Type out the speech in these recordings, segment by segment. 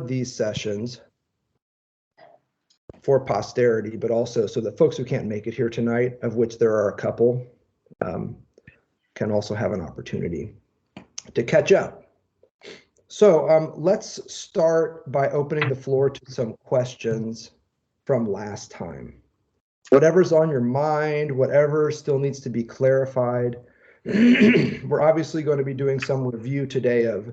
these sessions for posterity, but also so that folks who can't make it here tonight, of which there are a couple, can also have an opportunity to catch up. So let's start by opening the floor to some questions from last time. Whatever's on your mind, whatever still needs to be clarified. We're obviously going to be doing some review today of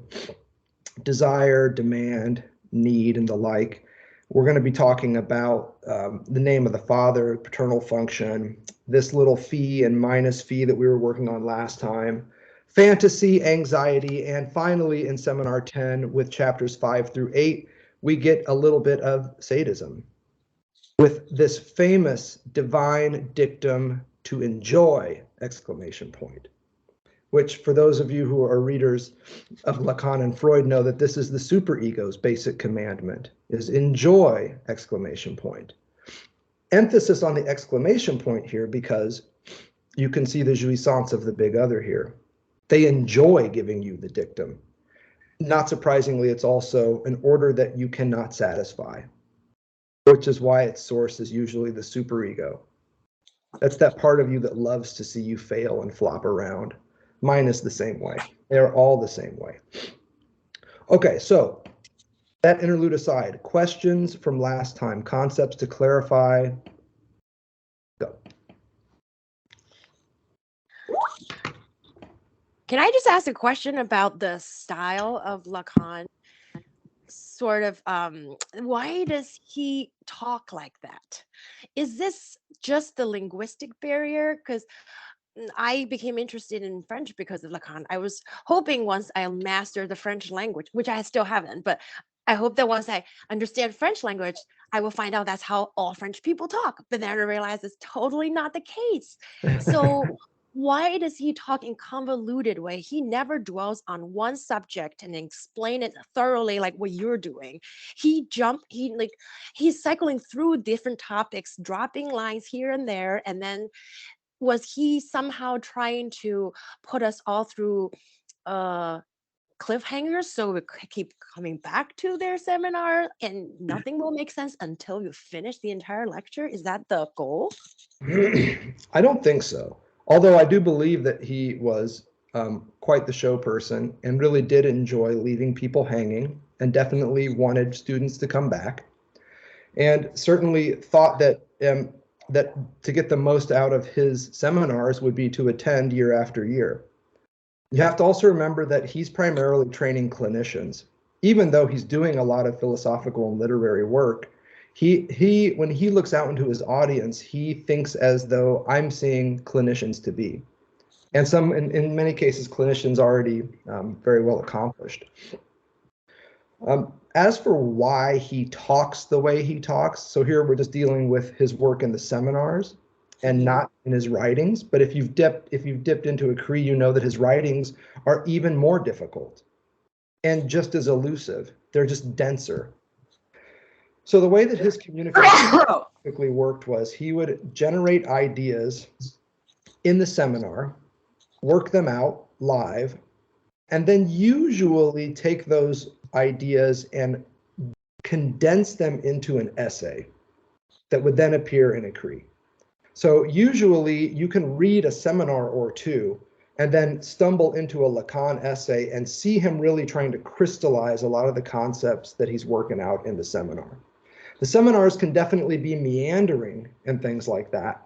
desire, demand, need, and the like. We're going to be talking about the name of the father, paternal function, this little phi and minus phi that we were working on last time, fantasy, anxiety, and finally in seminar 10 with chapters 5 through 8, we get a little bit of sadism with this famous divine dictum to enjoy, exclamation point, which for those of you who are readers of Lacan and Freud know that this is the superego's basic commandment, is enjoy, exclamation point. Emphasis on the exclamation point here because you can see the jouissance of the big other here. They enjoy giving you the dictum. Not surprisingly, it's also an order that you cannot satisfy, which is why its source is usually the superego. That's that part of you that loves to see you fail and flop around. Mine is the same way. They're all the same way. Okay, so that interlude aside, questions from last time, concepts to clarify. Go. Can I just ask a question about the style of Lacan? Sort of, why does he talk like that? Is this just the linguistic barrier? Because I became interested in French because of Lacan. I was hoping once I master the French language, which I still haven't, but I hope that once I understand French language, I will find out that's how all French people talk. But then I realized it's totally not the case. So why does he talk in convoluted way? He never dwells on one subject and explain it thoroughly like what you're doing. He's cycling through different topics, dropping lines here and there, and then was he somehow trying to put us all through cliffhangers so we keep coming back to their seminar and nothing will make sense until you finish the entire lecture? Is that the goal? I don't think so. Although I do believe that he was quite the show person and really did enjoy leaving people hanging and definitely wanted students to come back. And certainly thought that that to get the most out of his seminars would be to attend year after year. You have to also remember that he's primarily training clinicians. Even though he's doing a lot of philosophical and literary work, he when he looks out into his audience, he thinks as though I'm seeing clinicians to be. And in many cases, clinicians already very well accomplished. As for why he talks the way he talks, so here we're just dealing with his work in the seminars and not in his writings. But if you've dipped into a Cree, you know that his writings are even more difficult and just as elusive. They're just denser. So the way that his communication typically worked was he would generate ideas in the seminar, work them out live, and then usually take those ideas and condense them into an essay that would then appear in a Cree. So usually you can read a seminar or two and then stumble into a Lacan essay and see him really trying to crystallize a lot of the concepts that he's working out in the seminar. The seminars can definitely be meandering and things like that,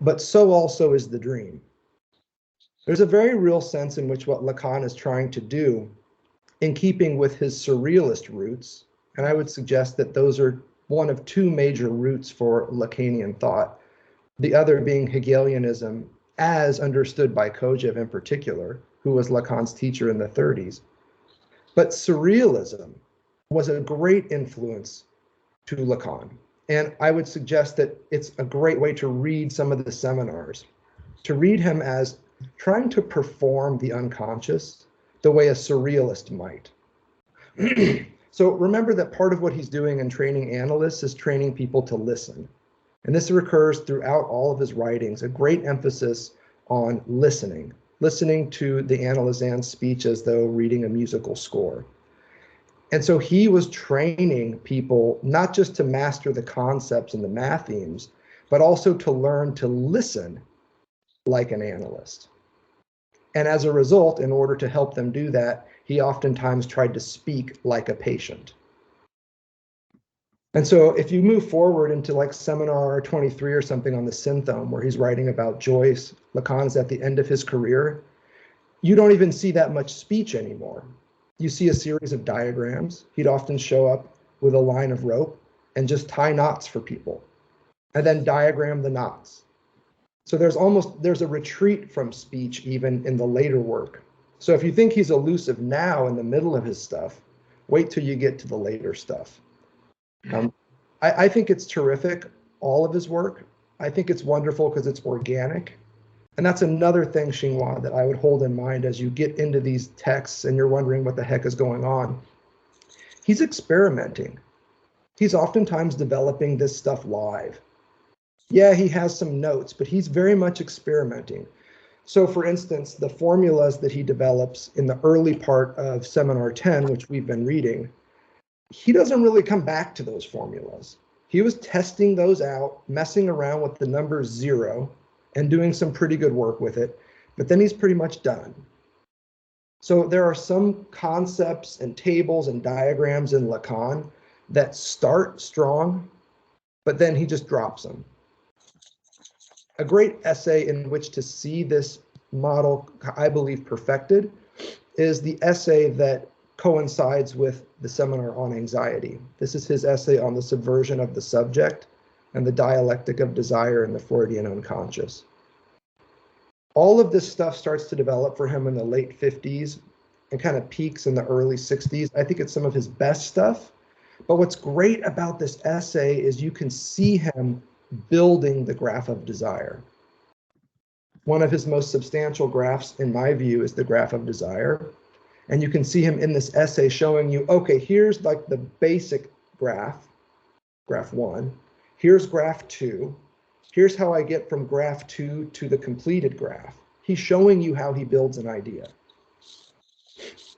but so also is the dream. There's a very real sense in which what Lacan is trying to do, in keeping with his surrealist roots, and I would suggest that those are one of two major roots for Lacanian thought, the other being Hegelianism as understood by Kojève in particular, who was Lacan's teacher in the 30s. But surrealism was a great influence to Lacan. And I would suggest that it's a great way to read some of the seminars, to read him as trying to perform the unconscious the way a surrealist might. So remember that part of what he's doing in training analysts is training people to listen. And this recurs throughout all of his writings, a great emphasis on listening to the analysand's speech as though reading a musical score. And so he was training people not just to master the concepts and the mathemes, but also to learn to listen like an analyst. And as a result, in order to help them do that, he oftentimes tried to speak like a patient. And so if you move forward into like seminar 23 or something on the synthome, where he's writing about Joyce, Lacan's at the end of his career, you don't even see that much speech anymore. You see a series of diagrams. He'd often show up with a line of rope and just tie knots for people, and then diagram the knots. So there's a retreat from speech even in the later work. So if you think he's elusive now in the middle of his stuff, wait till you get to the later stuff. I think it's terrific, all of his work. I think it's wonderful because it's organic. And that's another thing, Xinhua, that I would hold in mind as you get into these texts and you're wondering what the heck is going on. He's experimenting. He's oftentimes developing this stuff live. Yeah, he has some notes, but he's very much experimenting. So for instance, the formulas that he develops in the early part of Seminar 10, which we've been reading, he doesn't really come back to those formulas. He was testing those out, messing around with the number 0 and doing some pretty good work with it, but then he's pretty much done. So there are some concepts and tables and diagrams in Lacan that start strong, but then he just drops them. A great essay in which to see this model, I believe, perfected is the essay that coincides with the seminar on anxiety. This is his essay on the subversion of the subject and the dialectic of desire in the Freudian unconscious. All of this stuff starts to develop for him in the late 50s and kind of peaks in the early 60s. I think it's some of his best stuff. But what's great about this essay is you can see him building the graph of desire. One of his most substantial graphs, in my view, is the graph of desire. And you can see him in this essay showing you, okay, here's like the basic graph, graph 1. Here's graph 2. Here's how I get from graph 2 to the completed graph. He's showing you how he builds an idea.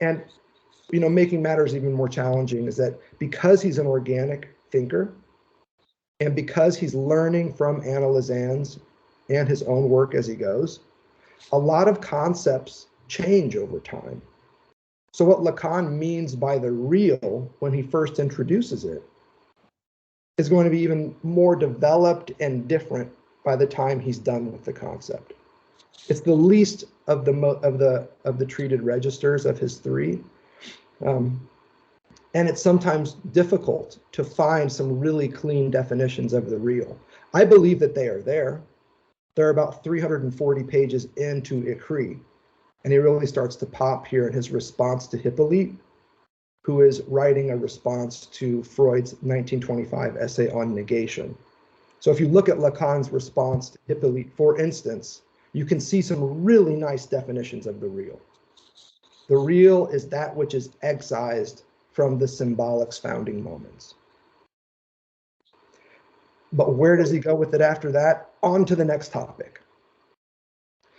And, you know, making matters even more challenging is that because he's an organic thinker, and because he's learning from analysans and his own work as he goes, a lot of concepts change over time. So what Lacan means by the real when he first introduces it is going to be even more developed and different by the time he's done with the concept. It's the least of the treated registers of his 3. And it's sometimes difficult to find some really clean definitions of the real. I believe that they are there. They're about 340 pages into EURIAS, and he really starts to pop here in his response to Hippolyte, who is writing a response to Freud's 1925 essay on negation. So if you look at Lacan's response to Hippolyte, for instance, you can see some really nice definitions of the real. The real is that which is excised from the symbolic's founding moments. But where does he go with it after that? On to the next topic.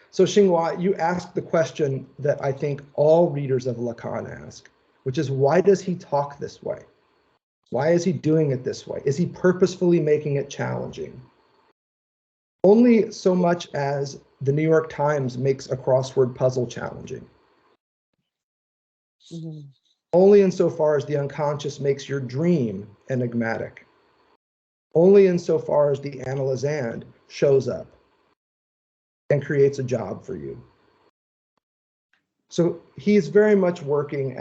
So Xinhua, you asked the question that I think all readers of Lacan ask, which is, why does he talk this way? Why is he doing it this way? Is he purposefully making it challenging? Only so much as the New York Times makes a crossword puzzle challenging. Mm-hmm. Only insofar as the unconscious makes your dream enigmatic. Only insofar as the analysand shows up and creates a job for you. So he's very much working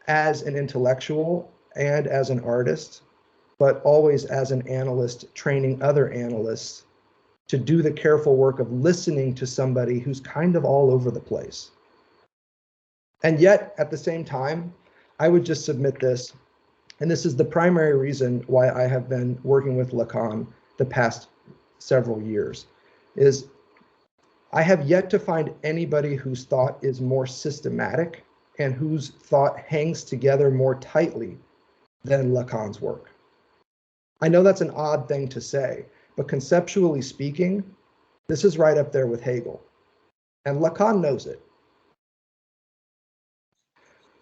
as an intellectual and as an artist, but always as an analyst, training other analysts to do the careful work of listening to somebody who's kind of all over the place. And yet, at the same time, I would just submit this, and this is the primary reason why I have been working with Lacan the past several years, is I have yet to find anybody whose thought is more systematic and whose thought hangs together more tightly than Lacan's work. I know that's an odd thing to say, but conceptually speaking, this is right up there with Hegel, and Lacan knows it.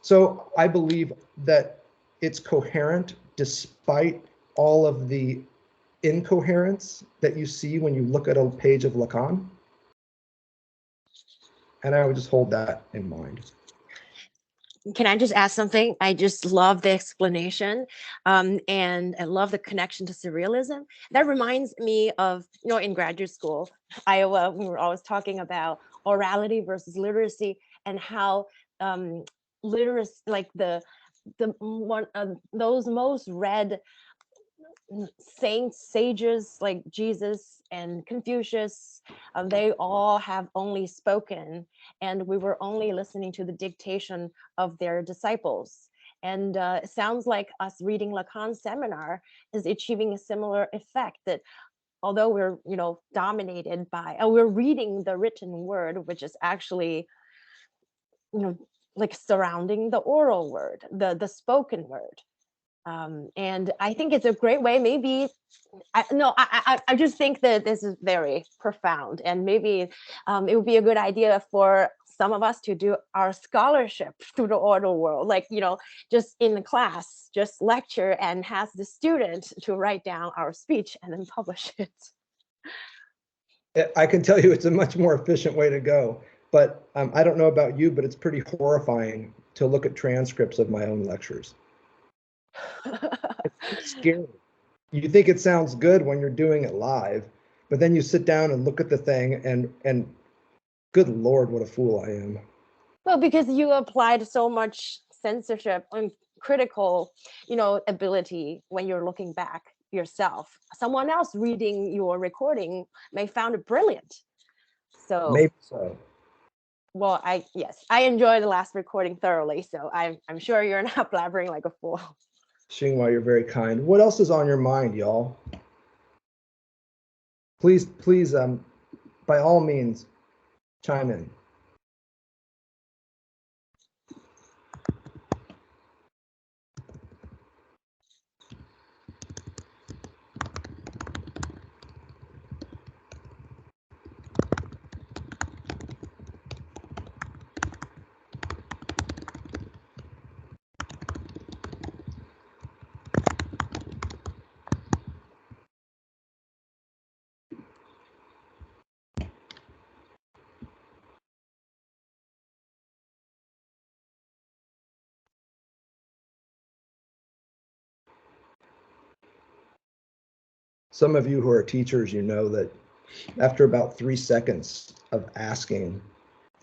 So I believe that it's coherent despite all of the incoherence that you see when you look at a page of Lacan. And I would just hold that in mind. Can I just ask something? I just love the explanation, and I love the connection to surrealism. That reminds me of, in graduate school, Iowa, we were always talking about orality versus literacy, and how literacy, like the one of those most read saints, sages like Jesus and Confucius, they all have only spoken, and we were only listening to the dictation of their disciples. And it sounds like us reading Lacan's seminar is achieving a similar effect, that although we're, dominated by, we're reading the written word, which is actually, like surrounding the oral word, the spoken word. And I think it's a great way. Maybe I just think that this is very profound, and maybe it would be a good idea for some of us to do our scholarship through the oral world, like, just in the class, just lecture and have the student to write down our speech and then publish it. I can tell you it's a much more efficient way to go, but I don't know about you, but it's pretty horrifying to look at transcripts of my own lectures. It's scary. You think it sounds good when you're doing it live, but then you sit down and look at the thing and good Lord, what a fool I am. Well, because you applied so much censorship and critical, ability when you're looking back yourself. Someone else reading your recording may found it brilliant. So maybe so. Well, I enjoyed the last recording thoroughly, so I'm sure you're not blabbering like a fool. Xinghua, you're very kind. What else is on your mind, y'all? Please, by all means, chime in. Some of you who are teachers, you know that after about 3 seconds of asking,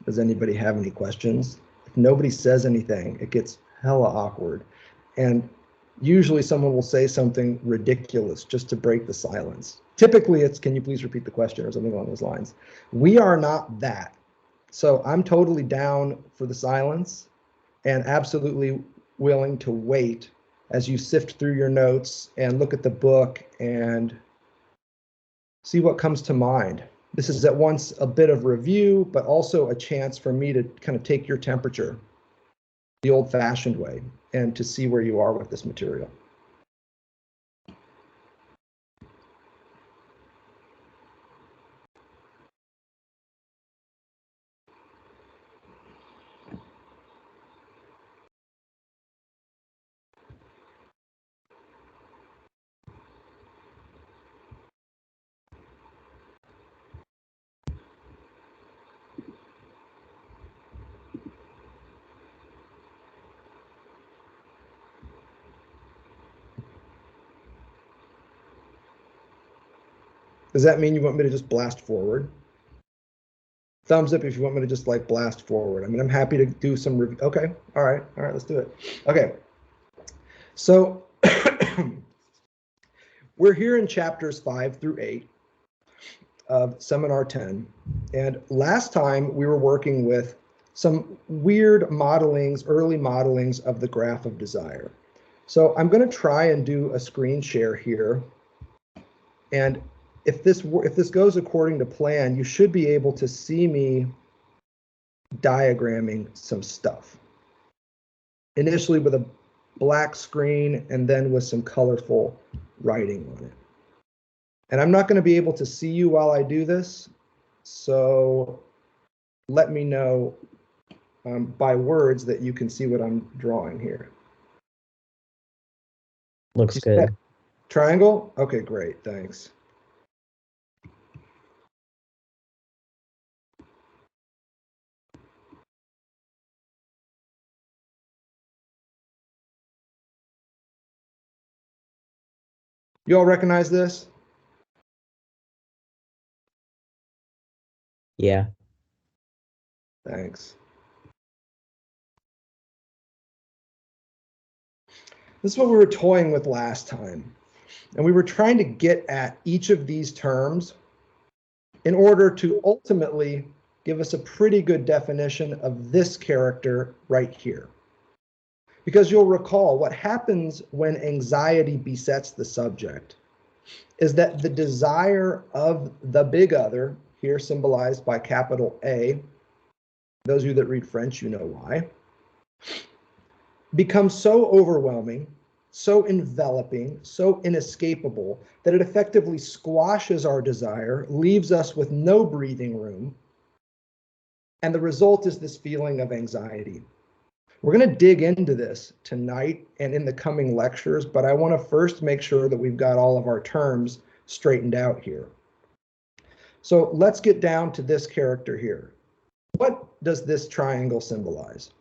does anybody have any questions? If nobody says anything, it gets hella awkward. And usually someone will say something ridiculous just to break the silence. Typically it's, can you please repeat the question or something along those lines. We are not that. So I'm totally down for the silence and absolutely willing to wait as you sift through your notes and look at the book and see what comes to mind. This is at once a bit of review, but also a chance for me to kind of take your temperature the old-fashioned way and to see where you are with this material. Does that mean you want me to just blast forward? Thumbs up if you want me to just like blast forward. I mean, I'm happy to do some review. Okay, all right, let's do it. Okay, so we're here in chapters 5 through 8 of Seminar 10. And last time we were working with some weird modelings, early modelings of the graph of desire. So I'm going to try and do a screen share here. And if this goes according to plan, you should be able to see me diagramming some stuff. Initially with a black screen and then with some colorful writing on it. And I'm not going to be able to see you while I do this, so let me know by words that you can see what I'm drawing here. Looks You see that good. triangle? Okay, great, thanks. You all recognize this? Yeah. Thanks. This is what we were toying with last time. And we were trying to get at each of these terms in order to ultimately give us a pretty good definition of this character right here. Because you'll recall what happens when anxiety besets the subject is that the desire of the big other, here symbolized by capital A, those of you that read French, you know why, becomes so overwhelming, so enveloping, so inescapable that it effectively squashes our desire, leaves us with no breathing room, and the result is this feeling of anxiety. We're going to dig into this tonight and in the coming lectures, but I want to first make sure that we've got all of our terms straightened out here. So let's get down to this character here. What does this triangle symbolize?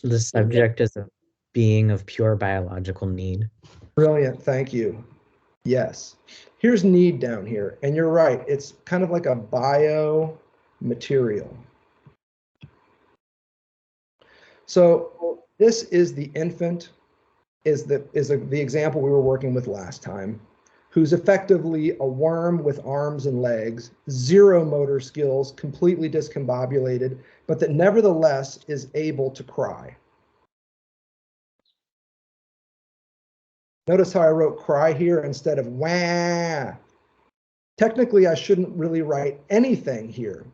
The subject is a being of pure biological need. Brilliant, thank you. Yes. Here's need down here, and you're right, it's kind of like a biomaterial. So this is the infant, is the example we were working with last time, who's effectively a worm with arms and legs, zero motor skills, completely discombobulated, but that nevertheless is able to cry. Notice how I wrote cry here instead of wah. Technically, I shouldn't really write anything here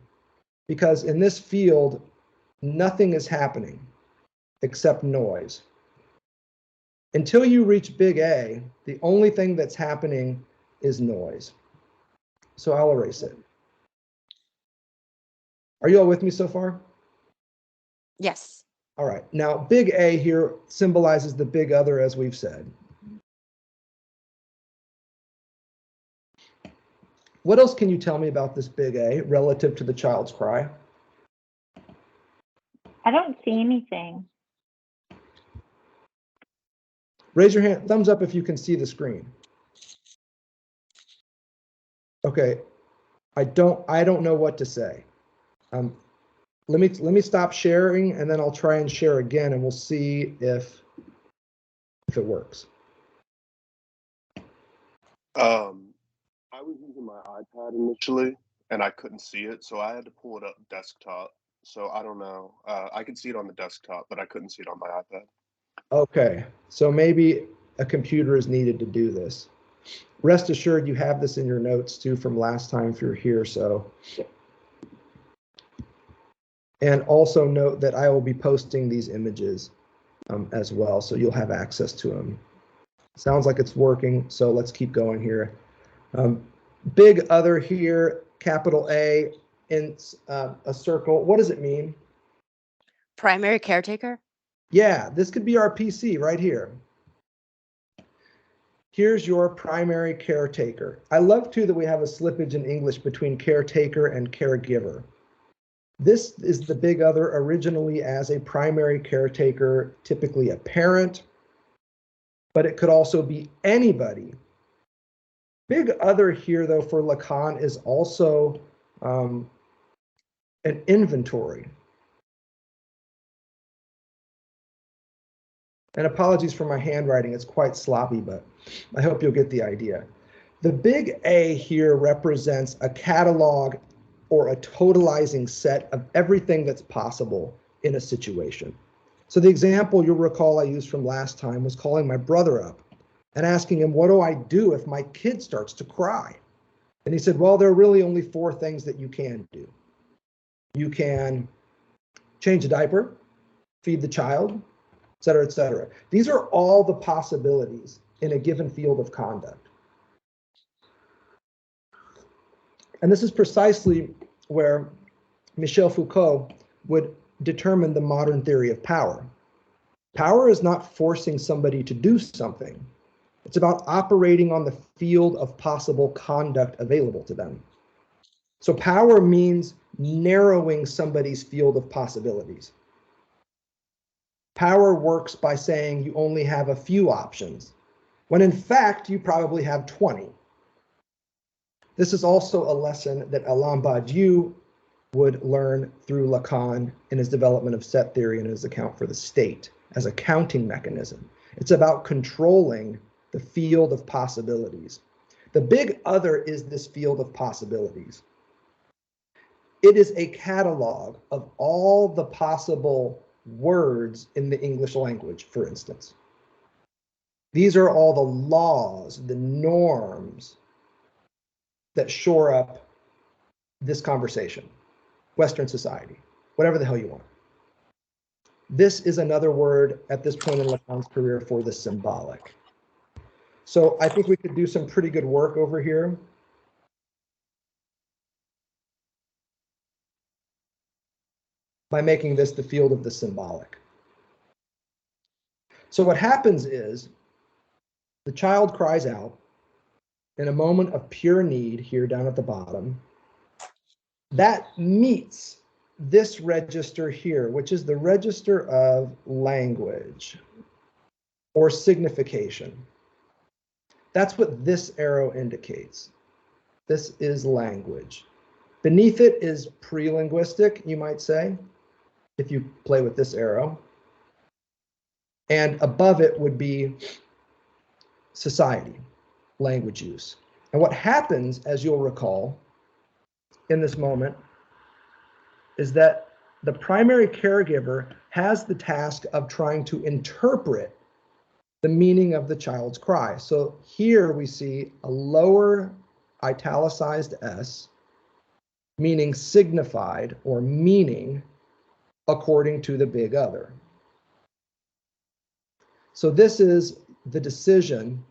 because in this field, nothing is happening except noise. Until you reach big A, the only thing that's happening is noise. So I'll erase it. Are you all with me so far? Yes. All right. Now, big A here symbolizes the big other, as we've said. What else can you tell me about this big A relative to the child's cry? I don't see anything. Raise your hand, thumbs up if you can see the screen. Okay, I don't know what to say. Let me stop sharing and then I'll try and share again and we'll see if it works. I was using my iPad initially and I couldn't see it, so I had to pull it up desktop. So I don't know. I could see it on the desktop, but I couldn't see it on my iPad. Okay, so maybe a computer is needed to do this. Rest assured you have this in your notes too from last time if you're here, so. And also note that I will be posting these images as well, so you'll have access to them. Sounds like it's working, so let's keep going here. Big other here, capital A in a circle. What does it mean? Primary caretaker? Yeah, this could be our PC right here. Here's your primary caretaker. I love too that we have a slippage in English between caretaker and caregiver. This is the big other originally as a primary caretaker, typically a parent, but it could also be anybody. Big other here, though, for Lacan is also an inventory. And apologies for my handwriting, it's quite sloppy, but I hope you'll get the idea. The big A here represents a catalog or a totalizing set of everything that's possible in a situation. So the example you'll recall I used from last time was calling my brother up and asking him, what do I do if my kid starts to cry? And he said, well, there are really only 4 things that you can do. You can change a diaper, feed the child, et cetera, et cetera. These are all the possibilities in a given field of conduct. And this is precisely where Michel Foucault would determine the modern theory of power. Power is not forcing somebody to do something. It's about operating on the field of possible conduct available to them. So power means narrowing somebody's field of possibilities. Power works by saying you only have a few options, when in fact you probably have 20. This is also a lesson that Alain Badiou would learn through Lacan in his development of set theory and his account for the state as a counting mechanism. It's about controlling the field of possibilities. The big other is this field of possibilities. It is a catalog of all the possible words in the English language, for instance. These are all the laws, the norms that shore up this conversation, Western society, whatever the hell you want. This is another word at this point in Lacan's career for the symbolic. So I think we could do some pretty good work over here. By making this the field of the symbolic. So what happens is the child cries out in a moment of pure need here down at the bottom. That meets this register here, which is the register of language or signification. That's what this arrow indicates. This is language. Beneath it is pre-linguistic, you might say, if you play with this arrow. And above it would be society, language use. And what happens, as you'll recall, in this moment, is that the primary caregiver has the task of trying to interpret the meaning of the child's cry. So here we see a lower italicized S, meaning signified or meaning according to the big other. So this is the decision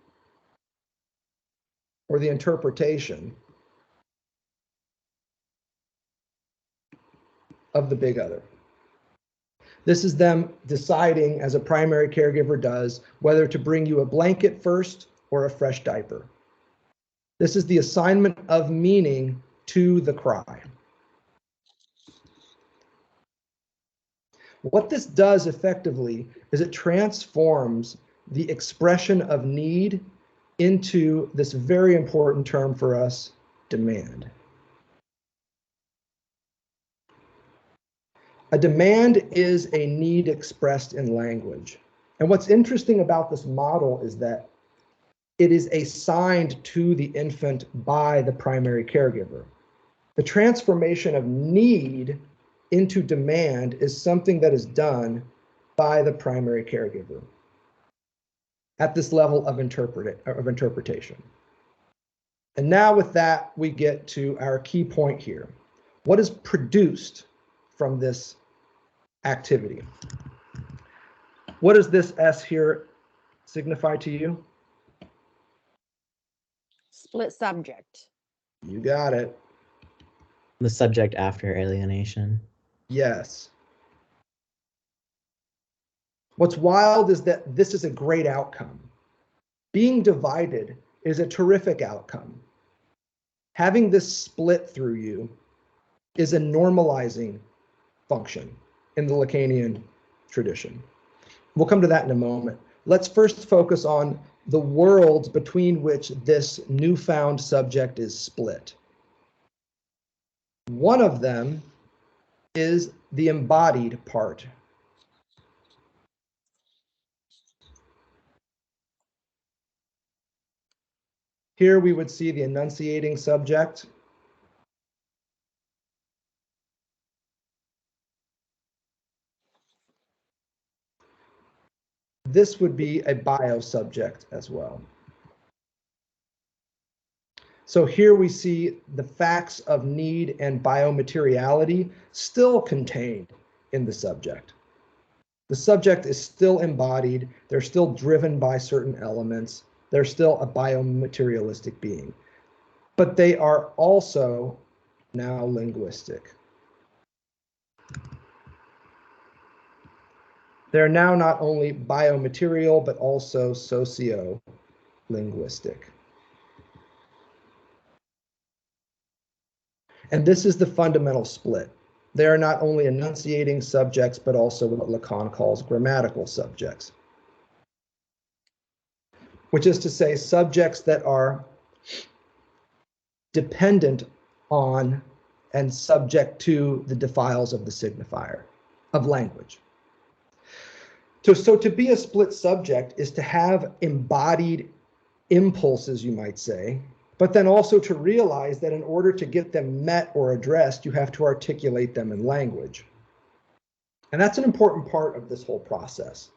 or the interpretation of the big other. This is them deciding, as a primary caregiver does, whether to bring you a blanket first or a fresh diaper. This is the assignment of meaning to the cry. What this does effectively is it transforms the expression of need into this very important term for us, demand. A demand is a need expressed in language. And what's interesting about this model is that it is assigned to the infant by the primary caregiver. The transformation of need into demand is something that is done by the primary caregiver at this level of interpretation. And now with that, we get to our key point here. What is produced from this activity? What does this S here signify to you? Split subject. You got it. The subject after alienation. Yes. What's wild is that this is a great outcome. Being divided is a terrific outcome. Having this split through you is a normalizing function in the Lacanian tradition. We'll come to that in a moment. Let's first focus on the worlds between which this newfound subject is split. One of them is the embodied part. Here we would see the enunciating subject. This would be a bio subject as well. So here we see the facts of need and biomateriality still contained in the subject. The subject is still embodied. They're still driven by certain elements. They're still a biomaterialistic being. But they are also now linguistic. They're now not only biomaterial, but also socio-linguistic. And this is the fundamental split. They are not only enunciating subjects, but also what Lacan calls grammatical subjects, which is to say subjects that are dependent on and subject to the defiles of the signifier of language. So to be a split subject is to have embodied impulses, you might say, but then also to realize that in order to get them met or addressed, you have to articulate them in language. And that's an important part of this whole process.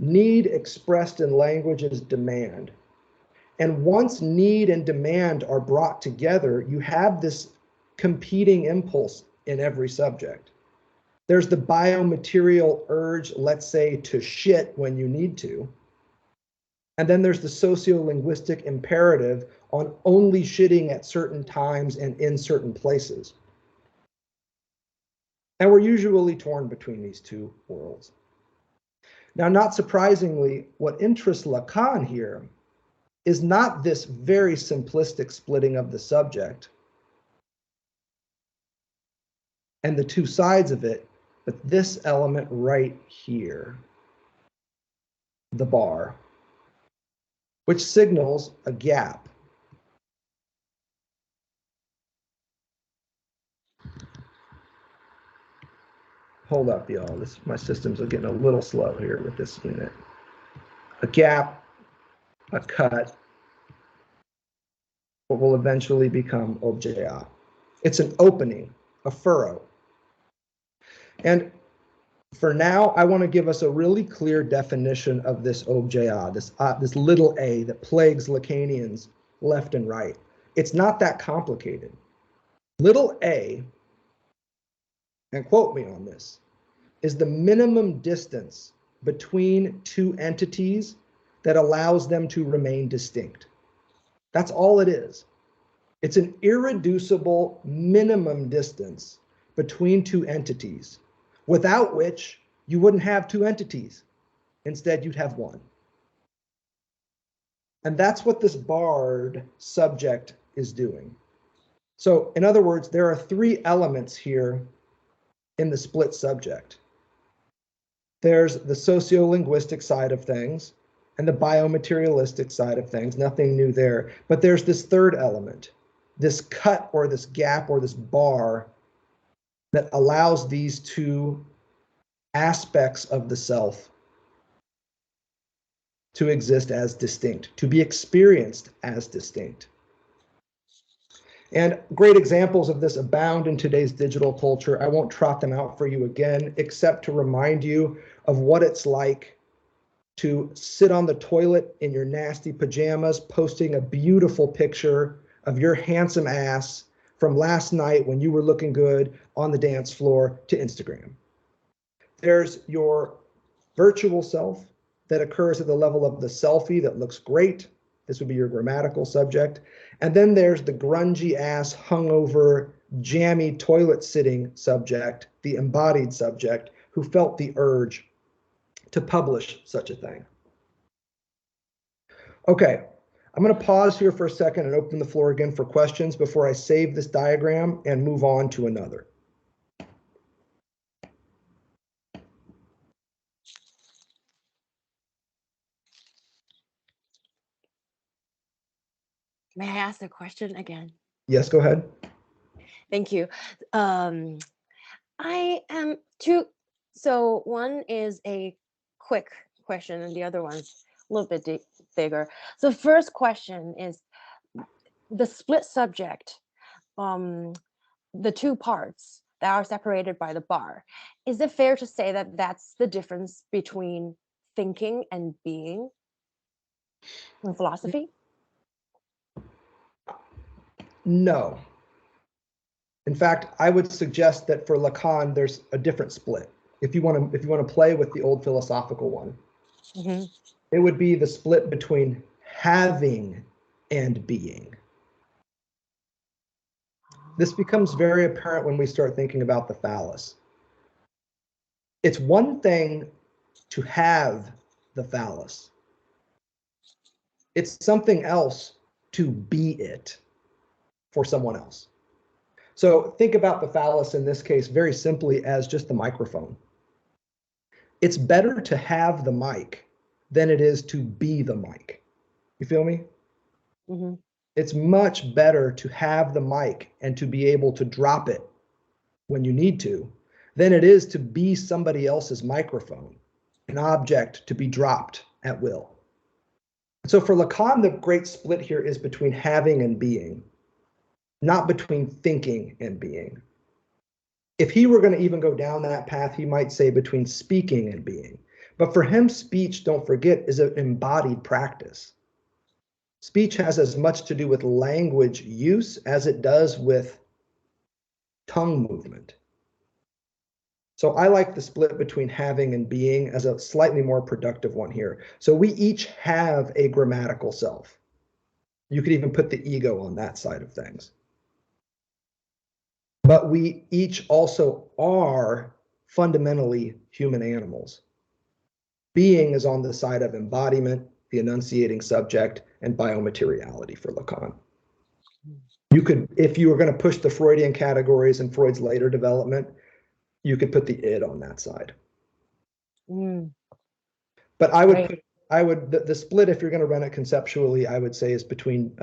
Need expressed in language is demand. And once need and demand are brought together, you have this competing impulse in every subject. There's the biomaterial urge, let's say, to shit when you need to. And then there's the sociolinguistic imperative on only shitting at certain times and in certain places. And we're usually torn between these two worlds. Now, not surprisingly, what interests Lacan here is not this very simplistic splitting of the subject and the two sides of it, but this element right here, the bar, which signals a gap. Hold up, y'all. My systems are getting a little slow here with this unit. A gap, a cut, what will eventually become objet. It's an opening, a furrow. And for now, I want to give us a really clear definition of this objet, this little a that plagues Lacanians left and right. It's not that complicated. Little a, and quote me on this, is the minimum distance between two entities that allows them to remain distinct. That's all it is. It's an irreducible minimum distance between two entities, without which you wouldn't have two entities. Instead, you'd have one. And that's what this barred subject is doing. So in other words, there are three elements here in the split subject. There's the sociolinguistic side of things and the biomaterialistic side of things, nothing new there. But there's this third element, this cut or this gap or this bar that allows these two aspects of the self to exist as distinct, to be experienced as distinct. And great examples of this abound in today's digital culture. I won't trot them out for you again, except to remind you of what it's like to sit on the toilet in your nasty pajamas, posting a beautiful picture of your handsome ass from last night when you were looking good on the dance floor to Instagram. There's your virtual self that occurs at the level of the selfie that looks great. This would be your grammatical subject. And then there's the grungy ass, hungover, jammy toilet sitting subject, the embodied subject who felt the urge to publish such a thing. Okay, I'm going to pause here for a second and open the floor again for questions before I save this diagram and move on to another. May I ask the question again? Yes, go ahead. Thank you. I am two. So one is a quick question and the other one's a little bit bigger. So first question is the split subject, the two parts that are separated by the bar. Is it fair to say that that's the difference between thinking and being in philosophy? No. In fact, I would suggest that for Lacan, there's a different split. If you want to play with the old philosophical one, it would be the split between having and being. This becomes very apparent when we start thinking about the phallus. It's one thing to have the phallus. It's something else to be it for someone else. So think about the phallus in this case very simply as just the microphone. It's better to have the mic than it is to be the mic. You feel me? Mm-hmm. It's much better to have the mic and to be able to drop it when you need to than it is to be somebody else's microphone, an object to be dropped at will. So for Lacan, the great split here is between having and being, not between thinking and being. If he were going to even go down that path, he might say between speaking and being. But for him, speech, don't forget, is an embodied practice. Speech has as much to do with language use as it does with tongue movement. So I like the split between having and being as a slightly more productive one here. So we each have a grammatical self. You could even put the ego on that side of things. But we each also are fundamentally human animals. Being is on the side of embodiment, the enunciating subject, and biomateriality for Lacan. You could, if you were going to push the Freudian categories in Freud's later development, you could put the id on that side. Mm. But I would Right. put, the split, if you're going to run it conceptually, I would say is between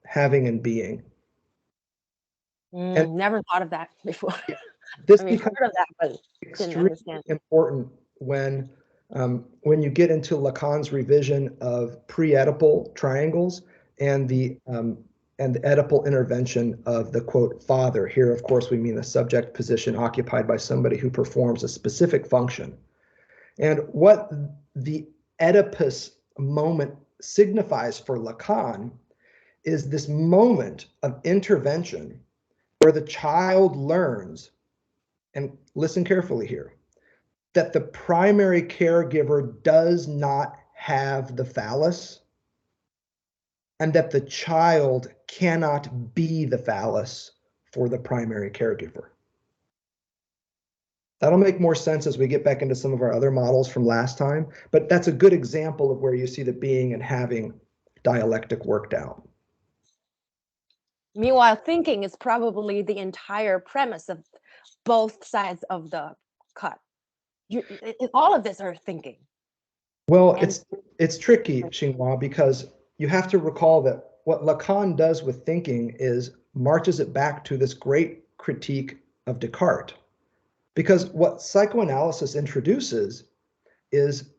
having and being. And Never thought of that before. this I mean, becomes heard of that, but didn't extremely understand. important when you get into Lacan's revision of pre-Oedipal triangles and the Oedipal intervention of the quote father. Here, of course, we mean the subject position occupied by somebody who performs a specific function. And what the Oedipus moment signifies for Lacan is this moment of intervention where the child learns, and listen carefully here, that the primary caregiver does not have the phallus, and that the child cannot be the phallus for the primary caregiver. That'll make more sense as we get back into some of our other models from last time, but that's a good example of where you see the being and having dialectic worked out. Meanwhile, thinking is probably the entire premise of both sides of the cut. All of this are thinking. Well, And- it's tricky, Xinhua, because you have to recall that what Lacan does with thinking is marches it back to this great critique of Descartes. Because what psychoanalysis introduces is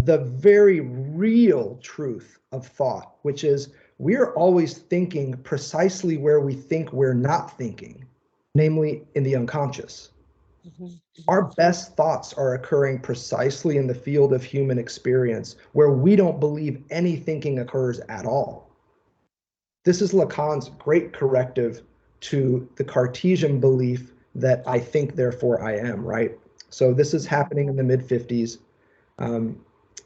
the very real truth of thought, which is we're always thinking precisely where we think we're not thinking, namely in the unconscious. Our best thoughts are occurring precisely in the field of human experience where we don't believe any thinking occurs at all. This is Lacan's great corrective to the Cartesian belief that I think, therefore I am, right? So this is happening in the mid-50s.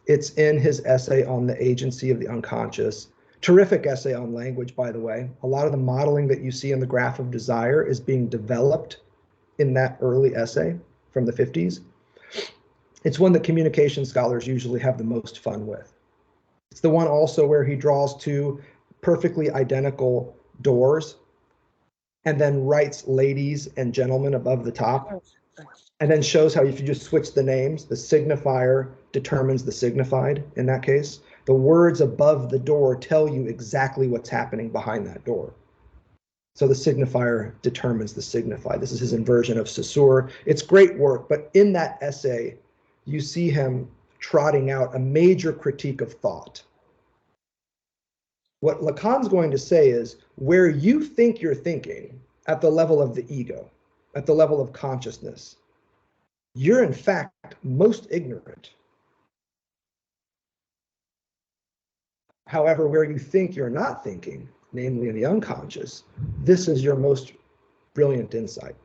It's in his essay on the agency of the unconscious. Terrific essay on language, by the way. A lot of the modeling that you see in the graph of desire is being developed in that early essay from the 50s. It's one that communication scholars usually have the most fun with. It's the one also where he draws two perfectly identical doors and then writes ladies and gentlemen above the top, and then shows how if you just switch the names, the signifier determines the signified in that case. The words above the door tell you exactly what's happening behind that door. So the signifier determines the signified. This is his inversion of Saussure. It's great work, but in that essay, you see him trotting out a major critique of thought. What Lacan's going to say is where you think you're thinking at the level of the ego, at the level of consciousness, you're in fact most ignorant. However, where you think you're not thinking, namely in the unconscious, this is your most brilliant insight.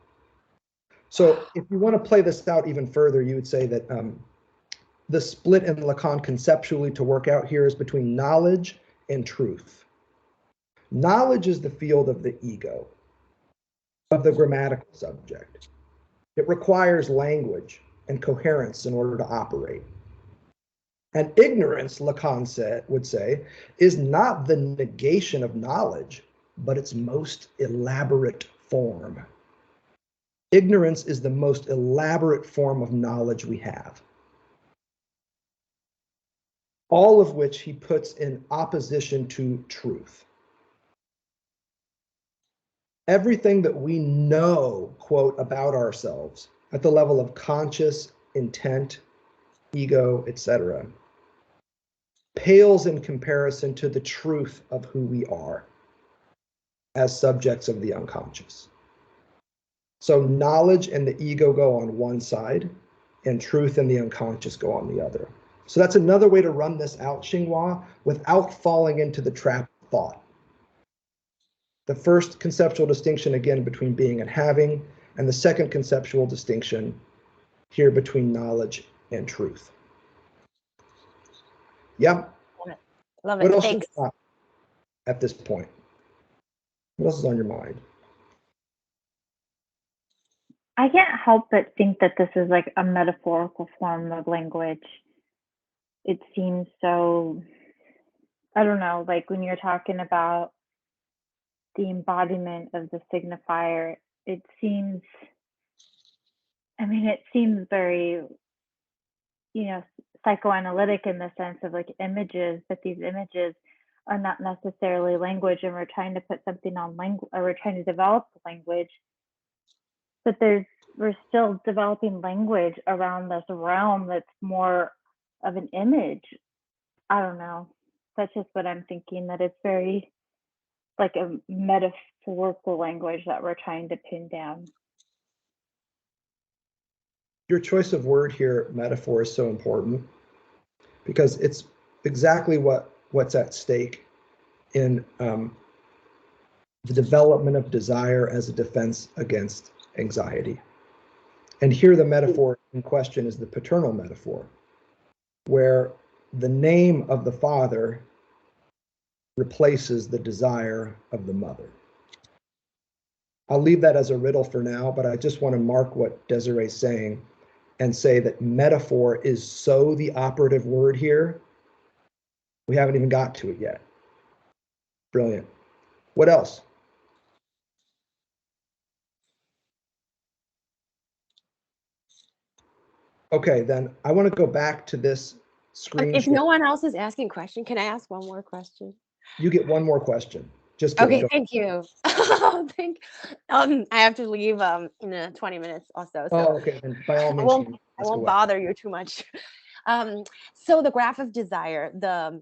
So if you want to play this out even further, you would say that the split in Lacan conceptually to work out here is between knowledge and truth. Knowledge is the field of the ego, of the grammatical subject. It requires language and coherence in order to operate. And ignorance, Lacan would say, is not the negation of knowledge, but its most elaborate form. Ignorance is the most elaborate form of knowledge we have. All of which he puts in opposition to truth. Everything that we know, quote, about ourselves at the level of conscious intent, ego, etc., pales in comparison to the truth of who we are as subjects of the unconscious. So knowledge and the ego go on one side, and truth and the unconscious go on the other. So that's another way to run this out, Xinghua, without falling into the trap of thought. The first conceptual distinction, again, between being and having, and the second conceptual distinction here between knowledge and truth. Yeah. Love it. What else Thanks. at this point? What else is on your mind? I can't help but think that this is like a metaphorical form of language. It seems so, I don't know, like when you're talking about the embodiment of the signifier, it seems, it seems very, psychoanalytic in the sense of like images, but these images are not necessarily language, and we're trying to put something on language, or we're trying to develop language, but we're still developing language around this realm that's more of an image. I don't know. That's just what I'm thinking, that it's very like a metaphorical language that we're trying to pin down. Your choice of word here, metaphor, is so important because it's exactly what's at stake in the development of desire as a defense against anxiety. And here the metaphor in question is the paternal metaphor, where the name of the father replaces the desire of the mother. I'll leave that as a riddle for now, but I just want to mark what Desiree's saying and say that metaphor is so the operative word here. We haven't even got to it yet. Brilliant. What else? Okay, then I want to go back to this screen. If no one else is asking a question, can I ask one more question? You get one more question. Just kidding. Okay, thank you. I have to leave in 20 minutes or so. Oh, okay. Then by all means, I won't bother you too much. So the graph of desire, the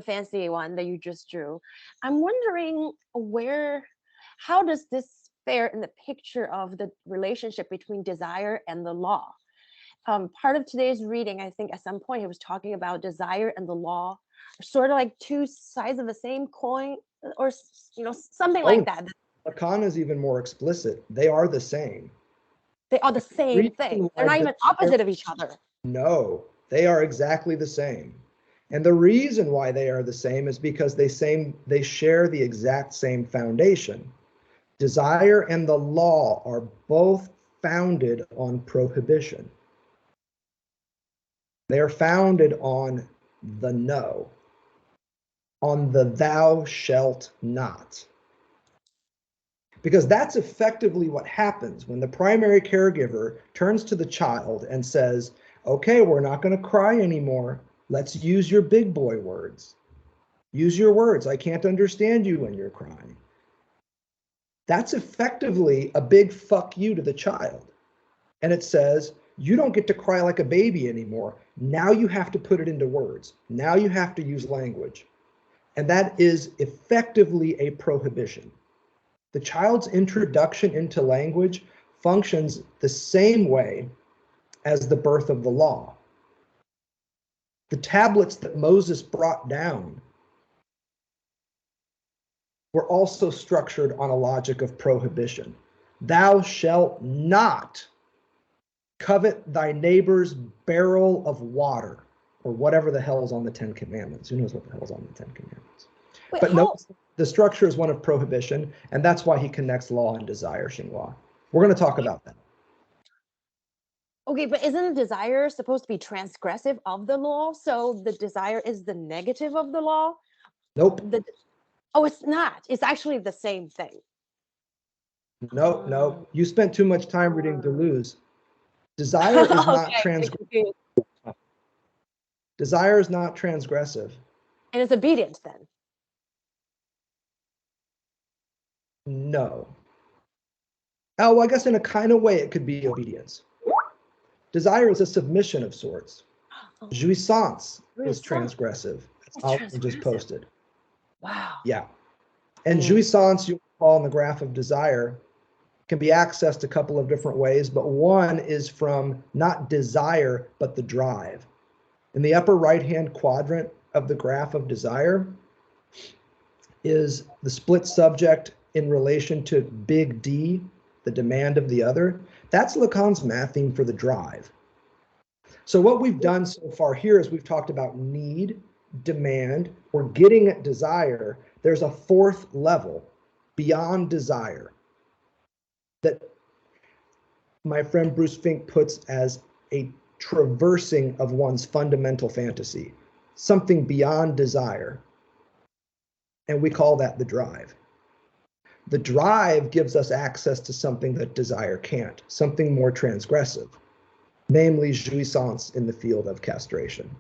fancy one that you just drew, I'm wondering how does this fare in the picture of the relationship between desire and the law? Part of today's reading, I think at some point he was talking about desire and the law are sort of like two sides of the same coin, or something like that. Lacan is even more explicit. They are the same. They are the same thing. They're not even opposite of each other. No, they are exactly the same. And the reason why they are the same is because they share the exact same foundation. Desire and the law are both founded on prohibition. They are founded on the no, on the thou shalt not. Because that's effectively what happens when the primary caregiver turns to the child and says, okay, we're not going to cry anymore. Let's use your big boy words. Use your words. I can't understand you when you're crying. That's effectively a big fuck you to the child. And it says, you don't get to cry like a baby anymore. Now you have to put it into words. Now you have to use language. And that is effectively a prohibition. The child's introduction into language functions the same way as the birth of the law. The tablets that Moses brought down were also structured on a logic of prohibition. Thou shalt not covet thy neighbor's barrel of water, or whatever the hell is on the 10 Commandments. Who knows what the hell is on the 10 Commandments? Wait, but no, the structure is one of prohibition, and that's why he connects law and desire, Xinghua. We're going to talk about that. Okay, but isn't desire supposed to be transgressive of the law? So the desire is the negative of the law? Nope. Oh, it's not. It's actually the same thing. Nope, Ah. nope. You spent too much time reading Deleuze. Desire is not transgressive. Desire is not transgressive. And it's obedient then. No. Oh, well, I guess in a kind of way it could be obedience. Desire is a submission of sorts. Jouissance is transgressive. I'll just posted. Wow. Yeah. And jouissance, you'll recall in the graph of desire, can be accessed a couple of different ways, but one is from not desire, but the drive. In the upper right-hand quadrant of the graph of desire is the split subject in relation to big D, the demand of the other. That's Lacan's matheme for the drive. So what we've done so far here is we've talked about need, demand, we're getting at desire. There's a fourth level beyond desire that my friend Bruce Fink puts as a traversing of one's fundamental fantasy, something beyond desire. And we call that the drive. The drive gives us access to something that desire can't, something more transgressive, namely jouissance in the field of castration.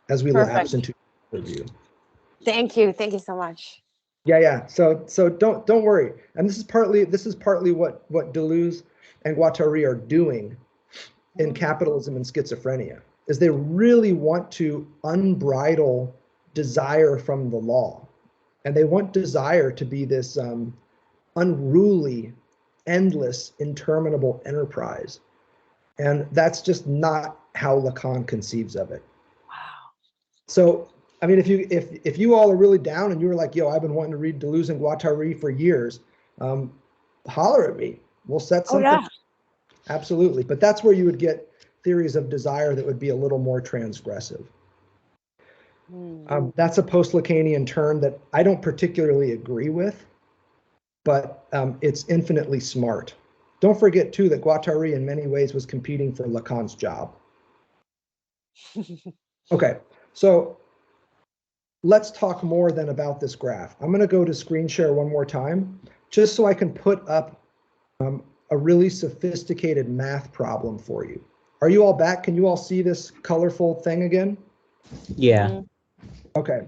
As we lapse into review. Thank you so much. Yeah. So don't worry. And this is partly what Deleuze and Guattari are doing in Capitalism and Schizophrenia, is they really want to unbridle desire from the law. And they want desire to be this unruly, endless, interminable enterprise. And that's just not how Lacan conceives of it. Wow. So, I mean, if you all are really down and you were like, yo, I've been wanting to read Deleuze and Guattari for years, holler at me. We'll set something. Oh, yeah. Absolutely. But that's where you would get theories of desire that would be a little more transgressive. That's a post-Lacanian term that I don't particularly agree with, but it's infinitely smart. Don't forget, too, that Guattari in many ways was competing for Lacan's job. Okay, so let's talk more then about this graph. I'm going to go to screen share one more time, just so I can put up a really sophisticated math problem for you. Are you all back? Can you all see this colorful thing again? Yeah. Okay,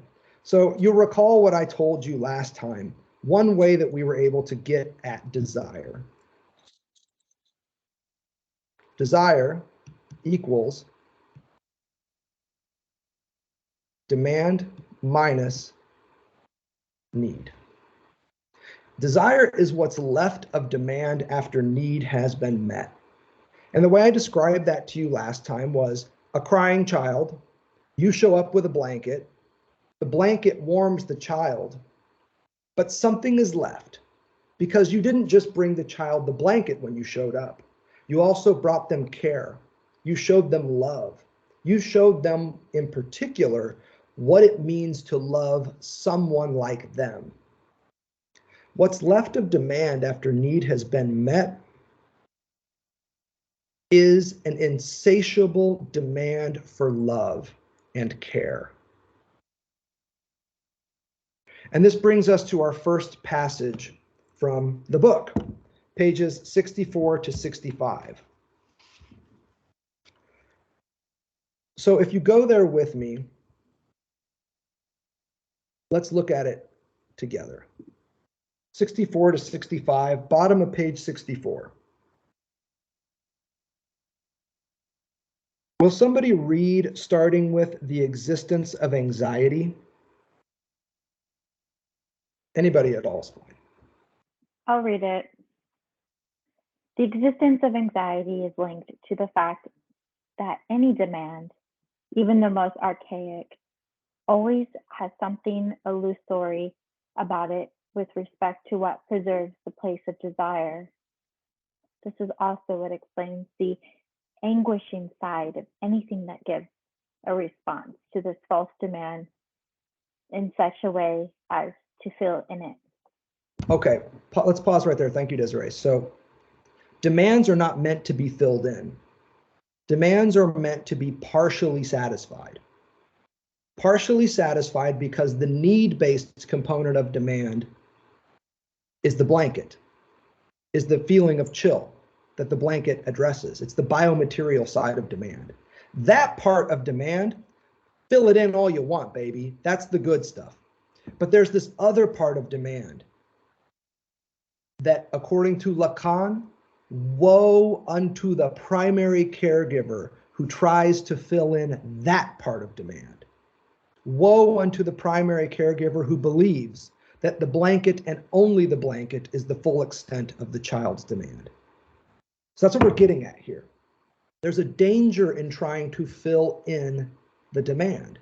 so you'll recall what I told you last time. One way that we were able to get at desire. Desire equals demand minus need. Desire is what's left of demand after need has been met. And the way I described that to you last time was a crying child. You show up with a blanket. The blanket warms the child, but something is left because you didn't just bring the child the blanket when you showed up. You also brought them care. You showed them love. You showed them in particular what it means to love someone like them. What's left of demand after need has been met is an insatiable demand for love and care. And this brings us to our first passage from the book, pages 64 to 65. So if you go there with me, let's look at it together. 64 to 65, bottom of page 64. Will somebody read starting with the existence of anxiety? Anybody at all is fine. I'll read it. The existence of anxiety is linked to the fact that any demand, even the most archaic, always has something illusory about it with respect to what preserves the place of desire. This is also what explains the anguishing side of anything that gives a response to this false demand in such a way as to feel in it. Okay, let's pause right there. Thank you, Desiree. So Demands are not meant to be filled in. Demands are meant to be partially satisfied. Partially satisfied because the need-based component of demand is the blanket, is the feeling of chill that the blanket addresses. It's the biomaterial side of demand. That part of demand, fill it in all you want, baby. That's the good stuff. But there's this other part of demand that, according to Lacan, woe unto the primary caregiver who tries to fill in that part of demand. Woe unto the primary caregiver who believes that the blanket and only the blanket is the full extent of the child's demand. So that's what we're getting at here. There's a danger in trying to fill in the demand.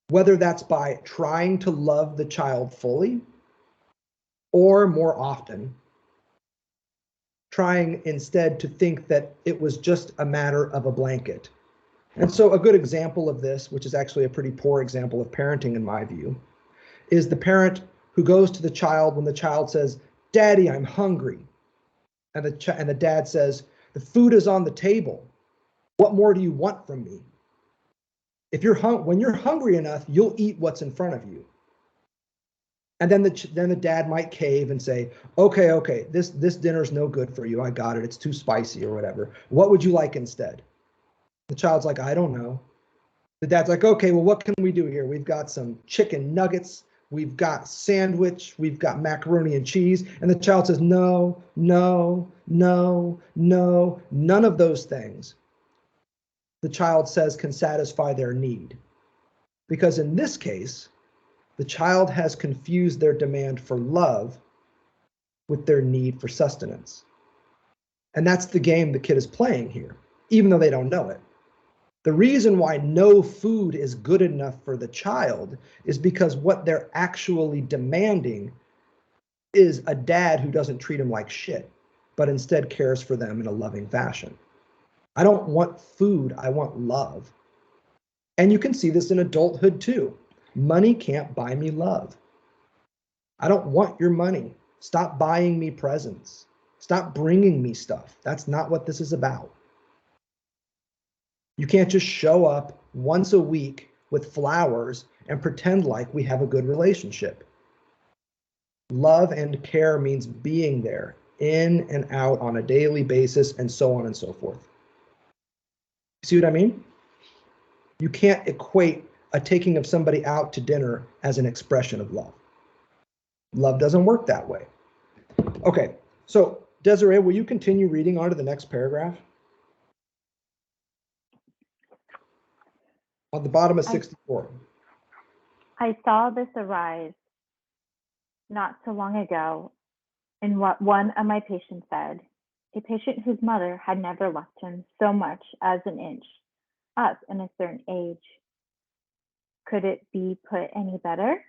Whether that's by trying to love the child fully, or more often, trying instead to think that it was just a matter of a blanket. And so a good example of this, which is actually a pretty poor example of parenting in my view, is the parent who goes to the child when the child says, "Daddy, I'm hungry." And the dad says, "The food is on the table. What more do you want from me?" When you're hungry enough, you'll eat what's in front of you. And then the dad might cave and say, okay, this dinner's no good for you. I got it. It's too spicy or whatever. What would you like instead? The child's like, I don't know. The dad's like, okay, well, what can we do here? We've got some chicken nuggets. We've got sandwich. We've got macaroni and cheese. And the child says, no, no, no, no, none of those things, the child says, can satisfy their need. Because in this case, the child has confused their demand for love with their need for sustenance. And that's the game the kid is playing here, even though they don't know it. The reason why no food is good enough for the child is because what they're actually demanding is a dad who doesn't treat them like shit, but instead cares for them in a loving fashion. I don't want food, I want love. And you can see this in adulthood too. Money can't buy me love. I don't want your money. Stop buying me presents. Stop bringing me stuff. That's not what this is about. You can't just show up once a week with flowers and pretend like we have a good relationship. Love and care means being there, in and out on a daily basis, and so on and so forth. See what I mean? You can't equate a taking of somebody out to dinner as an expression of love. Love doesn't work that way. Okay, so Desiree, will you continue reading on to the next paragraph? On the bottom of 64. I saw this arise not so long ago in what one of my patients said, a patient whose mother had never left him so much as an inch up in a certain age. Could it be put any better?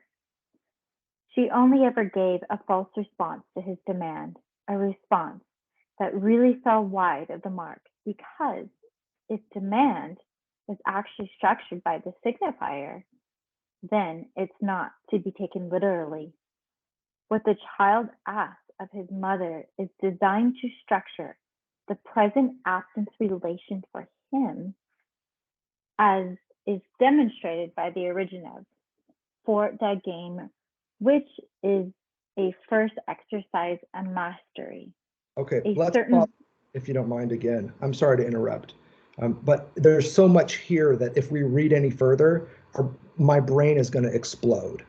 She only ever gave a false response to his demand, a response that really fell wide of the mark, because if demand is actually structured by the signifier, then it's not to be taken literally. What the child asks of his mother is designed to structure the present absence relation for him, as is demonstrated by the originative for the game, which is a first exercise and mastery. Okay, let's pause, if you don't mind again. I'm sorry to interrupt, but there's so much here that if we read any further, my brain is going to explode.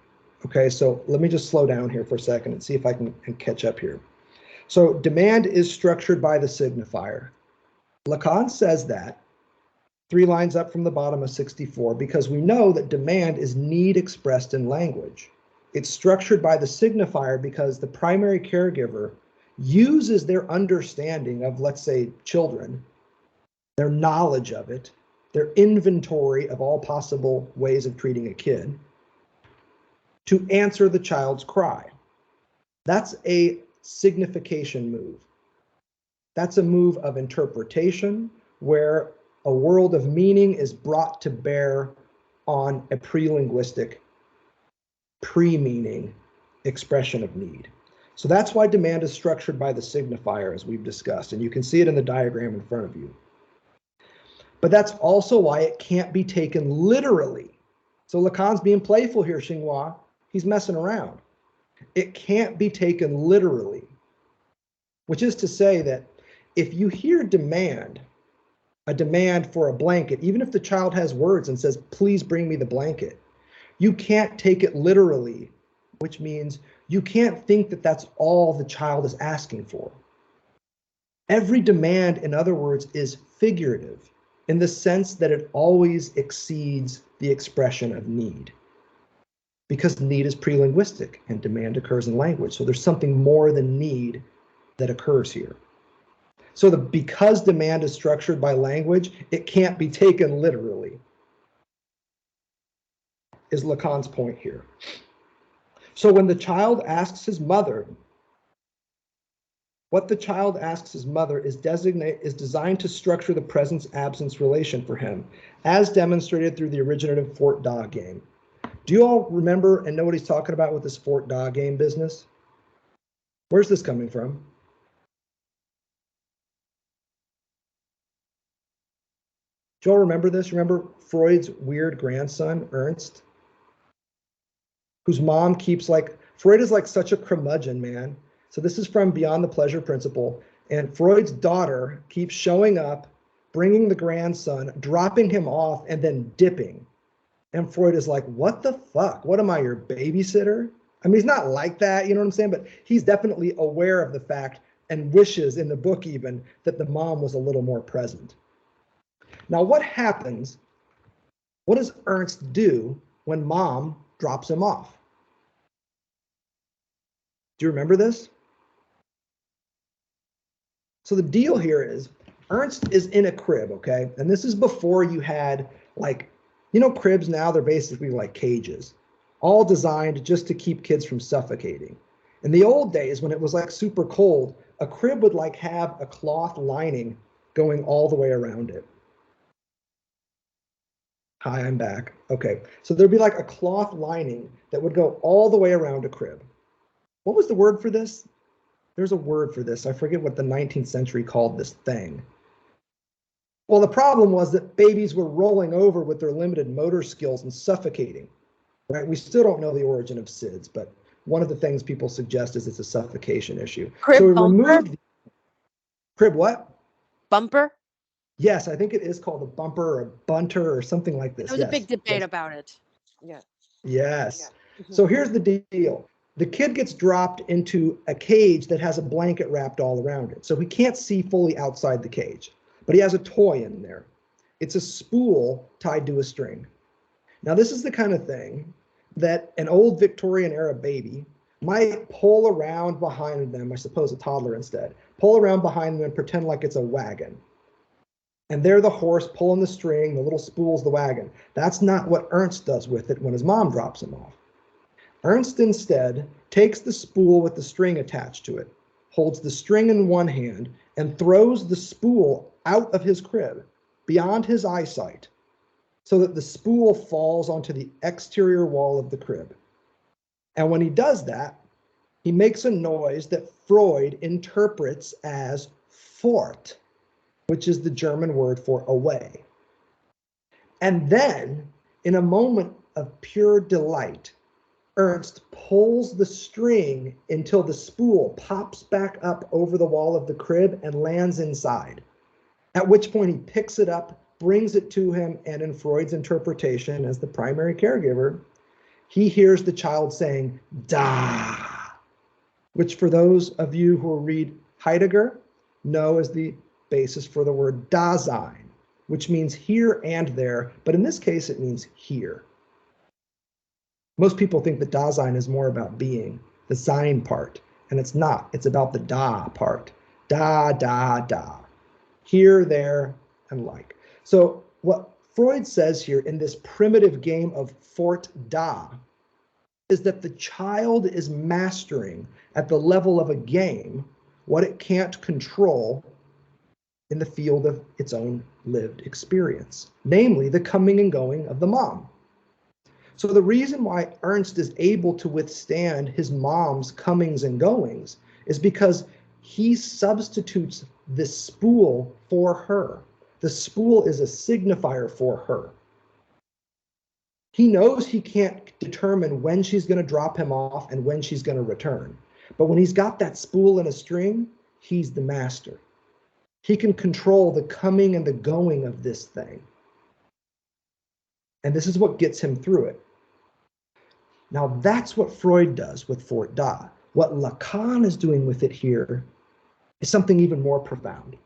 Okay, so let me just slow down here for a second and see if I can catch up here. So demand is structured by the signifier. Lacan says that 3 lines up from the bottom of 64, because we know that demand is need expressed in language. It's structured by the signifier because the primary caregiver uses their understanding of, let's say, children, their knowledge of it, their inventory of all possible ways of treating a kid, to answer the child's cry. That's a signification move. That's a move of interpretation where a world of meaning is brought to bear on a pre-linguistic, pre-meaning expression of need. So that's why demand is structured by the signifier, as we've discussed, and you can see it in the diagram in front of you. But that's also why it can't be taken literally. So Lacan's being playful here, Xinghua. He's messing around. It can't be taken literally, which is to say that if you hear demand, a demand for a blanket, even if the child has words and says, please bring me the blanket, you can't take it literally, which means you can't think that that's all the child is asking for. Every demand, in other words, is figurative in the sense that it always exceeds the expression of need, because need is pre-linguistic and demand occurs in language. So there's something more than need that occurs here. So because demand is structured by language, it can't be taken literally, is Lacan's point here. So when the child asks his mother, what the child asks his mother is designed to structure the presence-absence relation for him, as demonstrated through the originative Fort Da game. Do you all remember and know what he's talking about with this Fort Da game business? Where's this coming from? Do you all remember this? Remember Freud's weird grandson, Ernst? Whose mom keeps Freud is like such a curmudgeon, man. So this is from Beyond the Pleasure Principle. And Freud's daughter keeps showing up, bringing the grandson, dropping him off, and then dipping. And Freud is like, what the fuck? What am I, your babysitter? I mean, he's not like that, you know what I'm saying? But he's definitely aware of the fact and wishes in the book even that the mom was a little more present. Now, what happens? What does Ernst do when mom drops him off? Do you remember this? So the deal here is Ernst is in a crib, okay? And this is before you had cribs now, they're basically like cages, all designed just to keep kids from suffocating. In the old days, when it was like super cold, a crib would have a cloth lining going all the way around it. Hi, I'm back. Okay, so there'd be like a cloth lining that would go all the way around a crib. What was the word for this? There's a word for this. I forget what the 19th century called this thing. Well, the problem was that babies were rolling over with their limited motor skills and suffocating, right? We still don't know the origin of SIDS, but one of the things people suggest is it's a suffocation issue. Crib so we bumper? removed crib what? Bumper? Yes, I think it is called a bumper or a bunter or something like this. There was a big debate about it. Yeah. Yes. Yeah. So here's the deal. The kid gets dropped into a cage that has a blanket wrapped all around it. So he can't see fully outside the cage, but he has a toy in there. It's a spool tied to a string. Now, this is the kind of thing that an old Victorian era baby might pull around behind them, I suppose a toddler instead, pull around behind them and pretend like it's a wagon. And they're the horse pulling the string, the little spool's the wagon. That's not what Ernst does with it when his mom drops him off. Ernst instead takes the spool with the string attached to it, holds the string in one hand, and throws the spool out of his crib, beyond his eyesight, so that the spool falls onto the exterior wall of the crib. And when he does that, he makes a noise that Freud interprets as fort, which is the German word for away. And then, in a moment of pure delight, Ernst pulls the string until the spool pops back up over the wall of the crib and lands inside, at which point he picks it up, brings it to him, and in Freud's interpretation as the primary caregiver, he hears the child saying, da, which for those of you who read Heidegger know is the basis for the word Dasein, which means here and there, but in this case it means here. Most people think that Dasein is more about being, the Sein part, and it's not. It's about the Da part. Da, da, da. Here, there, and like. So what Freud says here in this primitive game of Fort Da is that the child is mastering at the level of a game what it can't control in the field of its own lived experience, namely the coming and going of the mom. So the reason why Ernst is able to withstand his mom's comings and goings is because he substitutes this spool for her. The spool is a signifier for her. He knows he can't determine when she's going to drop him off and when she's going to return. But when he's got that spool and a string, he's the master. He can control the coming and the going of this thing. And this is what gets him through it. Now, that's what Freud does with Fort Da. What Lacan is doing with it here is something even more profound.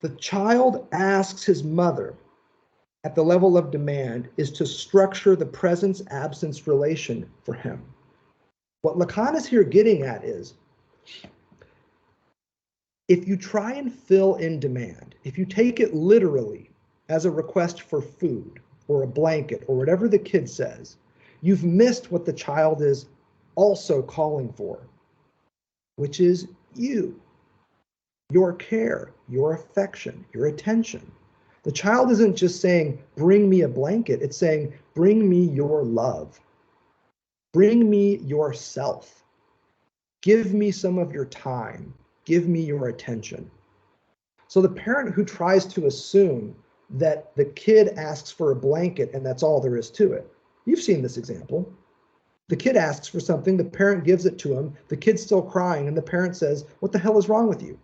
The child asks his mother at the level of demand is to structure the presence-absence relation for him. What Lacan is here getting at is, if you try and fill in demand, if you take it literally as a request for food or a blanket or whatever the kid says, you've missed what the child is also calling for, which is you, your care, your affection, your attention. The child isn't just saying, bring me a blanket. It's saying, bring me your love. Bring me yourself. Give me some of your time. Give me your attention. So the parent who tries to assume that the kid asks for a blanket and that's all there is to it. You've seen this example. The kid asks for something, the parent gives it to him, the kid's still crying, and the parent says, what the hell is wrong with you?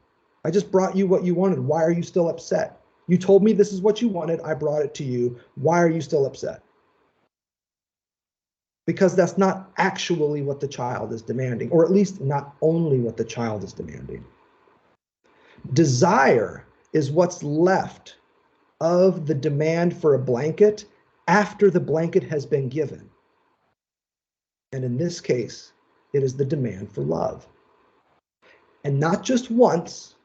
I just brought you what you wanted. Why are you still upset? You told me this is what you wanted. I brought it to you. Why are you still upset? Because that's not actually what the child is demanding, or at least not only what the child is demanding. Desire is what's left of the demand for a blanket after the blanket has been given. And in this case, it is the demand for love. And not just once,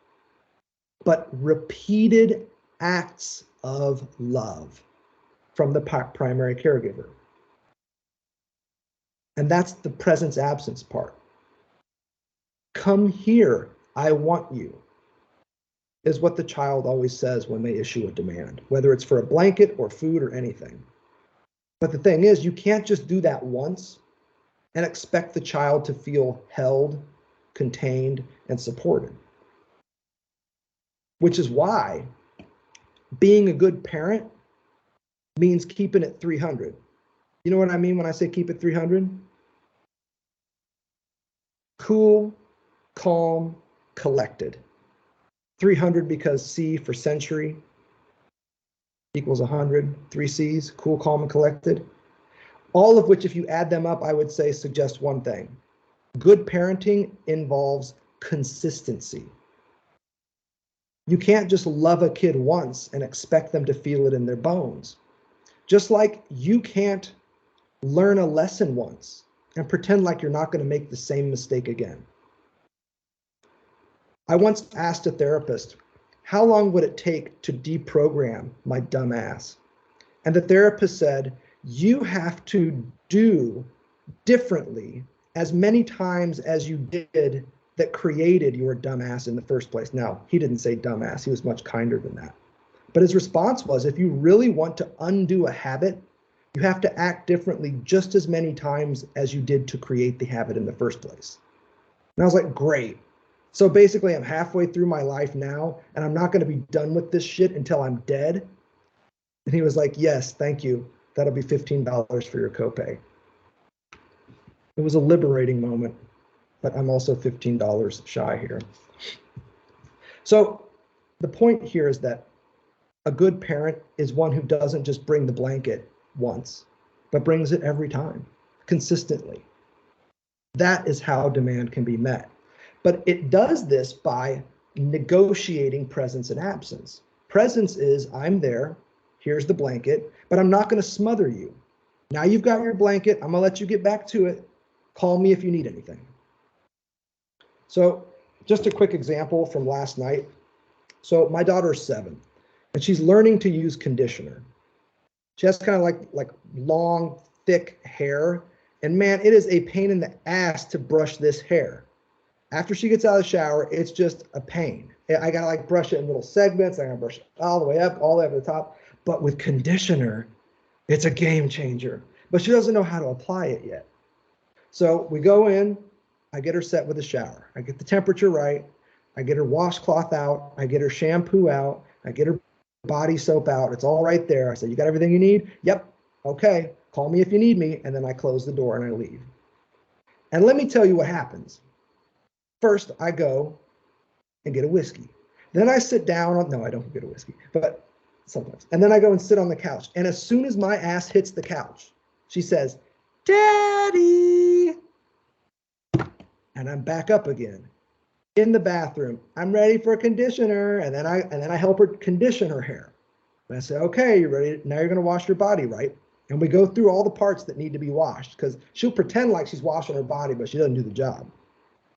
but repeated acts of love from the primary caregiver. And that's the presence-absence part. Come here, I want you, is what the child always says when they issue a demand, whether it's for a blanket or food or anything. But the thing is, you can't just do that once and expect the child to feel held, contained, and supported. Which is why being a good parent means keeping it 300. You know what I mean when I say keep it 300? Cool, calm, collected. 300 because C for century equals 100, 3 C's, cool, calm, and collected. All of which, if you add them up, I would say suggest one thing. Good parenting involves consistency. You can't just love a kid once and expect them to feel it in their bones. Just like you can't learn a lesson once and pretend like you're not going to make the same mistake again. I once asked a therapist, how long would it take to deprogram my dumb ass? And the therapist said, you have to do differently as many times as you did that created your dumbass in the first place. Now, he didn't say dumbass, he was much kinder than that. But his response was, if you really want to undo a habit, you have to act differently just as many times as you did to create the habit in the first place. And I was like, great. So basically, I'm halfway through my life now, and I'm not going to be done with this shit until I'm dead. And he was like, yes, thank you. That'll be $15 for your copay. It was a liberating moment, but I'm also $15 shy here. So the point here is that a good parent is one who doesn't just bring the blanket once, but brings it every time, consistently. That is how demand can be met. But it does this by negotiating presence and absence. Presence is, I'm there, here's the blanket, but I'm not going to smother you. Now you've got your blanket, I'm going to let you get back to it. Call me if you need anything. So just a quick example from last night. So my daughter's 7, and she's learning to use conditioner. She has kind of like long, thick hair. And man, it is a pain in the ass to brush this hair. After she gets out of the shower, it's just a pain. I gotta like brush it in little segments. I gotta brush it all the way up, all the way up to the top. But with conditioner, It's a game changer, but she doesn't know how to apply it yet. So we go in, I get her set with a shower. I get the temperature right. I get her washcloth out. I get her shampoo out. I get her body soap out. It's all right there. I said, you got everything you need? Yep. Okay. Call me if you need me. And then I close the door and I leave. And let me tell you what happens. First, I go and get a whiskey. Then I sit down on, no, I don't get a whiskey, but sometimes. And then I go and sit on the couch. And as soon as my ass hits the couch, she says, Daddy. And I'm back up again in the bathroom. I'm ready for a conditioner. And then I help her condition her hair. And I say, okay, you're ready. Now you're going to wash your body, right? And we go through all the parts that need to be washed, because she'll pretend like she's washing her body, but she doesn't do the job.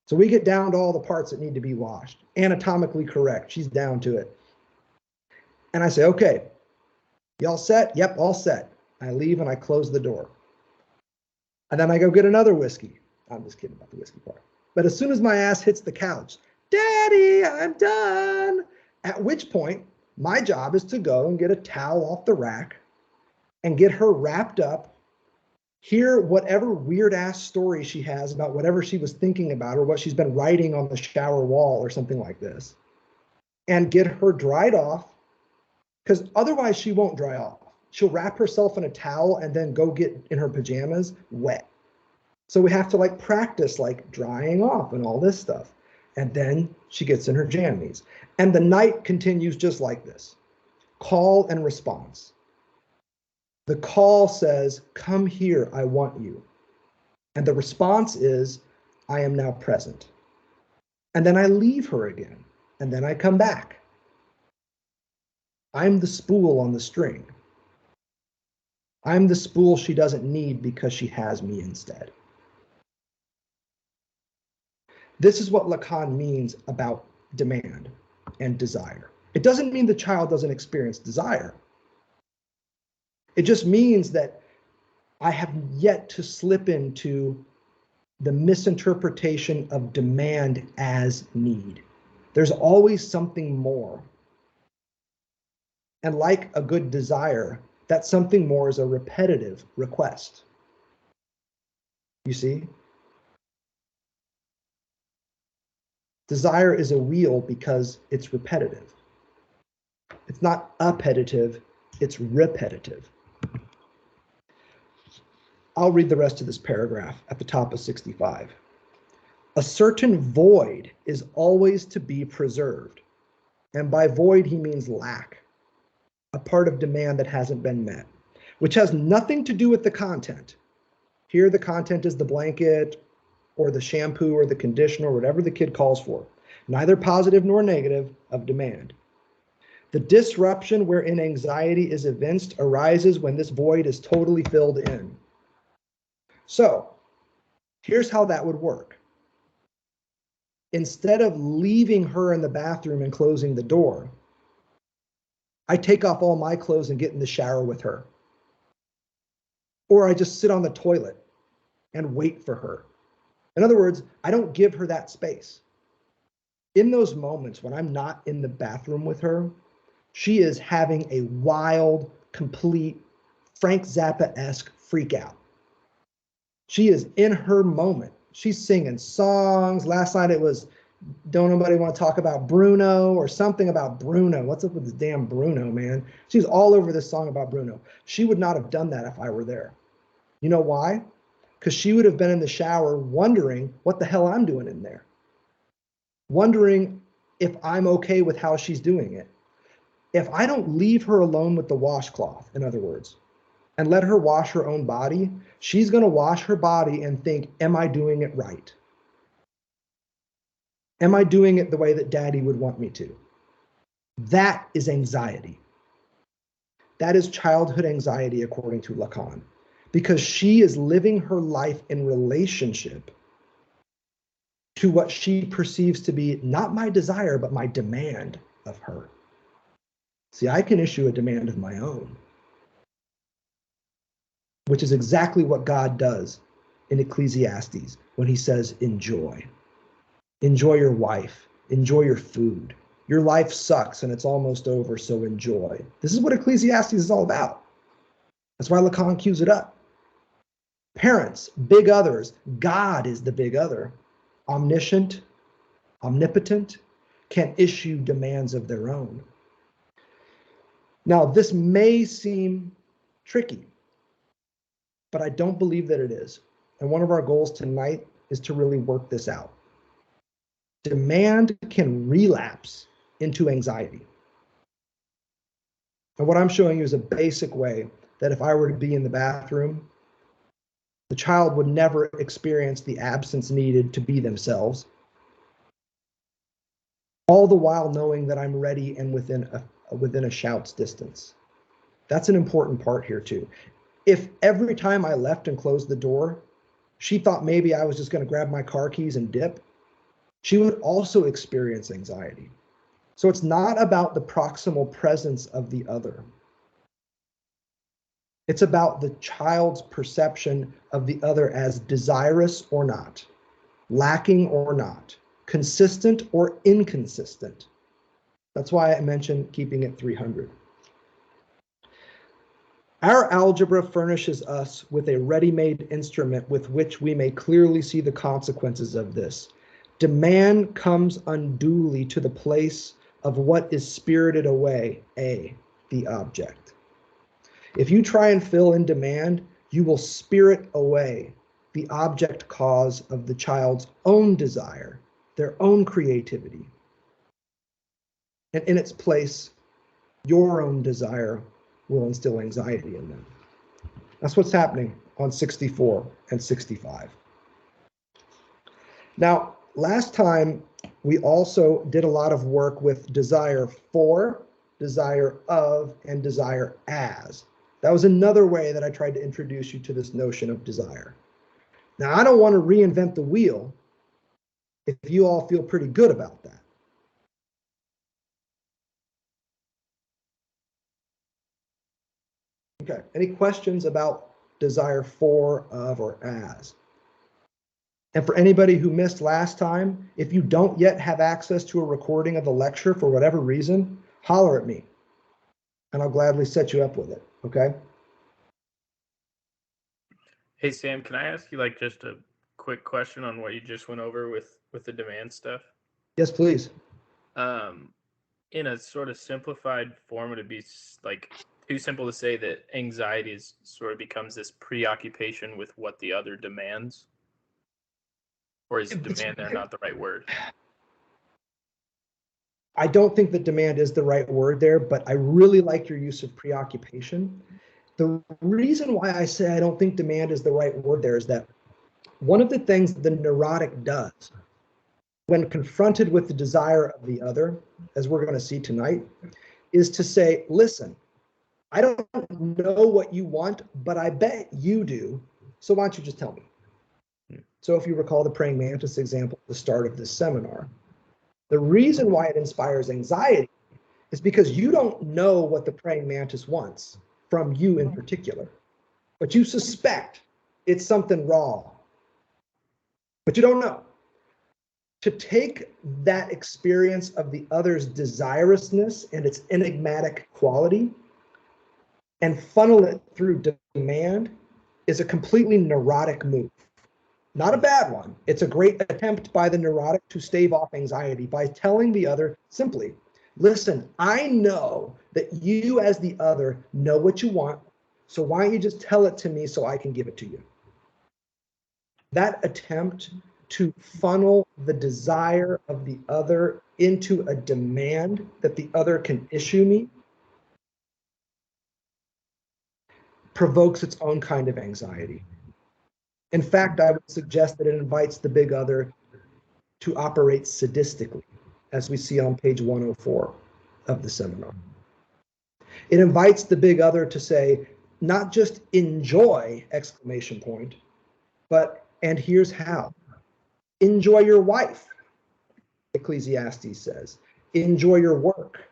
So we get down to all the parts that need to be washed, anatomically correct. She's down to it. And I say, okay, you all set? Yep, all set. I leave and I close the door. And then I go get another whiskey. I'm just kidding about the whiskey part. But as soon as my ass hits the couch, Daddy, I'm done. At which point, my job is to go and get a towel off the rack and get her wrapped up, hear whatever weird ass story she has about whatever she was thinking about or what she's been writing on the shower wall or something like this, and get her dried off, because otherwise she won't dry off. She'll wrap herself in a towel and then go get in her pajamas wet. So we have to like practice like drying off and all this stuff. And then she gets in her jammies. And the night continues just like this. Call and response. The call says, come here, I want you. And the response is, I am now present. And then I leave her again. And then I come back. I'm the spool on the string. I'm the spool she doesn't need because she has me instead. This is what Lacan means about demand and desire. It doesn't mean the child doesn't experience desire. It just means that I have yet to slip into the misinterpretation of demand as need. There's always something more. And like a good desire, that something more is a repetitive request. You see? Desire is a wheel because it's repetitive. It's not appetitive, it's repetitive. I'll read the rest of this paragraph at the top of 65. A certain void is always to be preserved. And by void, he means lack, a part of demand that hasn't been met, which has nothing to do with the content. Here, the content is the blanket or the shampoo or the conditioner, or whatever the kid calls for, neither positive nor negative of demand. The disruption wherein anxiety is evinced arises when this void is totally filled in. So here's how that would work. Instead of leaving her in the bathroom and closing the door, I take off all my clothes and get in the shower with her. Or I just sit on the toilet and wait for her. In other words, I don't give her that space. In those moments when I'm not in the bathroom with her, she is having a wild, complete, Frank Zappa-esque freak out. She is in her moment. She's singing songs. Last night it was, don't nobody want to talk about Bruno or something about Bruno. What's up with this damn Bruno, man? She's all over this song about Bruno. She would not have done that if I were there. You know why? Because she would have been in the shower wondering what the hell I'm doing in there. Wondering if I'm okay with how she's doing it. If I don't leave her alone with the washcloth, in other words, and let her wash her own body, she's going to wash her body and think, am I doing it right? Am I doing it the way that Daddy would want me to? That is anxiety. That is childhood anxiety, according to Lacan, because she is living her life in relationship to what she perceives to be not my desire, but my demand of her. See, I can issue a demand of my own, which is exactly what God does in Ecclesiastes when he says, enjoy. Enjoy your wife. Enjoy your food. Your life sucks and it's almost over, so enjoy. This is what Ecclesiastes is all about. That's why Lacan cues it up. Parents, big others, God is the big other. Omniscient, omnipotent, can issue demands of their own. Now, this may seem tricky, but I don't believe that it is. And one of our goals tonight is to really work this out. Demand can relapse into anxiety. And what I'm showing you is a basic way that if I were to be in the bathroom, the child would never experience the absence needed to be themselves, all the while knowing that I'm ready and within a shout's distance. That's an important part here too. If every time I left and closed the door, she thought maybe I was just going to grab my car keys and dip, she would also experience anxiety. So it's not about the proximal presence of the other. It's about the child's perception of the other as desirous or not, lacking or not, consistent or inconsistent. That's why I mentioned keeping it 300. Our algebra furnishes us with a ready-made instrument with which we may clearly see the consequences of this. Demand comes unduly to the place of what is spirited away, A, the object. If you try and fill in demand, you will spirit away the object cause of the child's own desire, their own creativity. And in its place, your own desire will instill anxiety in them. That's what's happening on 64 and 65. Now, last time, we also did a lot of work with desire for, desire of, and desire as. That was another way that I tried to introduce you to this notion of desire. Now, I don't want to reinvent the wheel if you all feel pretty good about that. Okay, any questions about desire for, of, or as? And for anybody who missed last time, if you don't yet have access to a recording of the lecture for whatever reason, holler at me and I'll gladly set you up with it, okay? Hey, Sam, can I ask you like just a quick question on what you just went over with the demand stuff? Yes, please. In a sort of simplified form, would it be like too simple to say that anxiety is sort of becomes this preoccupation with what the other demands? Or is demand there not the right word? I don't think that demand is the right word there, but I really like your use of preoccupation. The reason why I say I don't think demand is the right word there is that one of the things the neurotic does when confronted with the desire of the other, as we're going to see tonight, is to say, listen, I don't know what you want, but I bet you do. So why don't you just tell me? So if you recall the praying mantis example at the start of this seminar, the reason why it inspires anxiety is because you don't know what the praying mantis wants from you in particular, but you suspect it's something raw, but you don't know. To take that experience of the other's desirousness and its enigmatic quality and funnel it through demand is a completely neurotic move. Not a bad one. It's a great attempt by the neurotic to stave off anxiety by telling the other simply, listen, I know that you as the other know what you want, so why don't you just tell it to me so I can give it to you? That attempt to funnel the desire of the other into a demand that the other can issue me provokes its own kind of anxiety. In fact, I would suggest that it invites the big other to operate sadistically, as we see on page 104 of the seminar. It invites the big other to say, not just enjoy, exclamation point, but, and here's how. Enjoy your wife, Ecclesiastes says. Enjoy your work.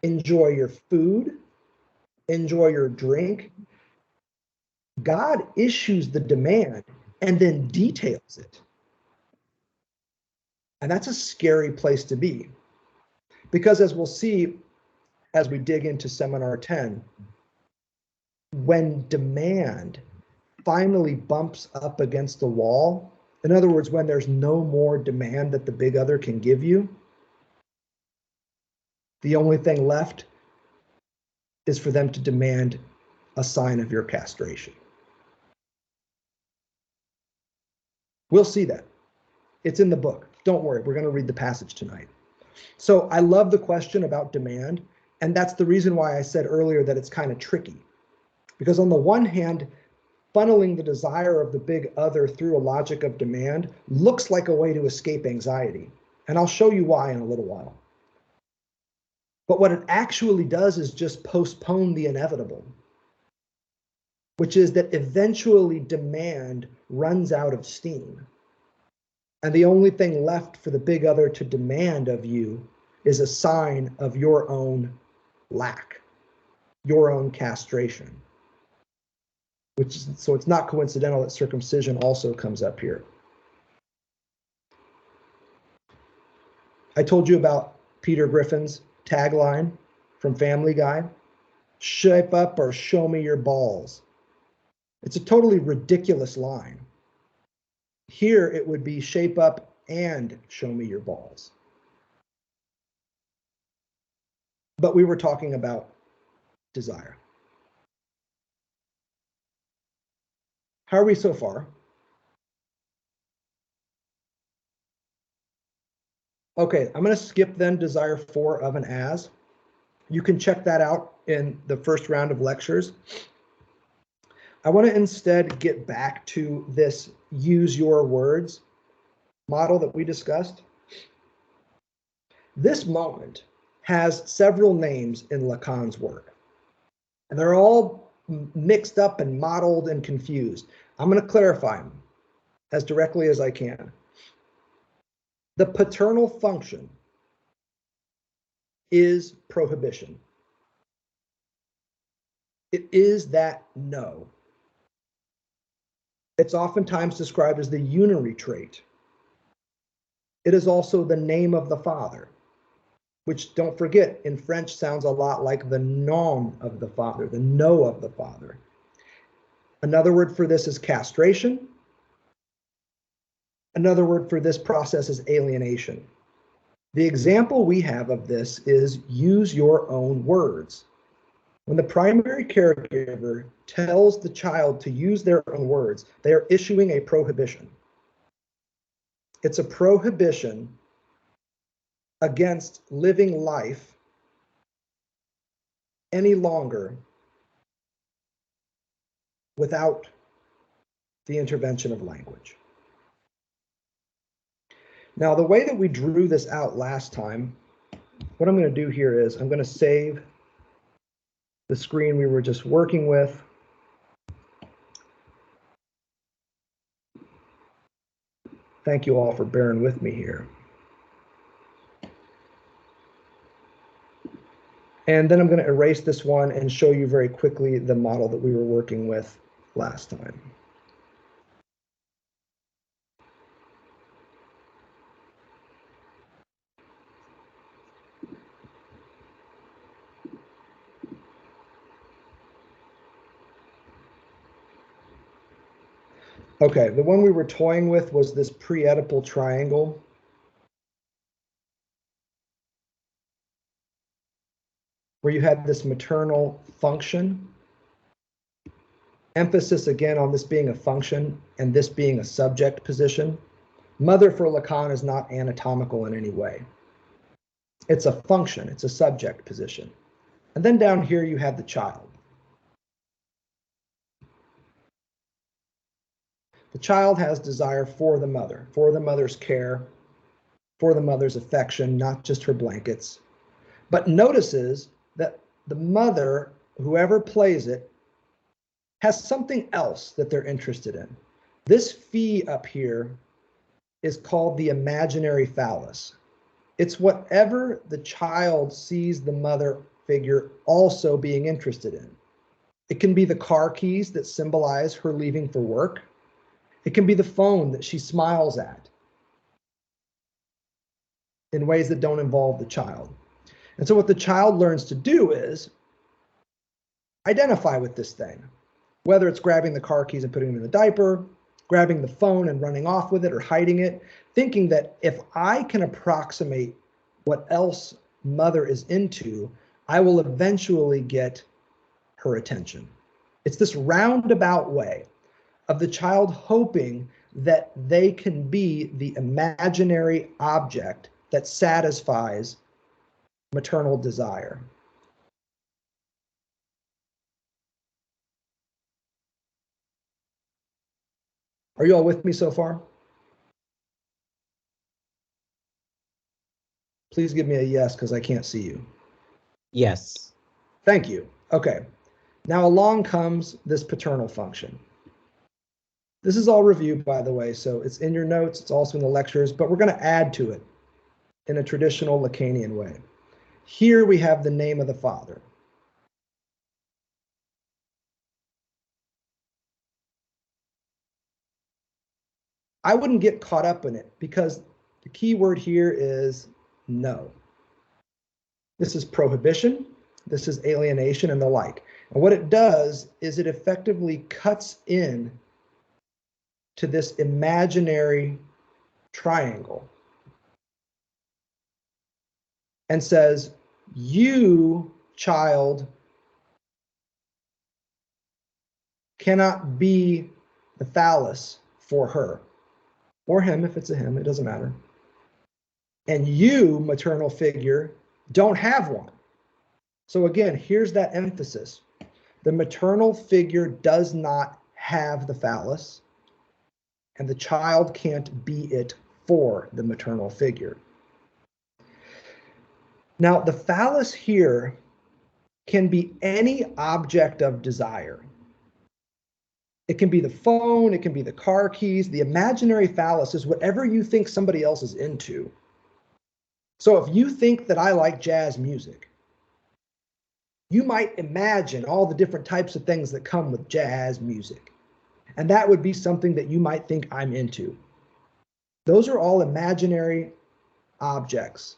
Enjoy your food. Enjoy your drink. God issues the demand and then details it. And that's a scary place to be. Because as we'll see, as we dig into seminar 10, when demand finally bumps up against the wall, in other words, when there's no more demand that the big other can give you, the only thing left is for them to demand a sign of your castration. We'll see that. It's in the book. Don't worry, we're going to read the passage tonight. So I love the question about demand, and that's the reason why I said earlier that it's kind of tricky. Because on the one hand, funneling the desire of the big other through a logic of demand looks like a way to escape anxiety. And I'll show you why in a little while. But what it actually does is just postpone the inevitable, which is that eventually demand runs out of steam. And the only thing left for the big other to demand of you is a sign of your own lack, your own castration. So it's not coincidental that circumcision also comes up here. I told you about Peter Griffin's tagline from Family Guy, shape up or show me your balls. It's a totally ridiculous line. Here it would be shape up and show me your balls. But we were talking about desire. How are we so far? Okay, I'm going to skip then desire 4 of and as. You can check that out in the first round of lectures. I want to instead get back to this use your words model that we discussed. This moment has several names in Lacan's work, and they're all mixed up and modeled and confused. I'm going to clarify them as directly as I can. The paternal function is prohibition. It is that no. It's oftentimes described as the unary trait. It is also the name of the father, which, don't forget, in French sounds a lot like the nom of the father, the no of the father. Another word for this is castration. Another word for this process is alienation. The example we have of this is use your own words. When the primary caregiver tells the child to use their own words, they are issuing a prohibition. It's a prohibition against living life any longer without the intervention of language. Now, the way that we drew this out last time, what I'm going to do here is I'm going to save the screen we were just working with. Thank you all for bearing with me here. And then I'm going to erase this one and show you very quickly the model that we were working with last time. Okay, the one we were toying with was this pre-Oedipal triangle. Where you had this maternal function. Emphasis again on this being a function and this being a subject position. Mother for Lacan is not anatomical in any way. It's a function, it's a subject position. And then down here you have the child. The child has desire for the mother's care, for the mother's affection, not just her blankets, but notices that the mother, whoever plays it, has something else that they're interested in. This phi up here is called the imaginary phallus. It's whatever the child sees the mother figure also being interested in. It can be the car keys that symbolize her leaving for work. It can be the phone that she smiles at in ways that don't involve the child. And so what the child learns to do is identify with this thing, whether it's grabbing the car keys and putting them in the diaper, grabbing the phone and running off with it or hiding it, thinking that if I can approximate what else mother is into, I will eventually get her attention. It's this roundabout way of the child hoping that they can be the imaginary object that satisfies maternal desire. Are you all with me so far? Please give me a yes, because I can't see you. Yes. Thank you. Okay. Now along comes this paternal function. This is all review, by the way, so it's in your notes, it's also in the lectures, but we're going to add to it in a traditional Lacanian way. Here we have the name of the father. I wouldn't get caught up in it because the key word here is no. This is prohibition, this is alienation and the like. And what it does is it effectively cuts in to this imaginary triangle and says, you, child, cannot be the phallus for her, or him if it's a him, it doesn't matter. And you, maternal figure, don't have one. So again, here's that emphasis. The maternal figure does not have the phallus, and the child can't be it for the maternal figure. Now, the phallus here can be any object of desire. It can be the phone, it can be the car keys. The imaginary phallus is whatever you think somebody else is into. So if you think that I like jazz music, you might imagine all the different types of things that come with jazz music. And that would be something that you might think I'm into. Those are all imaginary objects.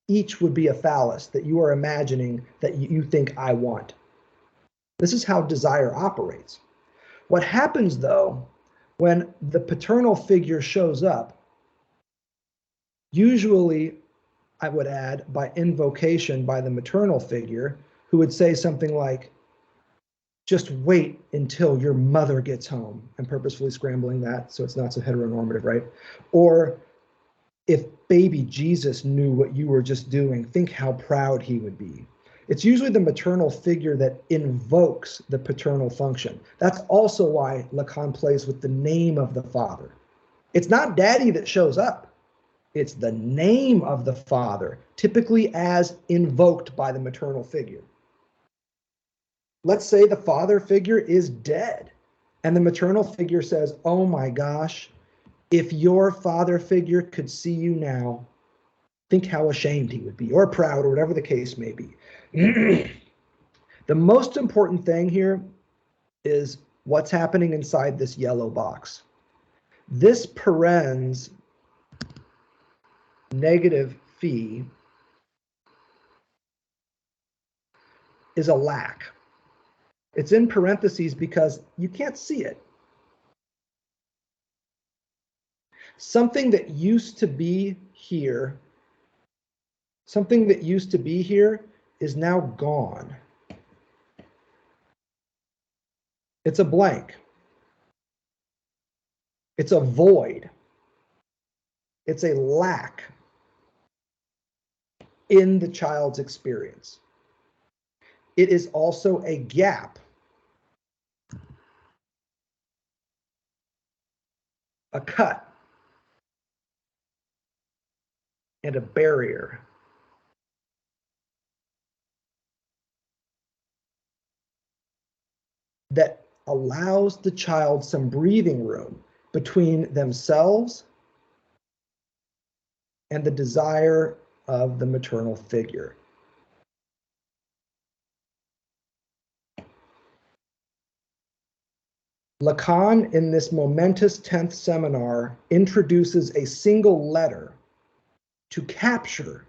Each would be a phallus that you are imagining that you think I want. This is how desire operates. What happens, though, when the paternal figure shows up, usually, I would add, by invocation by the maternal figure, who would say something like, just wait until your mother gets home. I'm purposefully scrambling that so it's not so heteronormative, right? Or if baby Jesus knew what you were just doing, think how proud he would be. It's usually the maternal figure that invokes the paternal function. That's also why Lacan plays with the name of the father. It's not daddy that shows up. It's the name of the father, typically as invoked by the maternal figure. Let's say the father figure is dead, and the maternal figure says, oh my gosh, if your father figure could see you now, think how ashamed he would be, or proud, or whatever the case may be. The most important thing here is what's happening inside this yellow box. This parens negative phi is a lack. It's in parentheses because you can't see it. Something that used to be here, is now gone. It's a blank. It's a void. It's a lack in the child's experience. It is also a gap, a cut, and a barrier. That allows the child some breathing room between themselves and the desire of the maternal figure. Lacan, in this momentous 10th seminar, introduces a single letter to capture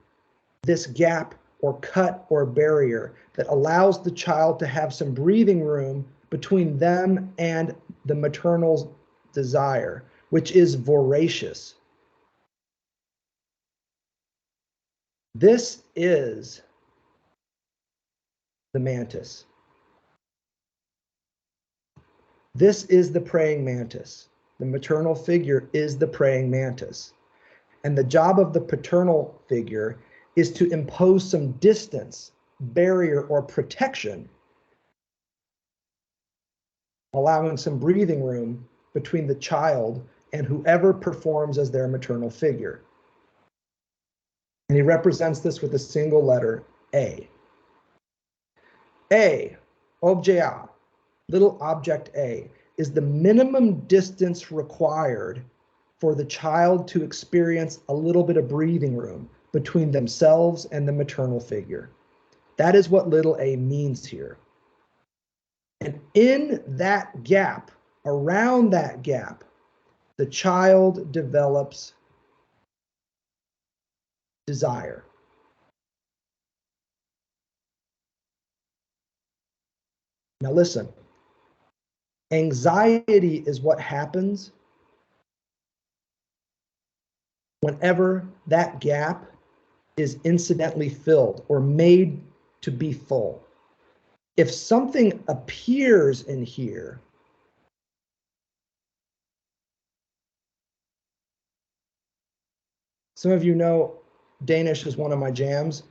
this gap or cut or barrier that allows the child to have some breathing room between them and the maternal desire, which is voracious. This is the mantis. This is the praying mantis. The maternal figure is the praying mantis. And the job of the paternal figure is to impose some distance, barrier, or protection, allowing some breathing room between the child and whoever performs as their maternal figure. And he represents this with a single letter, A. A, objet A, little object A, is the minimum distance required for the child to experience a little bit of breathing room between themselves and the maternal figure. That is what little a means here. And in that gap, around that gap, the child develops desire. Now listen, anxiety is what happens whenever that gap is incidentally filled or made to be full. If something appears in here, some of you know Danish is one of my jams.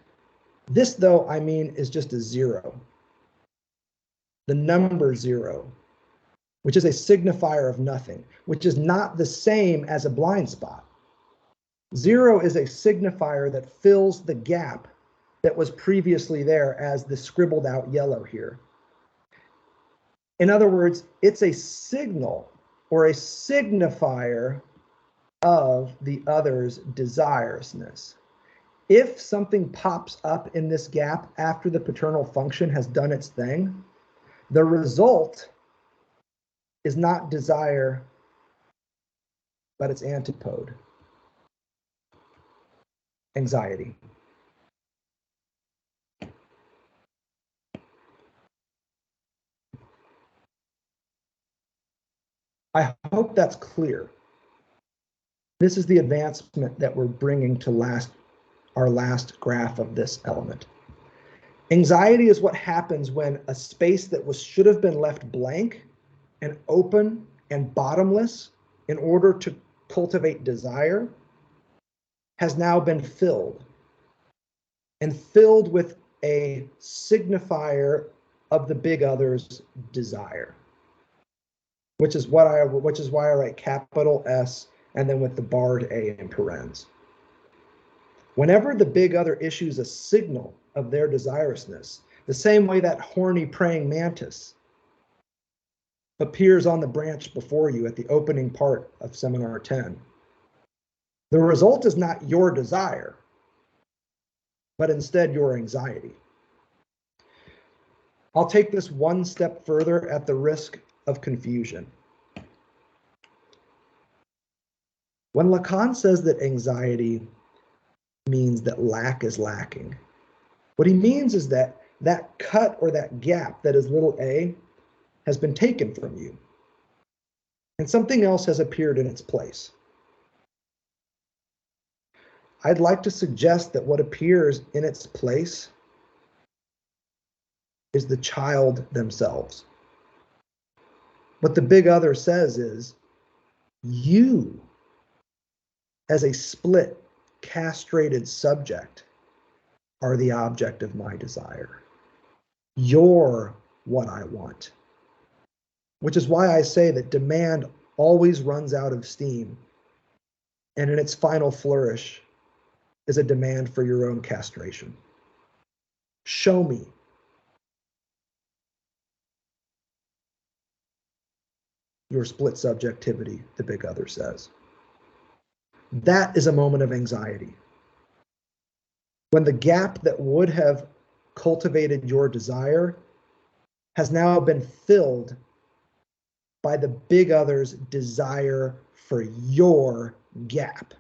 This, though, I mean, is just a zero. The number 0, which is a signifier of nothing, which is not the same as a blind spot. 0 is a signifier that fills the gap that was previously there as the scribbled out yellow here. In other words, it's a signal or a signifier of the other's desirousness. If something pops up in this gap after the paternal function has done its thing, the result is not desire, but its antipode, anxiety. I hope that's clear. This is the advancement that we're bringing to our last graph of this element. Anxiety is what happens when a space that should have been left blank and open and bottomless in order to cultivate desire has now been filled, and filled with a signifier of the big other's desire, which is why I write capital S and then with the barred A in parens. Whenever the big other issues a signal of their desirousness, the same way that horny praying mantis appears on the branch before you at the opening part of seminar 10, the result is not your desire, but instead your anxiety. I'll take this one step further at the risk of confusion. When Lacan says that anxiety means that lack is lacking, what he means is that that cut or that gap that is little a has been taken from you, and something else has appeared in its place. I'd like to suggest that what appears in its place is the child themselves. What the big other says is, you, as a split, castrated subject, are the object of my desire. You're what I want. Which is why I say that demand always runs out of steam, and in its final flourish is a demand for your own castration. Show me. Your split subjectivity, the big other says. That is a moment of anxiety. When the gap that would have cultivated your desire has now been filled by the big other's desire for your gap.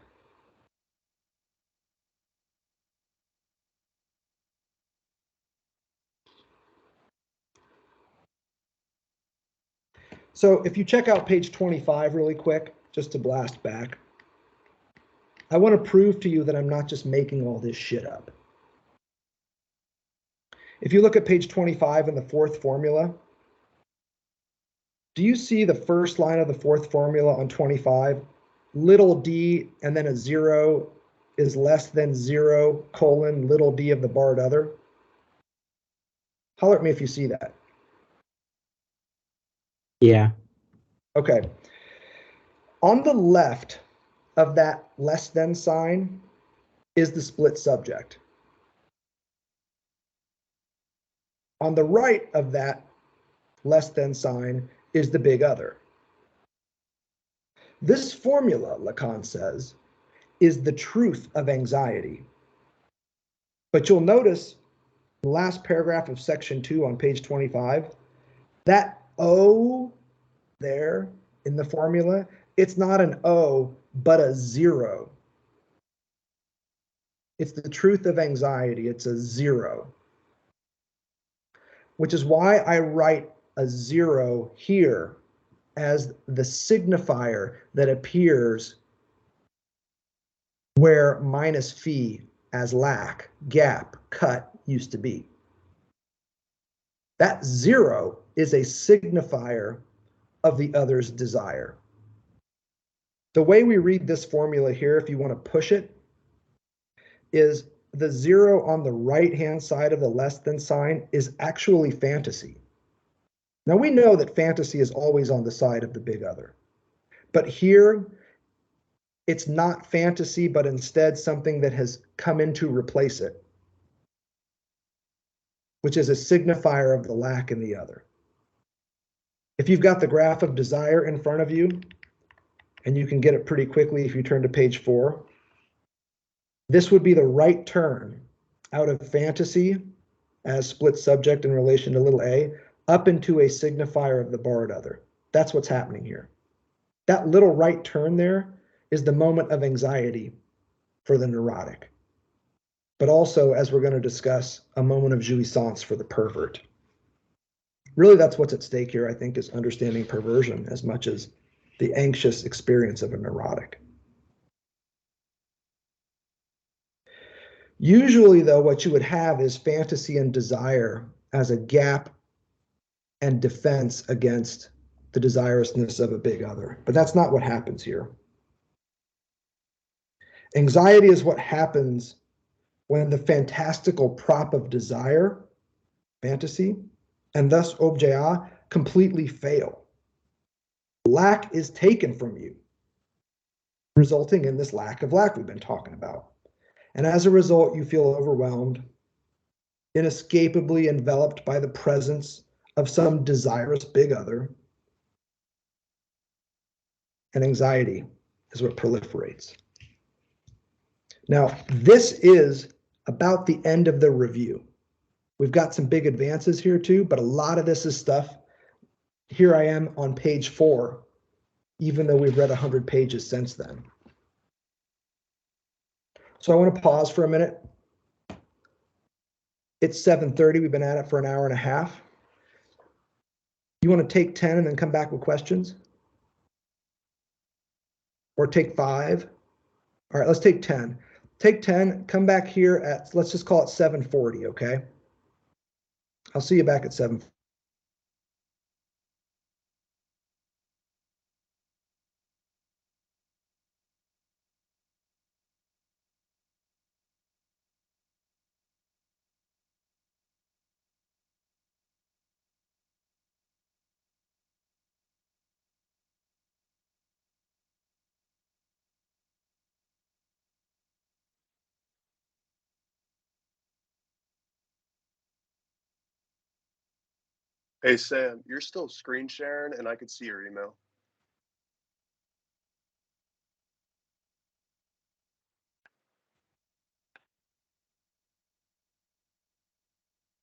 So if you check out page 25 really quick, just to blast back, I want to prove to you that I'm not just making all this shit up. If you look at page 25 in the fourth formula, do you see the first line of the fourth formula on 25? Little d and then a 0 is less than 0 colon little d of the barred other. Holler at me if you see that. Yeah. Okay. On the left of that less than sign is the split subject. On the right of that less than sign is the big other. This formula, Lacan says, is the truth of anxiety. But you'll notice the last paragraph of section 2 on page 25, that O there in the formula, it's not an O, but a 0. It's the truth of anxiety. It's a 0. Which is why I write a 0 here as the signifier that appears where minus phi as lack, gap, cut used to be. That 0 is a signifier of the other's desire. The way we read this formula here, if you want to push it, is the 0 on the right-hand side of the less than sign is actually fantasy. Now we know that fantasy is always on the side of the big other. But here, it's not fantasy, but instead something that has come in to replace it, which is a signifier of the lack in the other. If you've got the graph of desire in front of you, and you can get it pretty quickly if you turn to page 4, this would be the right turn out of fantasy as split subject in relation to little a, up into a signifier of the barred other. That's what's happening here. That little right turn there is the moment of anxiety for the neurotic, but also, as we're going to discuss, a moment of jouissance for the pervert. Really, that's what's at stake here, I think, is understanding perversion as much as the anxious experience of a neurotic. Usually, though, what you would have is fantasy and desire as a gap and defense against the desirousness of a big other. But that's not what happens here. Anxiety is what happens when the fantastical prop of desire, fantasy, and thus objet, completely fail. Lack is taken from you, resulting in this lack of lack we've been talking about. And as a result, you feel overwhelmed, inescapably enveloped by the presence of some desirous big other. And anxiety is what proliferates. Now, this is about the end of the review. We've got some big advances here too, but a lot of this is stuff. Here I am on page 4, even though we've read 100 pages since then. So I want to pause for a minute. It's 7:30. We've been at it for an hour and a half. You want to take 10 and then come back with questions? Or take 5? All right, let's take 10. Take 10, come back here at, let's just call it 7:40, okay? I'll see you back at 7. Hey Sam, you're still screen sharing and I could see your email.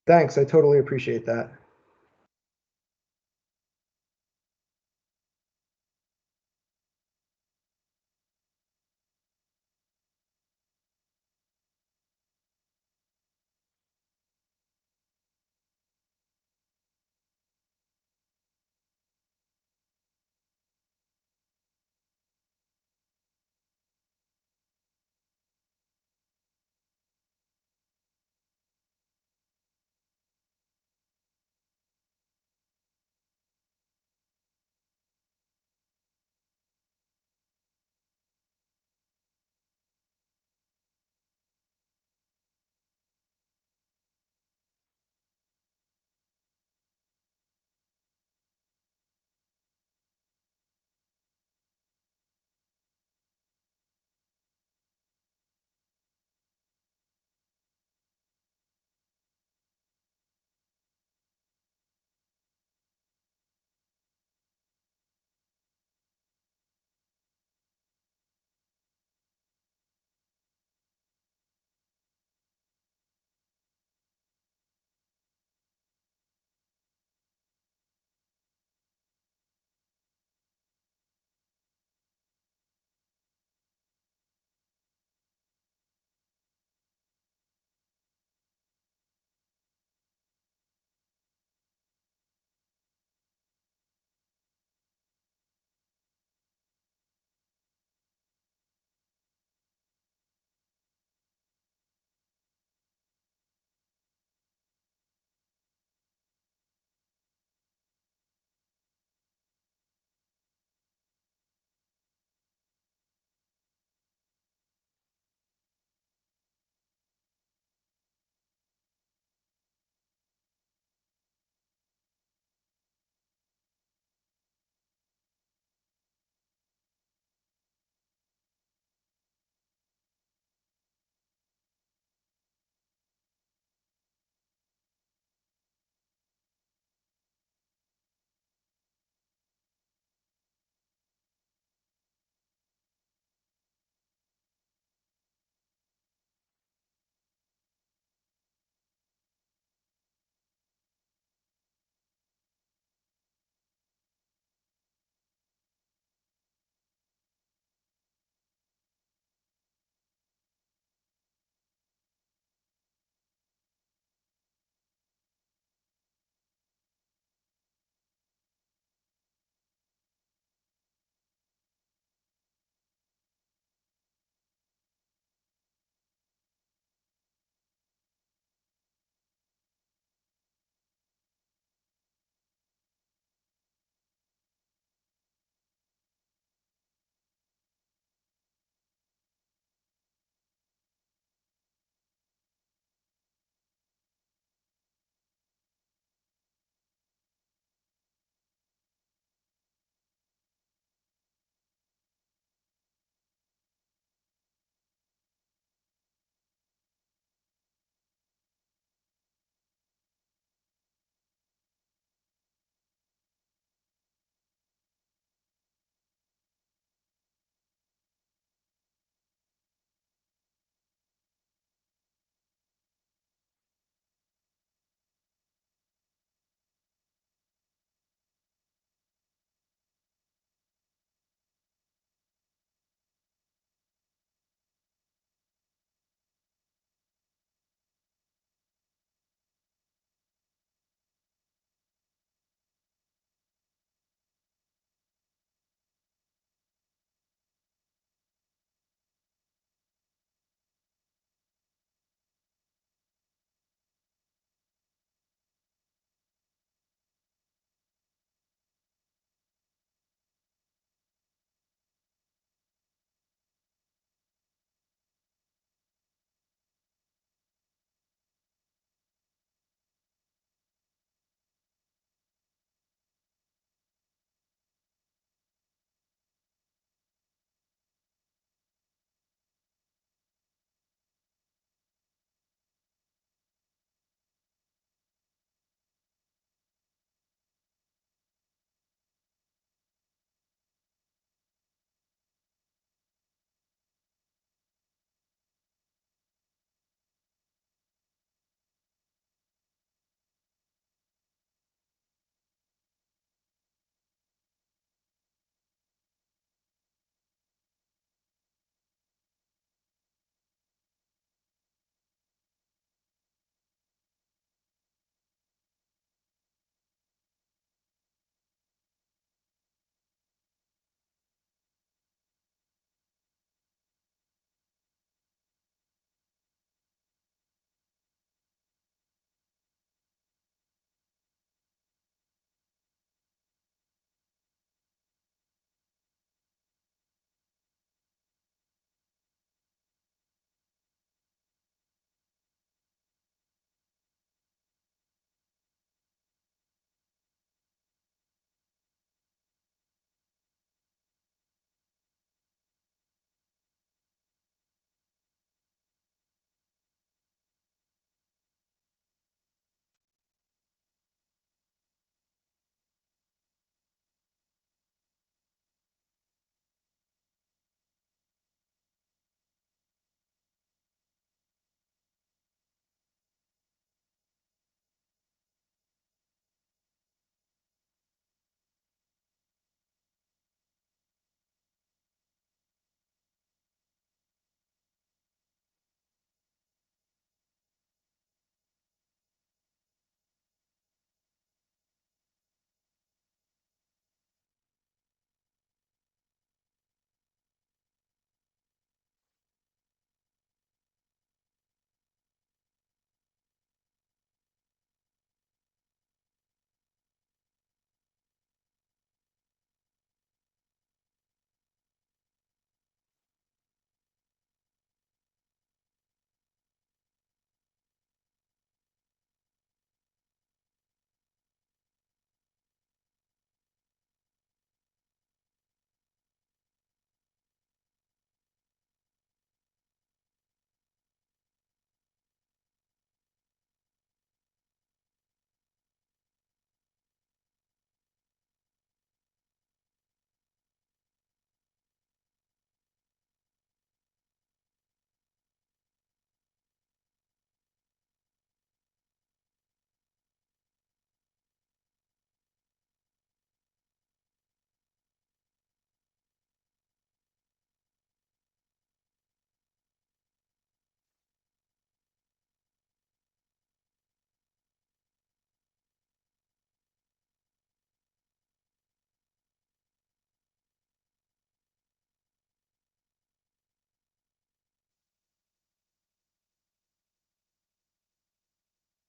Thanks, I totally appreciate that.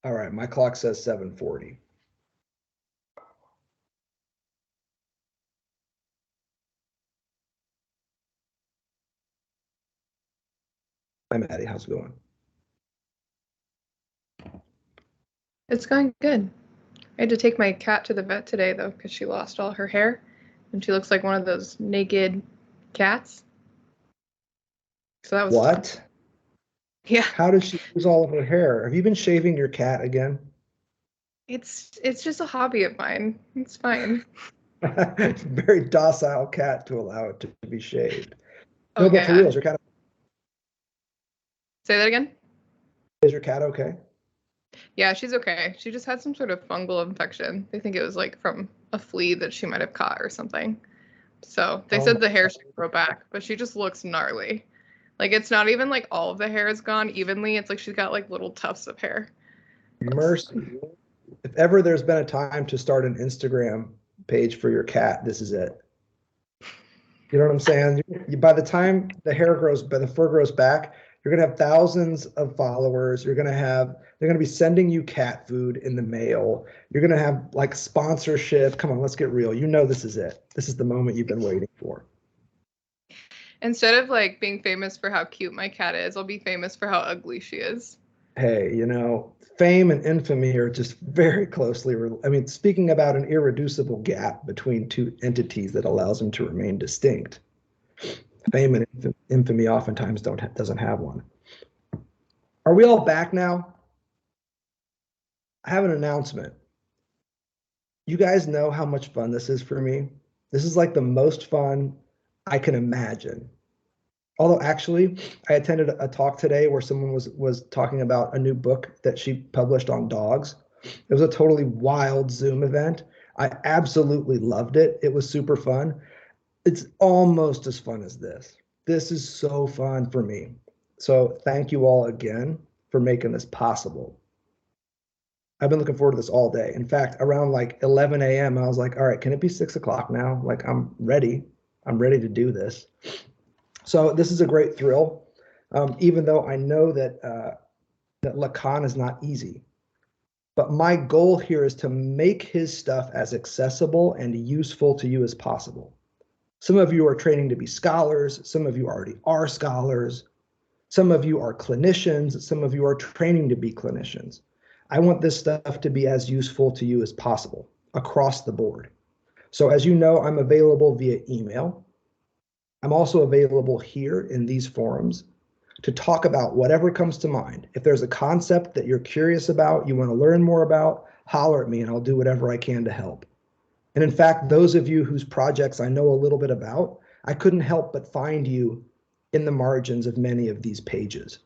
All right, my clock says 7:40. Hi, Maddie. How's it going? It's going good. I had to take my cat to the vet today, though, because she lost all her hair, and she looks like one of those naked cats. So that was What? Yeah. How did she lose all of her hair? Have you been shaving your cat again? It's just a hobby of mine. It's fine. Very docile cat to allow it to be shaved. No, but for yeah. real, is your cat Say that again? okay? Yeah, she's okay. She just had some sort of fungal infection. They think it was like from a flea that she might have caught or something. So they said the hair should grow back, but she just looks gnarly. Like it's not even like all of the hair is gone evenly. It's like she's got like little tufts of hair. Mercy. If ever there's been a time to start an Instagram page for your cat, this is it. You know what I'm saying? By the time the fur grows back, you're gonna have thousands of followers. They're gonna be sending you cat food in the mail. You're gonna have like sponsorship. Come on, let's get real. You know this is it. This is the moment you've been waiting for. Instead of like being famous for how cute my cat is, I'll be famous for how ugly she is. Hey, fame and infamy are just very closely. Speaking about an irreducible gap between two entities that allows them to remain distinct. Fame and infamy oftentimes doesn't have one. Are we all back now? I have an announcement. You guys know how much fun this is for me. This is like the most fun I can imagine. Although actually, I attended a talk today where someone was talking about a new book that she published on dogs. It was a totally wild Zoom event. I absolutely loved it. It was super fun. It's almost as fun as this. This is so fun for me. So thank you all again for making this possible. I've been looking forward to this all day. In fact, around like 11 a.m., I was like, all right, can it be 6 o'clock now? Like, I'm ready. I'm ready to do this. So this is a great thrill, even though I know that Lacan is not easy. But my goal here is to make his stuff as accessible and useful to you as possible. Some of you are training to be scholars. Some of you already are scholars. Some of you are clinicians. Some of you are training to be clinicians. I want this stuff to be as useful to you as possible across the board. So as you know, I'm available via email. I'm also available here in these forums to talk about whatever comes to mind. If there's a concept that you're curious about, you want to learn more about, holler at me and I'll do whatever I can to help. And in fact, those of you whose projects I know a little bit about, I couldn't help but find you in the margins of many of these pages.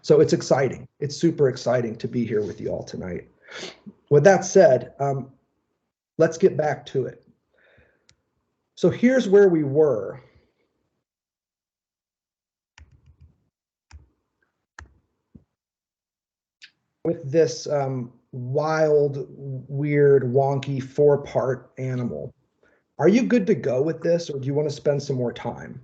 So it's exciting. It's super exciting to be here with you all tonight. With that said, let's get back to it. So here's where we were. With this wild, weird, wonky 4-part animal. Are you good to go with this, or do you want to spend some more time?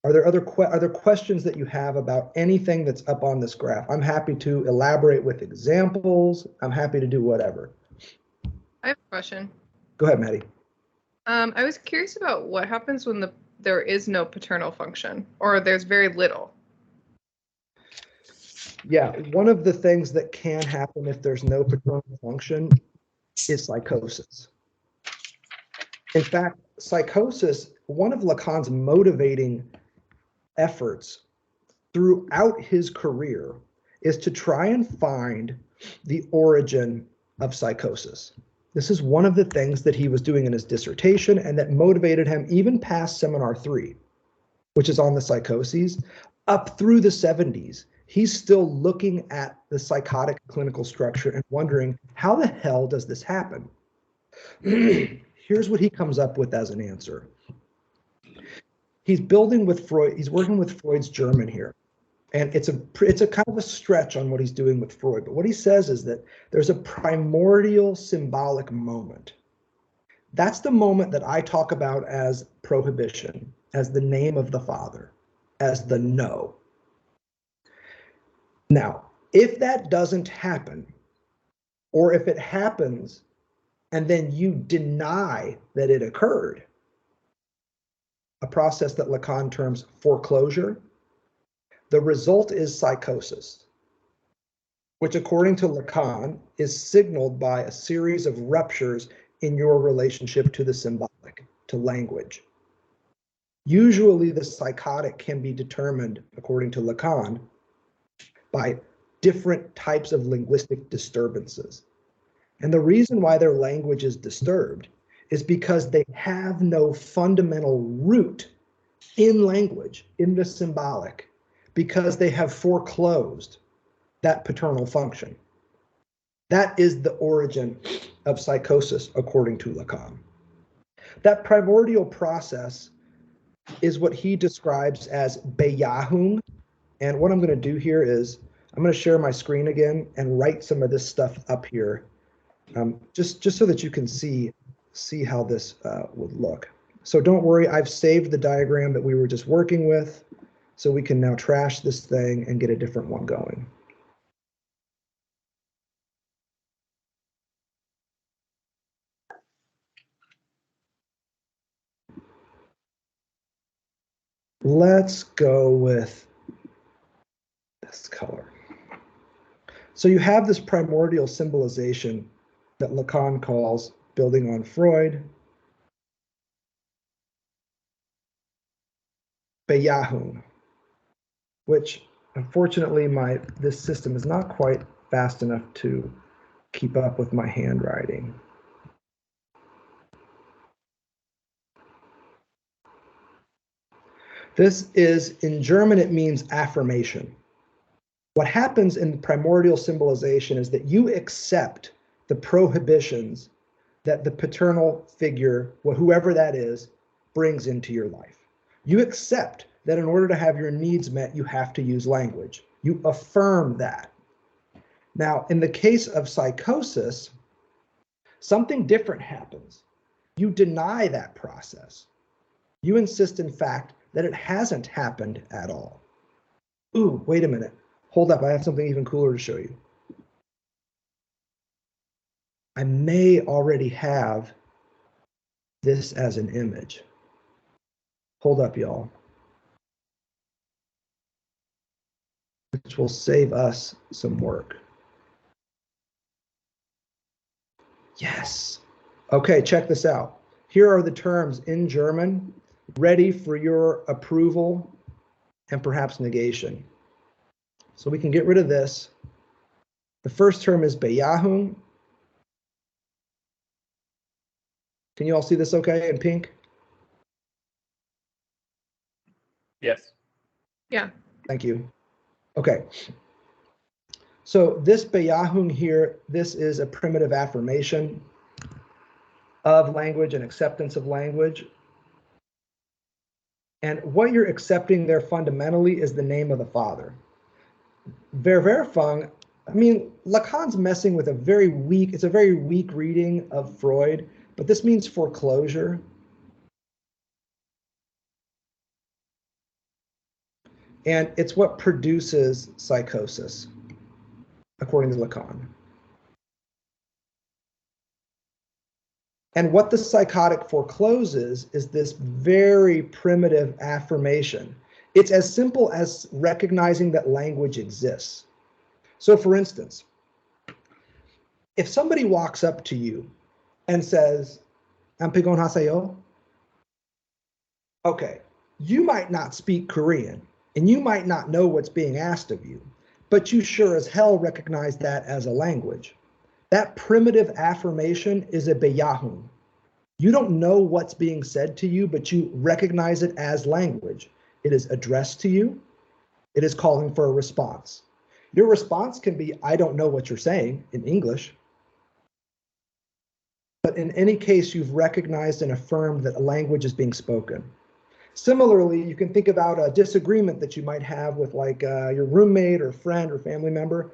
Are there questions that you have about anything that's up on this graph? I'm happy to elaborate with examples. I'm happy to do whatever. I have a question. Go ahead, Maddie. I was curious about what happens when there is no paternal function, or there's very little. Yeah, one of the things that can happen if there's no paternal function is psychosis. In fact, psychosis, one of Lacan's motivating efforts throughout his career is to try and find the origin of psychosis. This is one of the things that he was doing in his dissertation and that motivated him even past seminar 3, which is on the psychoses, up through the 70s. He's still looking at the psychotic clinical structure and wondering, how the hell does this happen? Here's what he comes up with as an answer. He's building with Freud. He's working with Freud's German here. And it's a kind of a stretch on what he's doing with Freud. But what he says is that there's a primordial symbolic moment. That's the moment that I talk about as prohibition, as the name of the father, as the no. Now, if that doesn't happen, or if it happens and then you deny that it occurred, a process that Lacan terms foreclosure, the result is psychosis, which according to Lacan is signaled by a series of ruptures in your relationship to the symbolic, to language. Usually the psychotic can be determined, according to Lacan, by different types of linguistic disturbances. And the reason why their language is disturbed is because they have no fundamental root in language, in the symbolic, because they have foreclosed that paternal function. That is the origin of psychosis, according to Lacan. That primordial process is what he describes as Bejahung. And what I'm going to do here is I'm going to share my screen again and write some of this stuff up here, just so that you can see how this would look. So don't worry, I've saved the diagram that we were just working with, so we can now trash this thing and get a different one going. Let's go with this color. So you have this primordial symbolization that Lacan calls, building on Freud, Bejahung, which unfortunately this system is not quite fast enough to keep up with my handwriting. This is, in German, it means affirmation. What happens in primordial symbolization is that you accept the prohibitions that the paternal figure, whoever that is, brings into your life. You accept that in order to have your needs met, you have to use language. You affirm that. Now, in the case of psychosis, something different happens. You deny that process. You insist, in fact, that it hasn't happened at all. Ooh, wait a minute. Hold up, I have something even cooler to show you. I may already have this as an image. Hold up, y'all. Which will save us some work. Yes. Okay, check this out. Here are the terms in German, ready for your approval and perhaps negation. So we can get rid of this. The first term is Bejahung. Can you all see this okay in pink? Yes. Yeah. Thank you. Okay. So this Bejahung here, this is a primitive affirmation of language and acceptance of language. And what you're accepting there fundamentally is the name of the father. Verwerfung, I mean, Lacan's messing with it's a very weak reading of Freud, but this means foreclosure. And it's what produces psychosis, according to Lacan. And what the psychotic forecloses is this very primitive affirmation. It's as simple as recognizing that language exists. So for instance, if somebody walks up to you and says, "Ampigon hasayo," okay, you might not speak Korean and you might not know what's being asked of you, but you sure as hell recognize that as a language. That primitive affirmation is a Bejahung. You don't know what's being said to you, but you recognize it as language. It is addressed to you. It is calling for a response. Your response can be, "I don't know what you're saying," in English. But in any case, you've recognized and affirmed that a language is being spoken. Similarly, you can think about a disagreement that you might have with your roommate or friend or family member.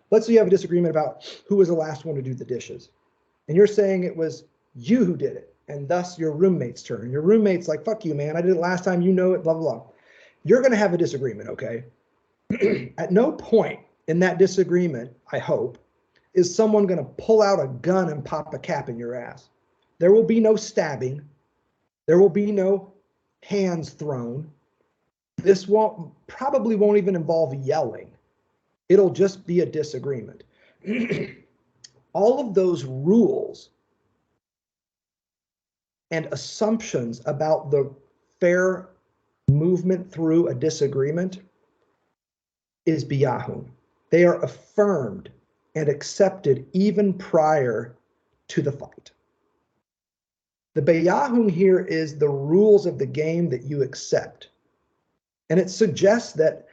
Let's say you have a disagreement about who was the last one to do the dishes. And you're saying it was you who did it, and thus your roommate's turn. Your roommate's like, "Fuck you, man, I did it last time, you know it, blah, blah, blah." You're gonna have a disagreement, okay? At no point in that disagreement, I hope, is someone going to pull out a gun and pop a cap in your ass. There will be no stabbing. There will be no hands thrown. This probably won't even involve yelling. It'll just be a disagreement. All of those rules and assumptions about the fair movement through a disagreement is Bejahung. They are affirmed and accepted even prior to the fight. The Bejahung here is the rules of the game that you accept. And it suggests that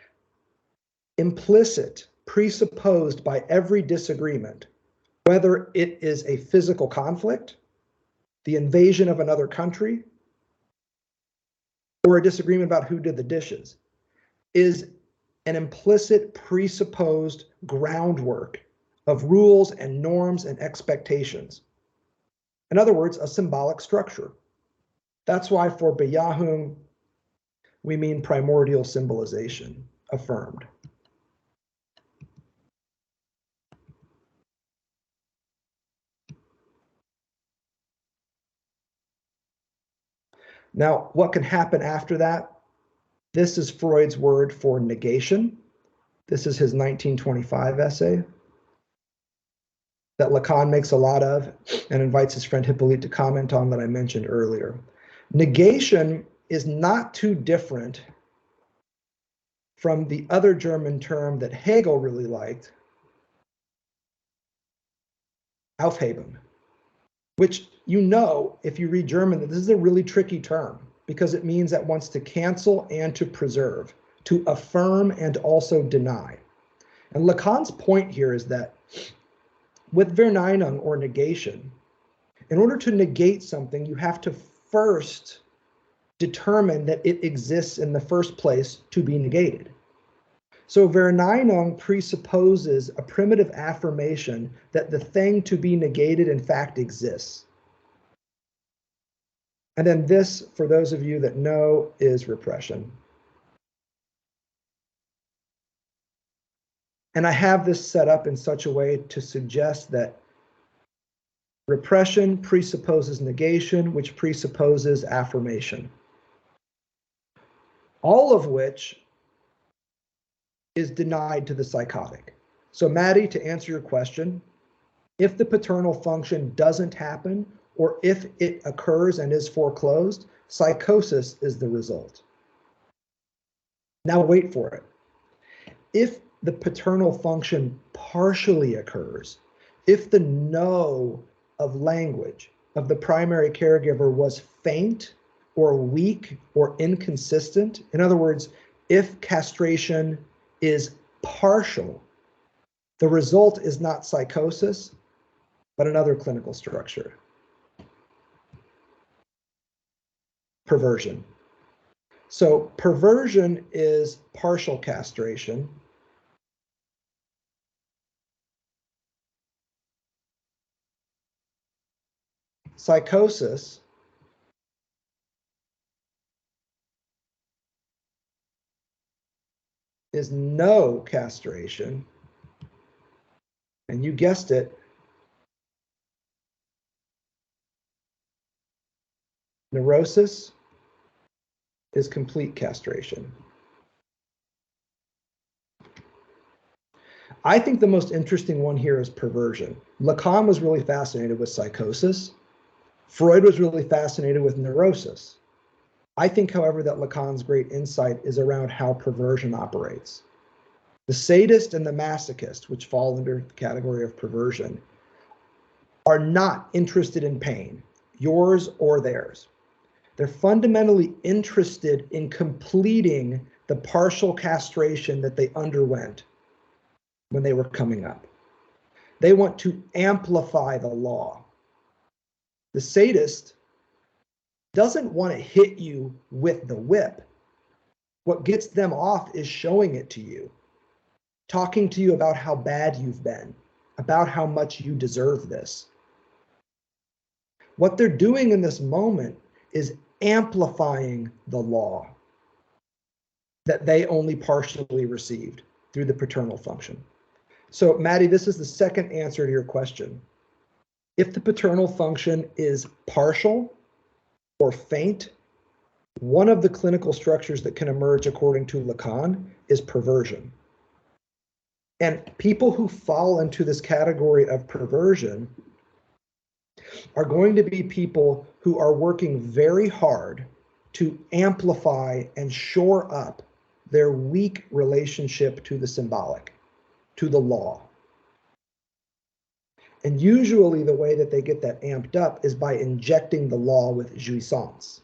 implicit, presupposed by every disagreement, whether it is a physical conflict, the invasion of another country, or a disagreement about who did the dishes, is an implicit, presupposed groundwork of rules and norms and expectations. In other words, a symbolic structure. That's why for Bejahung, we mean primordial symbolization, affirmed. Now, what can happen after that? This is Freud's word for negation. This is his 1925 essay that Lacan makes a lot of and invites his friend Hippolyte to comment on that I mentioned earlier. Negation is not too different from the other German term that Hegel really liked, Aufheben, which you know, if you read German, that this is a really tricky term because it means at once to cancel and to preserve, to affirm and also deny. And Lacan's point here is that with Verneinung or negation, in order to negate something, you have to first determine that it exists in the first place to be negated. So Verneinung presupposes a primitive affirmation that the thing to be negated in fact exists. And then this, for those of you that know, is repression. And I have this set up in such a way to suggest that repression presupposes negation, which presupposes affirmation. All of which is denied to the psychotic. So Maddie, to answer your question, if the paternal function doesn't happen, or if it occurs and is foreclosed, psychosis is the result. Now wait for it. If the paternal function partially occurs, if the no of language of the primary caregiver was faint or weak or inconsistent, in other words, if castration is partial, the result is not psychosis, but another clinical structure. Perversion. So perversion is partial castration. Psychosis is no castration, and you guessed it, neurosis is complete castration. I think the most interesting one here is perversion. Lacan was really fascinated with psychosis. Freud was really fascinated with neurosis. I think, however, that Lacan's great insight is around how perversion operates. The sadist and the masochist, which fall under the category of perversion, are not interested in pain, yours or theirs. They're fundamentally interested in completing the partial castration that they underwent when they were coming up. They want to amplify the law. The sadist doesn't want to hit you with the whip. What gets them off is showing it to you, talking to you about how bad you've been, about how much you deserve this. What they're doing in this moment is amplifying the law that they only partially received through the paternal function. So Maddie, this is the second answer to your question. If the paternal function is partial or faint, one of the clinical structures that can emerge according to Lacan is perversion. And people who fall into this category of perversion are going to be people who are working very hard to amplify and shore up their weak relationship to the symbolic, to the law. And usually the way that they get that amped up is by injecting the law with jouissance,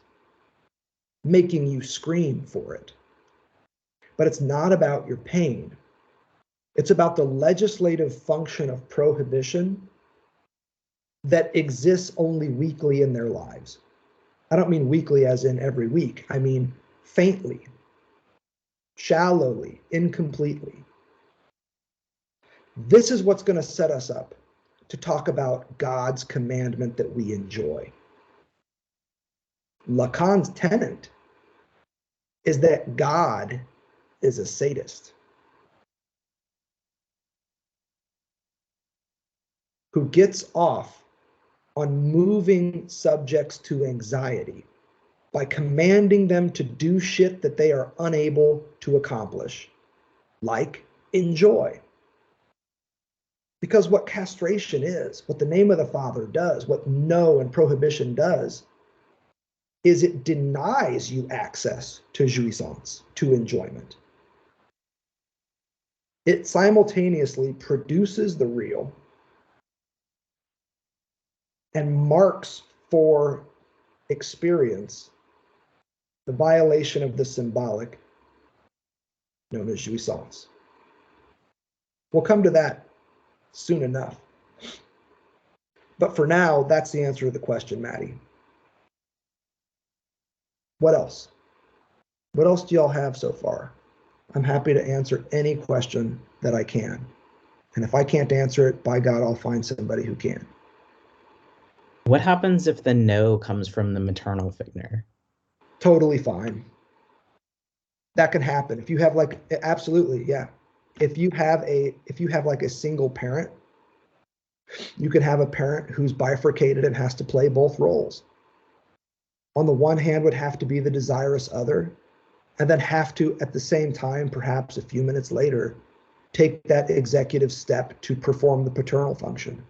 making you scream for it. But it's not about your pain. It's about the legislative function of prohibition that exists only weakly in their lives. I don't mean weakly as in every week. I mean faintly, shallowly, incompletely. This is what's going to set us up to talk about God's commandment that we enjoy. Lacan's tenet is that God is a sadist who gets off on moving subjects to anxiety by commanding them to do shit that they are unable to accomplish, like enjoy. Because what castration is, what the name of the Father does, what no and prohibition does, is it denies you access to jouissance, to enjoyment. It simultaneously produces the real and marks for experience the violation of the symbolic known as jouissance. We'll come to that soon enough. But for now, that's the answer to the question, Maddie. What else? What else do y'all have so far? I'm happy to answer any question that I can. And if I can't answer it, by God, I'll find somebody who can. What happens if the no comes from the maternal figure? Totally fine. That can happen. If you have like, absolutely, yeah. If you have like a single parent, you could have a parent who's bifurcated and has to play both roles. On the one hand would have to be the desirous other, and then have to, at the same time, perhaps a few minutes later, take that executive step to perform the paternal function.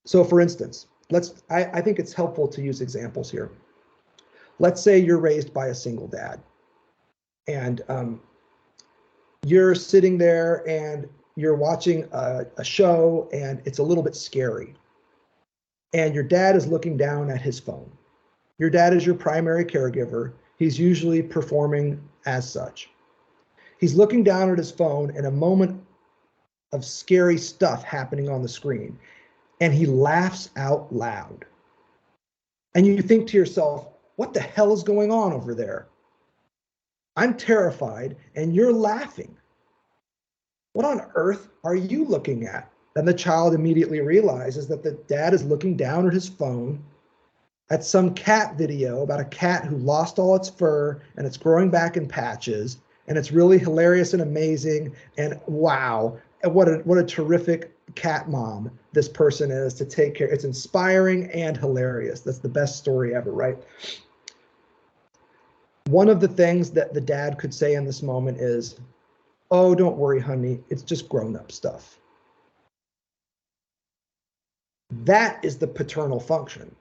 So for instance, I think it's helpful to use examples here. Let's say you're raised by a single dad, and you're sitting there and you're watching a show and it's a little bit scary. And your dad is looking down at his phone. Your dad is your primary caregiver. He's usually performing as such. He's looking down at his phone in a moment of scary stuff happening on the screen, and he laughs out loud. And you think to yourself, what the hell is going on over there? I'm terrified and you're laughing. What on earth are you looking at? Then the child immediately realizes that the dad is looking down at his phone at some cat video about a cat who lost all its fur and it's growing back in patches, and it's really hilarious and amazing, and wow, what a terrific cat mom this person is to take care. It's inspiring and hilarious. That's the best story ever, right? One of the things that the dad could say in this moment is, oh, don't worry, honey, it's just grown-up stuff. That is the paternal function,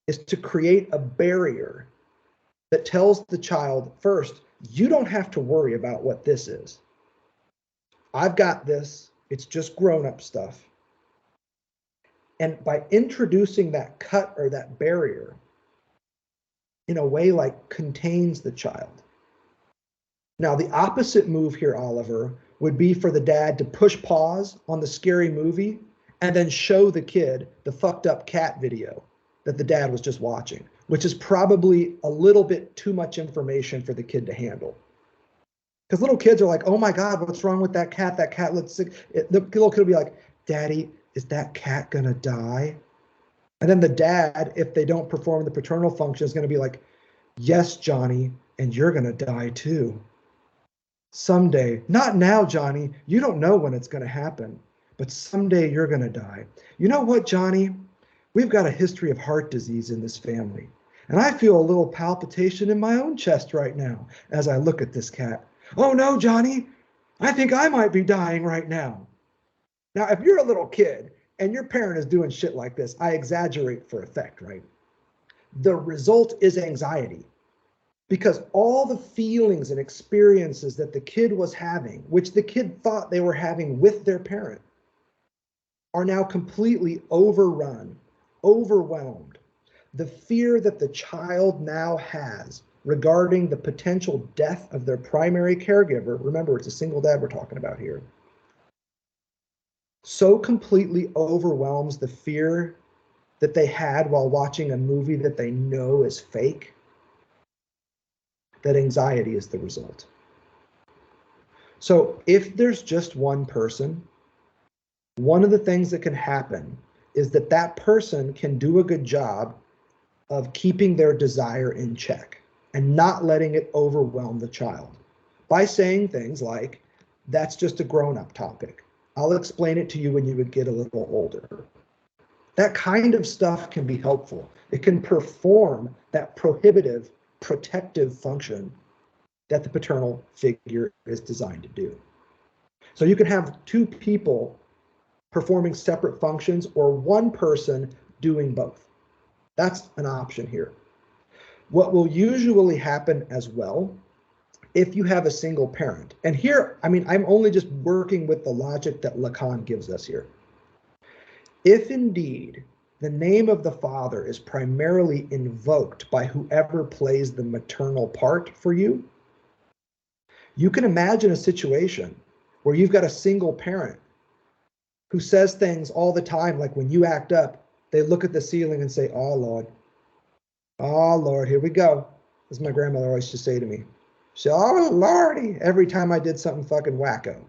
is to create a barrier that tells the child, first, you don't have to worry about what this is. I've got this, it's just grown-up stuff. And by introducing that cut or that barrier in a way like contains the child. Now, the opposite move here, Oliver, would be for the dad to push pause on the scary movie and then show the kid the fucked up cat video that the dad was just watching, which is probably a little bit too much information for the kid to handle. Because little kids are like, oh my God, what's wrong with that cat? That cat looks sick. The little kid will be like, Daddy, is that cat gonna die? And then the dad, if they don't perform the paternal function, is gonna be like, yes, Johnny, and you're gonna die too. Someday, not now, Johnny, you don't know when it's going to happen, but someday you're going to die. You know what, Johnny? We've got a history of heart disease in this family, and I feel a little palpitation in my own chest right now as I look at this cat. Oh no, Johnny, I think I might be dying right now. Now, if you're a little kid and your parent is doing shit like this, I exaggerate for effect, right? The result is anxiety, because all the feelings and experiences that the kid was having, which the kid thought they were having with their parent, are now completely overrun, overwhelmed. The fear that the child now has regarding the potential death of their primary caregiver, remember, it's a single dad we're talking about here, so completely overwhelms the fear that they had while watching a movie that they know is fake, that anxiety is the result. So if there's just one person, one of the things that can happen is that that person can do a good job of keeping their desire in check and not letting it overwhelm the child by saying things like, that's just a grown-up topic. I'll explain it to you when you would get a little older. That kind of stuff can be helpful. It can perform that prohibitive, protective function that the paternal figure is designed to do. So you can have two people performing separate functions or one person doing both. That's an option here. What will usually happen as well, if you have a single parent, and here, I mean, I'm only just working with the logic that Lacan gives us here. If indeed the name of the father is primarily invoked by whoever plays the maternal part for you, you can imagine a situation where you've got a single parent who says things all the time, like when you act up, they look at the ceiling and say, oh Lord, here we go. As my grandmother always used to say to me. She said, oh Lordy, every time I did something fucking wacko.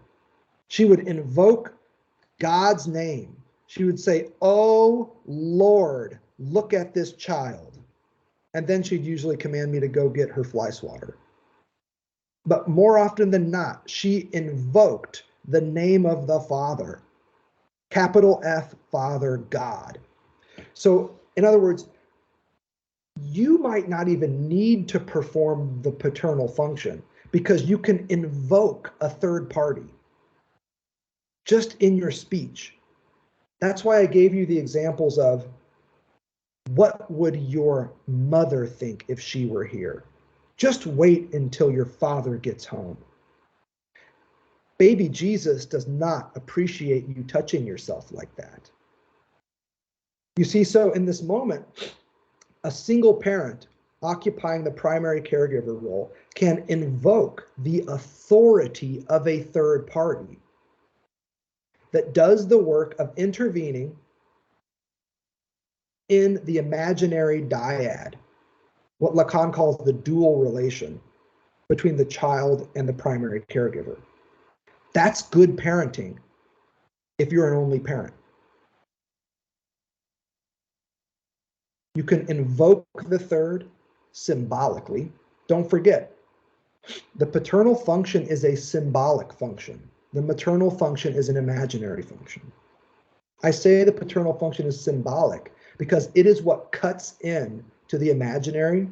She would invoke God's name. She would say, oh Lord, look at this child. And then she'd usually command me to go get her fly swatter. But more often than not, she invoked the name of the Father. Capital F, Father, God. So, in other words, you might not even need to perform the paternal function because you can invoke a third party just in your speech. That's why I gave you the examples of what would your mother think if she were here? Just wait until your father gets home. Baby Jesus does not appreciate you touching yourself like that. You see, so in this moment, a single parent occupying the primary caregiver role can invoke the authority of a third party that does the work of intervening in the imaginary dyad, what Lacan calls the dual relation between the child and the primary caregiver. That's good parenting if you're an only parent. You can invoke the third symbolically. Don't forget, the paternal function is a symbolic function. The maternal function is an imaginary function. I say the paternal function is symbolic because it is what cuts in to the imaginary,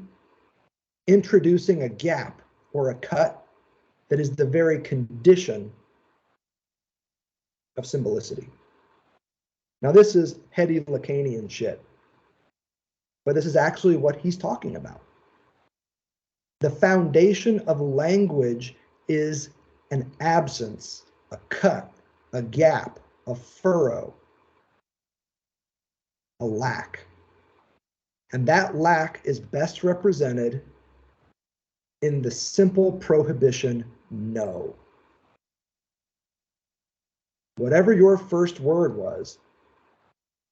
introducing a gap or a cut that is the very condition of symbolicity. Now, this is heady Lacanian shit, but this is actually what he's talking about. The foundation of language is an absence, a cut, a gap, a furrow, a lack. And that lack is best represented in the simple prohibition, no. Whatever your first word was,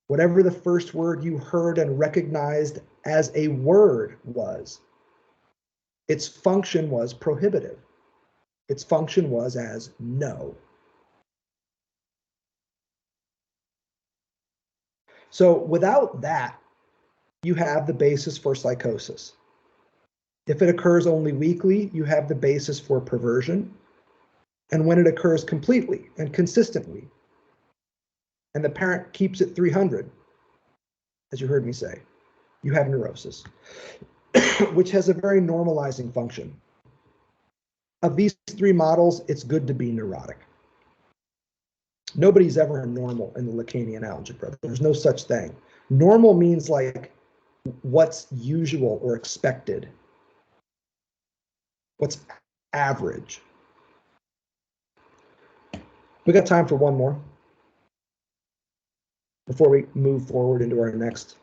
whatever the first word you heard and recognized as a word was, its function was prohibitive. Its function was as no. So without that, you have the basis for psychosis. If it occurs only weakly, you have the basis for perversion. And when it occurs completely and consistently, and the parent keeps it 300, as you heard me say, you have neurosis, which has a very normalizing function. Of these three models, it's good to be neurotic. Nobody's ever normal in the Lacanian algebra. There's no such thing. Normal means like what's usual or expected, what's average. We got time for one more before we move forward into our next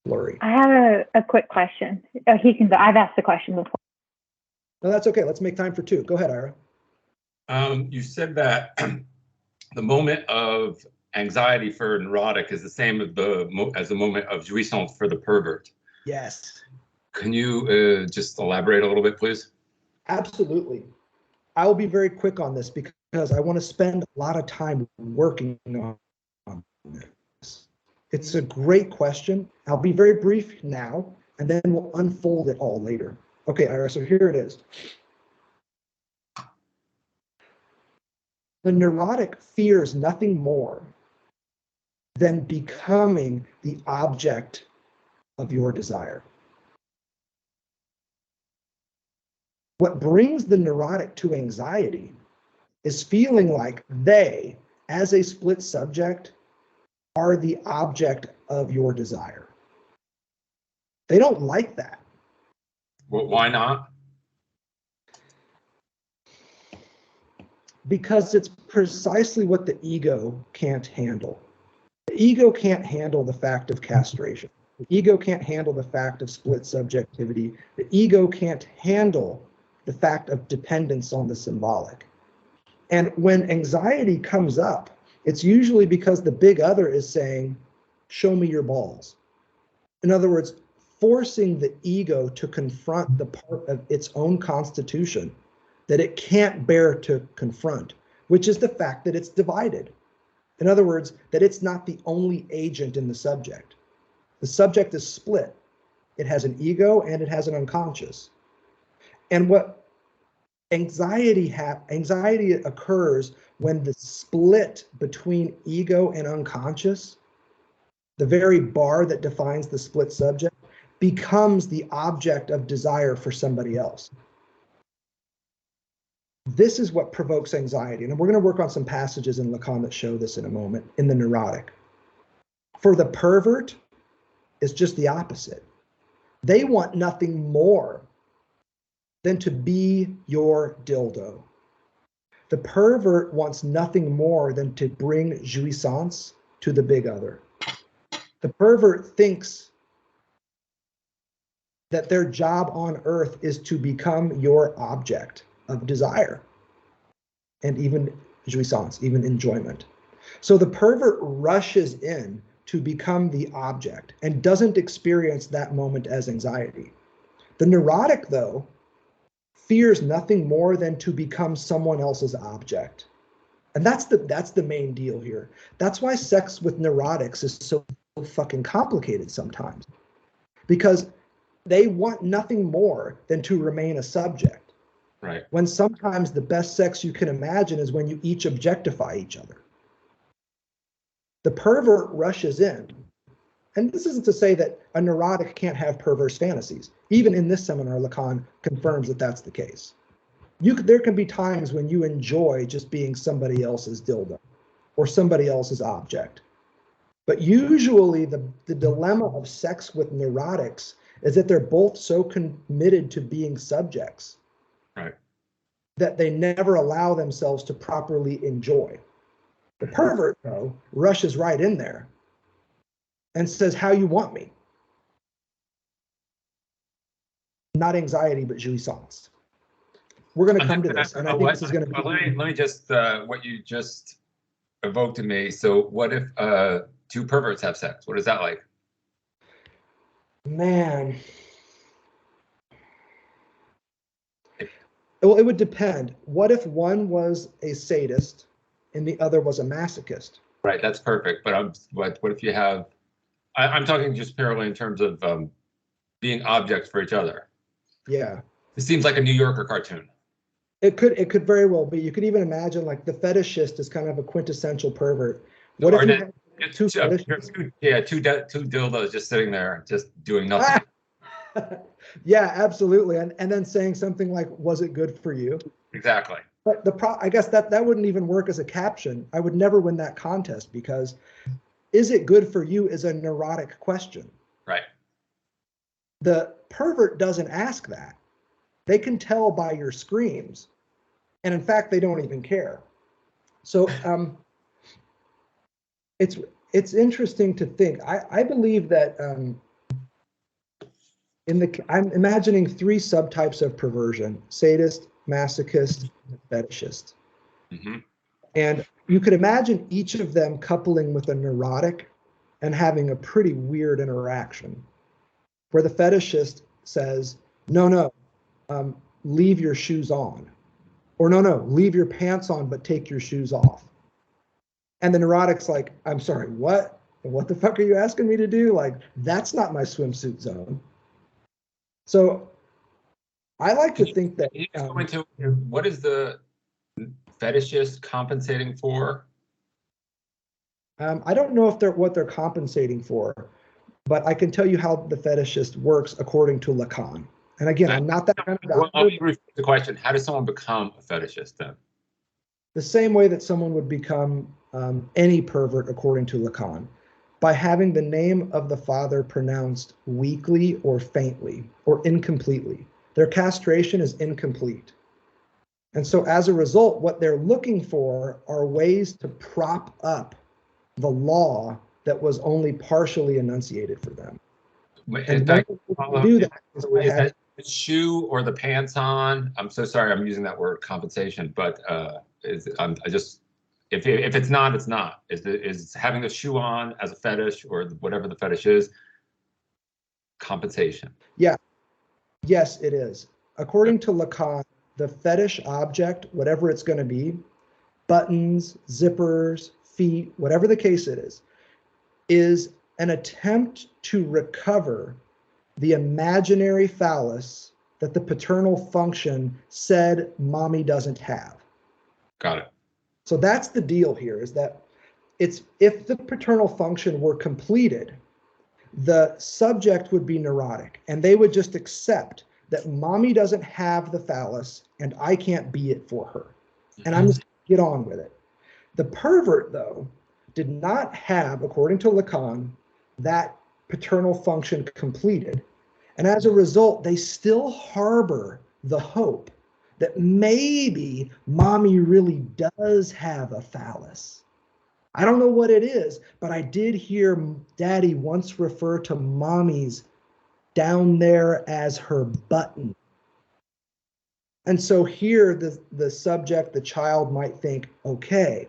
flurry. I have a quick question. Oh, he can go. I've asked the question before. No, that's okay. Let's make time for two. Go ahead, Ira. You said that the moment of anxiety for neurotic is the same as the moment of jouissance for the pervert. Yes. Can you just elaborate a little bit, please? Absolutely. I will be very quick on this because I want to spend a lot of time working on this. It's a great question. I'll be very brief now, and then we'll unfold it all later. Okay, Ira, so here it is. The neurotic fears nothing more than becoming the object of your desire. What brings the neurotic to anxiety is feeling like they, as a split subject, are the object of your desire. They don't like that. Well, why not? Because it's precisely what the ego can't handle. The ego can't handle the fact of castration. The ego can't handle the fact of split subjectivity. The ego can't handle the fact of dependence on the symbolic. And when anxiety comes up, it's usually because the big other is saying, show me your balls. In other words, forcing the ego to confront the part of its own constitution that it can't bear to confront, which is the fact that it's divided. In other words, that it's not the only agent in the subject. The subject is split. It has an ego and it has an unconscious. And what anxiety occurs when the split between ego and unconscious, the very bar that defines the split subject, becomes the object of desire for somebody else. This is what provokes anxiety. And we're going to work on some passages in Lacan that show this in a moment in the neurotic. For the pervert, it's just the opposite. They want nothing more than to be your dildo. The pervert wants nothing more than to bring jouissance to the big other. The pervert thinks that their job on earth is to become your object of desire and even jouissance, even enjoyment. So the pervert rushes in to become the object and doesn't experience that moment as anxiety. The neurotic, though, fears nothing more than to become someone else's object. And that's the main deal here. That's why sex with neurotics is so fucking complicated sometimes, because they want nothing more than to remain a subject. Right. When sometimes the best sex you can imagine is when you each objectify each other. The pervert rushes in. And this isn't to say that a neurotic can't have perverse fantasies. Even in this seminar, Lacan confirms that that's the case. There can be times when you enjoy just being somebody else's dildo or somebody else's object. But usually the dilemma of sex with neurotics is that they're both so committed to being subjects, right, that they never allow themselves to properly enjoy. The pervert, though, rushes right in there and says, how you want me. Not anxiety, but jouissance. We're going to come to this, and I think this is going to be... Let me just, what you just evoked in me. So what if two perverts have sex? What is that like? Man. Well, it would depend. What if one was a sadist and the other was a masochist? Right, that's perfect. But what if you have... I'm talking just purely in terms of being objects for each other. Yeah. It seems like a New Yorker cartoon. It could very well be. You could even imagine like the fetishist is kind of a quintessential pervert. What if Or you that- have two fetishists? two dildos just sitting there, just doing nothing. Yeah, absolutely. And then saying something like, was it good for you? Exactly. But I guess that wouldn't even work as a caption. I would never win that contest because is it good for you is a neurotic question. Right. The pervert doesn't ask that. They can tell by your screams. And in fact, they don't even care. So it's interesting to think. I believe that I'm imagining 3 subtypes of perversion: sadist, masochist, and fetishist. Mm-hmm. And you could imagine each of them coupling with a neurotic and having a pretty weird interaction where the fetishist says, no, leave your shoes on. Or no, leave your pants on, but take your shoes off. And the neurotic's like, I'm sorry, what? What the fuck are you asking me to do? Like, that's not my swimsuit zone. So I like to think that. Can you just go into what is the fetishist compensating for? I don't know if what they're compensating for, but I can tell you how the fetishist works according to Lacan. And again, I'm not that kind of doctor. Well, let me rephrase the question. How does someone become a fetishist then? The same way that someone would become any pervert according to Lacan, by having the name of the father pronounced weakly or faintly or incompletely. Their castration is incomplete. And so as a result, what they're looking for are ways to prop up the law that was only partially enunciated for them. In fact, do that is that the shoe or the pants on? I'm so sorry, I'm using that word compensation, but if it's not, it's not. Is having the shoe on as a fetish or whatever the fetish is compensation? Yeah. Yes, it is. According to Lacan, the fetish object, whatever it's going to be, buttons, zippers, feet, whatever the case it is an attempt to recover the imaginary phallus that the paternal function said mommy doesn't have. Got it. So that's the deal here, is that if the paternal function were completed, the subject would be neurotic, and they would just accept that mommy doesn't have the phallus and I can't be it for her. And I'm just gonna get on with it. The pervert, though, did not have, according to Lacan, that paternal function completed. And as a result, they still harbor the hope that maybe mommy really does have a phallus. I don't know what it is, but I did hear daddy once refer to mommy's down there as her button. And so here the subject, the child, might think, okay,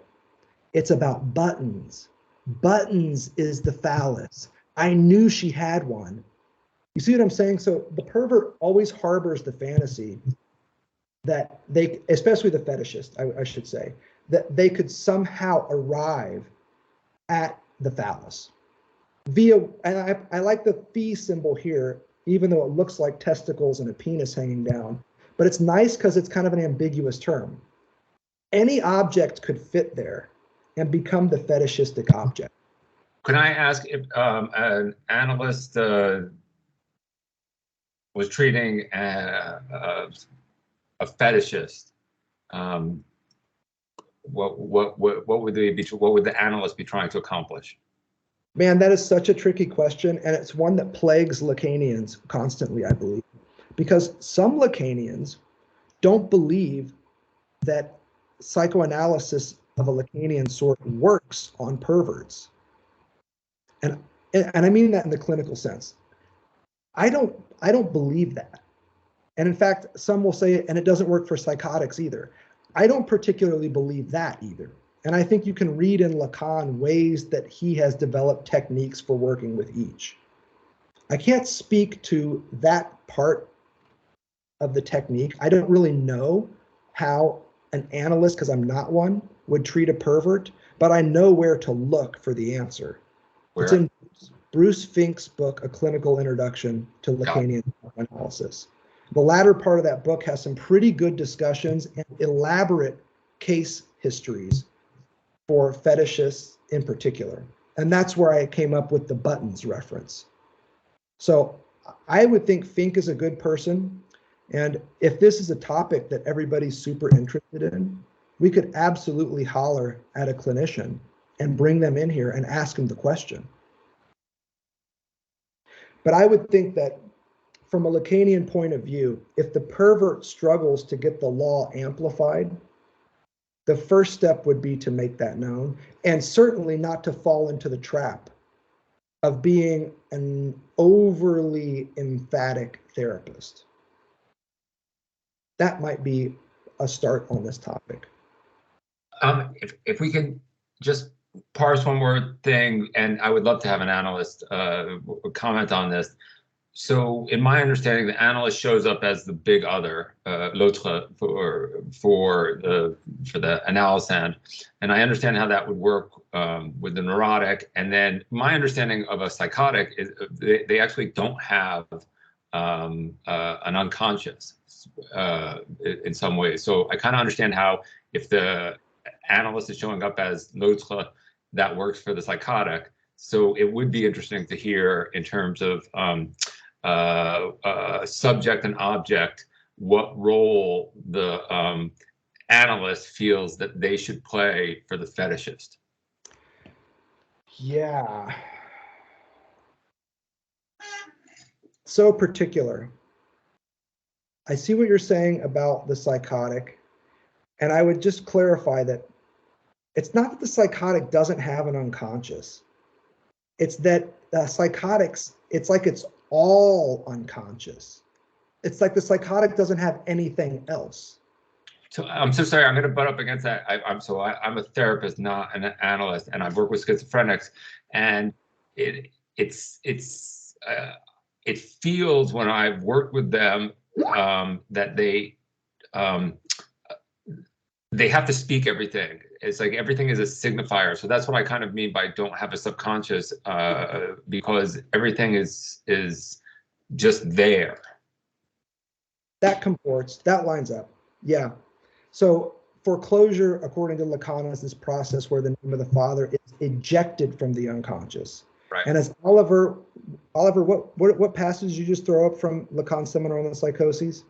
it's about buttons. Buttons is the phallus. I knew she had one. You see what I'm saying? So the pervert always harbors the fantasy that they, especially the fetishist, I should say, that they could somehow arrive at the phallus via, and I like the phi symbol here, even though it looks like testicles and a penis hanging down, but it's nice because it's kind of an ambiguous term. Any object could fit there and become the fetishistic object. Can I ask if an analyst was treating a fetishist? What would the analyst be trying to accomplish? Man, that is such a tricky question, and it's one that plagues Lacanians constantly, I believe, because some Lacanians don't believe that psychoanalysis of a Lacanian sort works on perverts. And I mean that in the clinical sense. I don't believe that. And in fact, some will say, and it doesn't work for psychotics either. I don't particularly believe that either. And I think you can read in Lacan ways that he has developed techniques for working with each. I can't speak to that part of the technique. I don't really know how an analyst, because I'm not one, would treat a pervert, but I know where to look for the answer. Where? It's in Bruce Fink's book, A Clinical Introduction to Lacanian Psychoanalysis. The latter part of that book has some pretty good discussions and elaborate case histories for fetishists in particular. And that's where I came up with the buttons reference. So I would think Fink is a good person. And if this is a topic that everybody's super interested in, we could absolutely holler at a clinician and bring them in here and ask them the question. But I would think that from a Lacanian point of view, if the pervert struggles to get the law amplified, the first step would be to make that known, and certainly not to fall into the trap of being an overly emphatic therapist. That might be a start on this topic. If we can just parse one more thing, and I would love to have an analyst comment on this. So in my understanding, the analyst shows up as the big other, l'autre for the analysand, and I understand how that would work with the neurotic. And then my understanding of a psychotic is they actually don't have an unconscious in some ways. So I kind of understand how if the analyst is showing up as l'autre, that works for the psychotic. So it would be interesting to hear in terms of subject and object, what role the analyst feels that they should play for the fetishist. Yeah. So particular. I see what you're saying about the psychotic, and I would just clarify that it's not that the psychotic doesn't have an unconscious. It's that psychotics, it's like it's all unconscious. It's like the psychotic doesn't have anything else. So I'm so sorry, I'm going to butt up against that. I'm a therapist, not an analyst, and I've worked with schizophrenics, and it feels when I've worked with them that they have to speak everything. It's like everything is a signifier. So that's what I kind of mean by don't have a subconscious, because everything is just there. That comports, that lines up. Yeah. So foreclosure, according to Lacan, is this process where the name of the father is ejected from the unconscious. Right. And as Oliver, what passage did you just throw up from Lacan's seminar on the psychoses?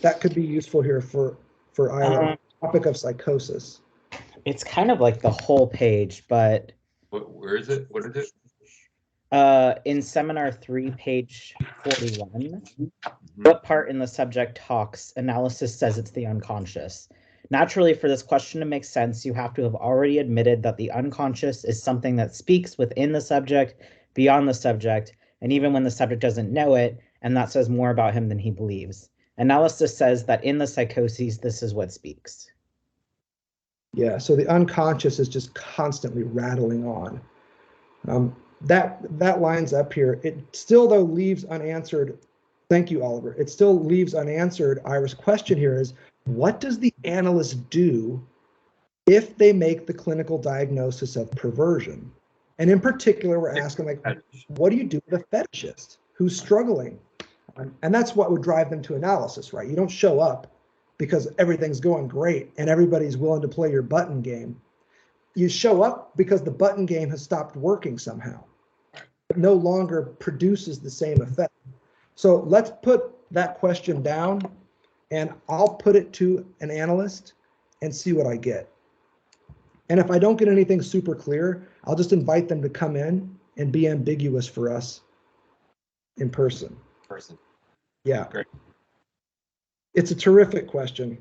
That could be useful here for Ira. Topic of psychosis. It's kind of like the whole page, but Where is it? What is it? In seminar 3, page 41, what part in the subject talks, analysis says it's the unconscious. Naturally, for this question to make sense, you have to have already admitted that the unconscious is something that speaks within the subject, beyond the subject, and even when the subject doesn't know it, and that says more about him than he believes. Analysis says that in the psychoses, this is what speaks. Yeah, so the unconscious is just constantly rattling on. That lines up here. It still, though, leaves unanswered. Thank you, Oliver. It still leaves unanswered. Ira's question here is, what does the analyst do if they make the clinical diagnosis of perversion? And in particular, we're asking, like, what do you do with a fetishist who's struggling? And that's what would drive them to analysis, right? You don't show up because everything's going great and everybody's willing to play your button game. You show up because the button game has stopped working somehow. It no longer produces the same effect. So let's put that question down, and I'll put it to an analyst and see what I get. And if I don't get anything super clear, I'll just invite them to come in and be ambiguous for us in person. Yeah. Great. It's a terrific question.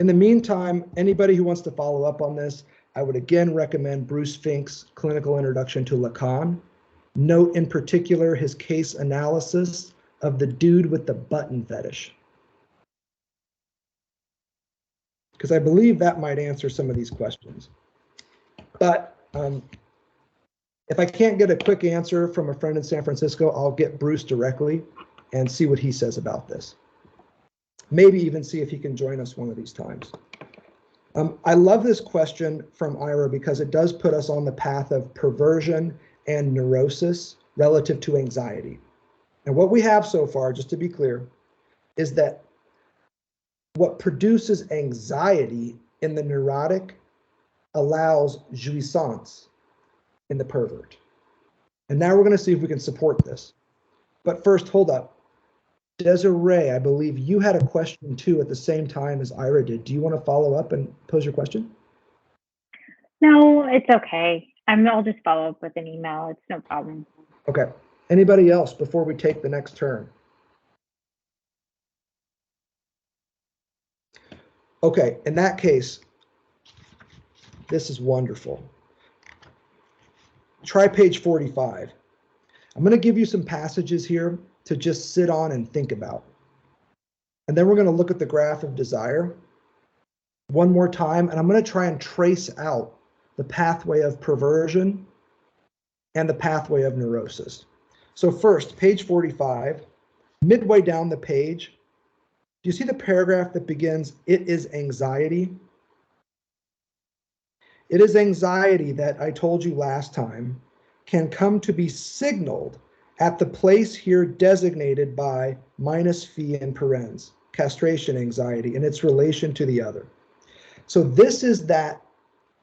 In the meantime, anybody who wants to follow up on this, I would again recommend Bruce Fink's Clinical Introduction to Lacan. Note in particular his case analysis of the dude with the button fetish, because I believe that might answer some of these questions. But if I can't get a quick answer from a friend in San Francisco, I'll get Bruce directly and see what he says about this. Maybe even see if he can join us one of these times. I love this question from Ira because it does put us on the path of perversion and neurosis relative to anxiety. And what we have so far, just to be clear, is that what produces anxiety in the neurotic allows jouissance in the pervert. And now we're going to see if we can support this. But first, hold up. Desiree, I believe you had a question too at the same time as Ira did. Do you want to follow up and pose your question? No, it's okay. I'll just follow up with an email. It's no problem. Okay. Anybody else before we take the next turn? Okay, in that case, this is wonderful. Try page 45. I'm going to give you some passages here to just sit on and think about. And then we're going to look at the graph of desire one more time, and I'm going to try and trace out the pathway of perversion and the pathway of neurosis. So first, page 45, midway down the page, do you see the paragraph that begins, "It is anxiety"? It is anxiety that I told you last time can come to be signaled at the place here designated by minus phi in parens, castration anxiety, and its relation to the other. So this is that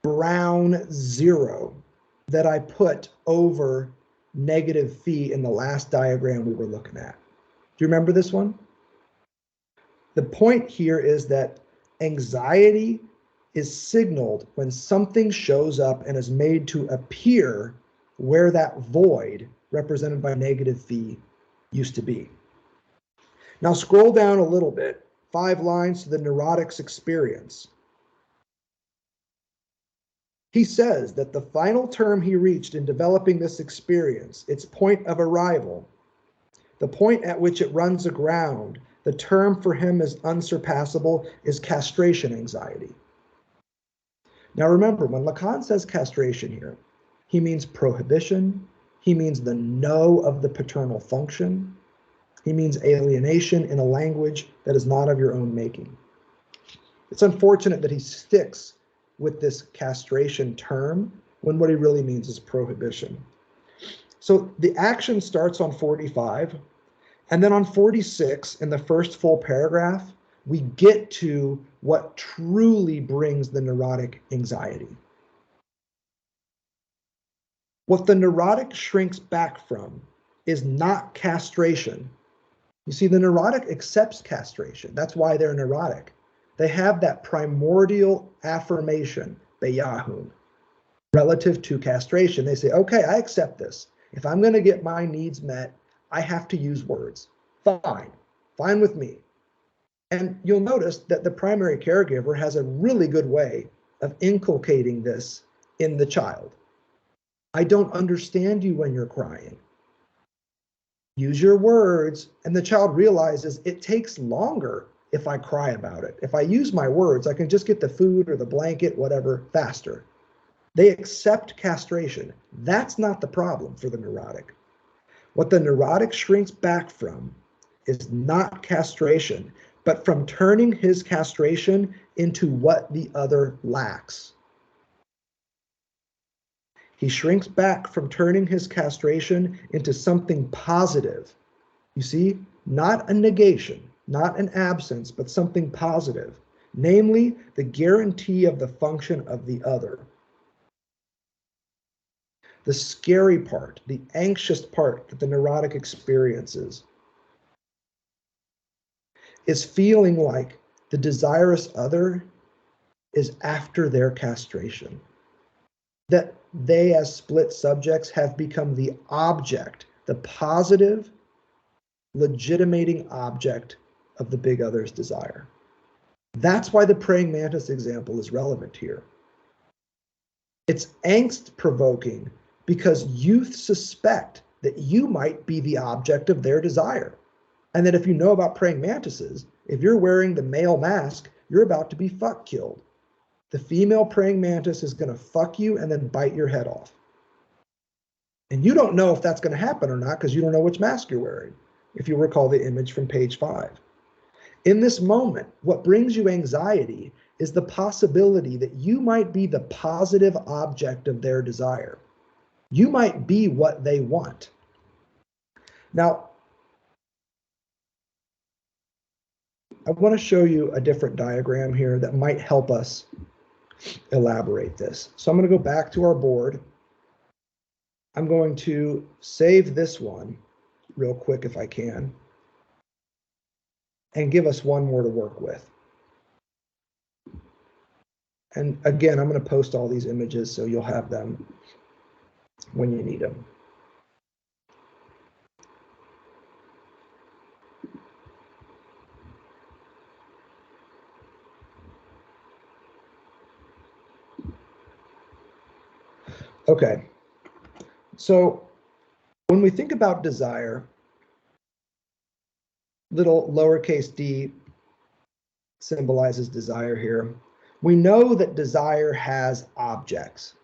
brown zero that I put over negative phi in the last diagram we were looking at. Do you remember this one? The point here is that anxiety is signaled when something shows up and is made to appear where that void, represented by negative phi, used to be. Now scroll down a little bit, 5 lines to the neurotic's experience. He says that the final term he reached in developing this experience, its point of arrival, the point at which it runs aground, the term for him is unsurpassable, is castration anxiety. Now remember, when Lacan says castration here, he means prohibition, he means the no of the paternal function, he means alienation in a language that is not of your own making. It's unfortunate that he sticks with this castration term when what he really means is prohibition. So the action starts on 45, and then on 46, in the first full paragraph, we get to what truly brings the neurotic anxiety. What the neurotic shrinks back from is not castration. You see, the neurotic accepts castration. That's why they're neurotic. They have that primordial affirmation, beyahun, relative to castration. They say, okay, I accept this. If I'm going to get my needs met, I have to use words. Fine with me. And you'll notice that the primary caregiver has a really good way of inculcating this in the child. I don't understand you when you're crying. Use your words, and the child realizes it takes longer if I cry about it. If I use my words, I can just get the food or the blanket, whatever, faster. They accept castration. That's not the problem for the neurotic. What the neurotic shrinks back from is not castration, but from turning his castration into what the other lacks. He shrinks back from turning his castration into something positive. You see, not a negation, not an absence, but something positive, namely the guarantee of the function of the other. The scary part, the anxious part that the neurotic experiences is feeling like the desirous other is after their castration. That they, as split subjects, have become the object, the positive, legitimating object of the big other's desire. That's why the praying mantis example is relevant here. It's angst-provoking because youth suspect that you might be the object of their desire. And that if you know about praying mantises, if you're wearing the male mask, you're about to be fuck killed. The female praying mantis is going to fuck you and then bite your head off. And you don't know if that's going to happen or not because you don't know which mask you're wearing, if you recall the image from page 5. In this moment, what brings you anxiety is the possibility that you might be the positive object of their desire. You might be what they want. Now, I want to show you a different diagram here that might help us elaborate this. So I'm going to go back to our board. I'm going to save this one real quick if I can, and give us one more to work with. And again, I'm going to post all these images so you'll have them when you need them. Okay, so when we think about desire, little lowercase d symbolizes desire here. We know that desire has objects.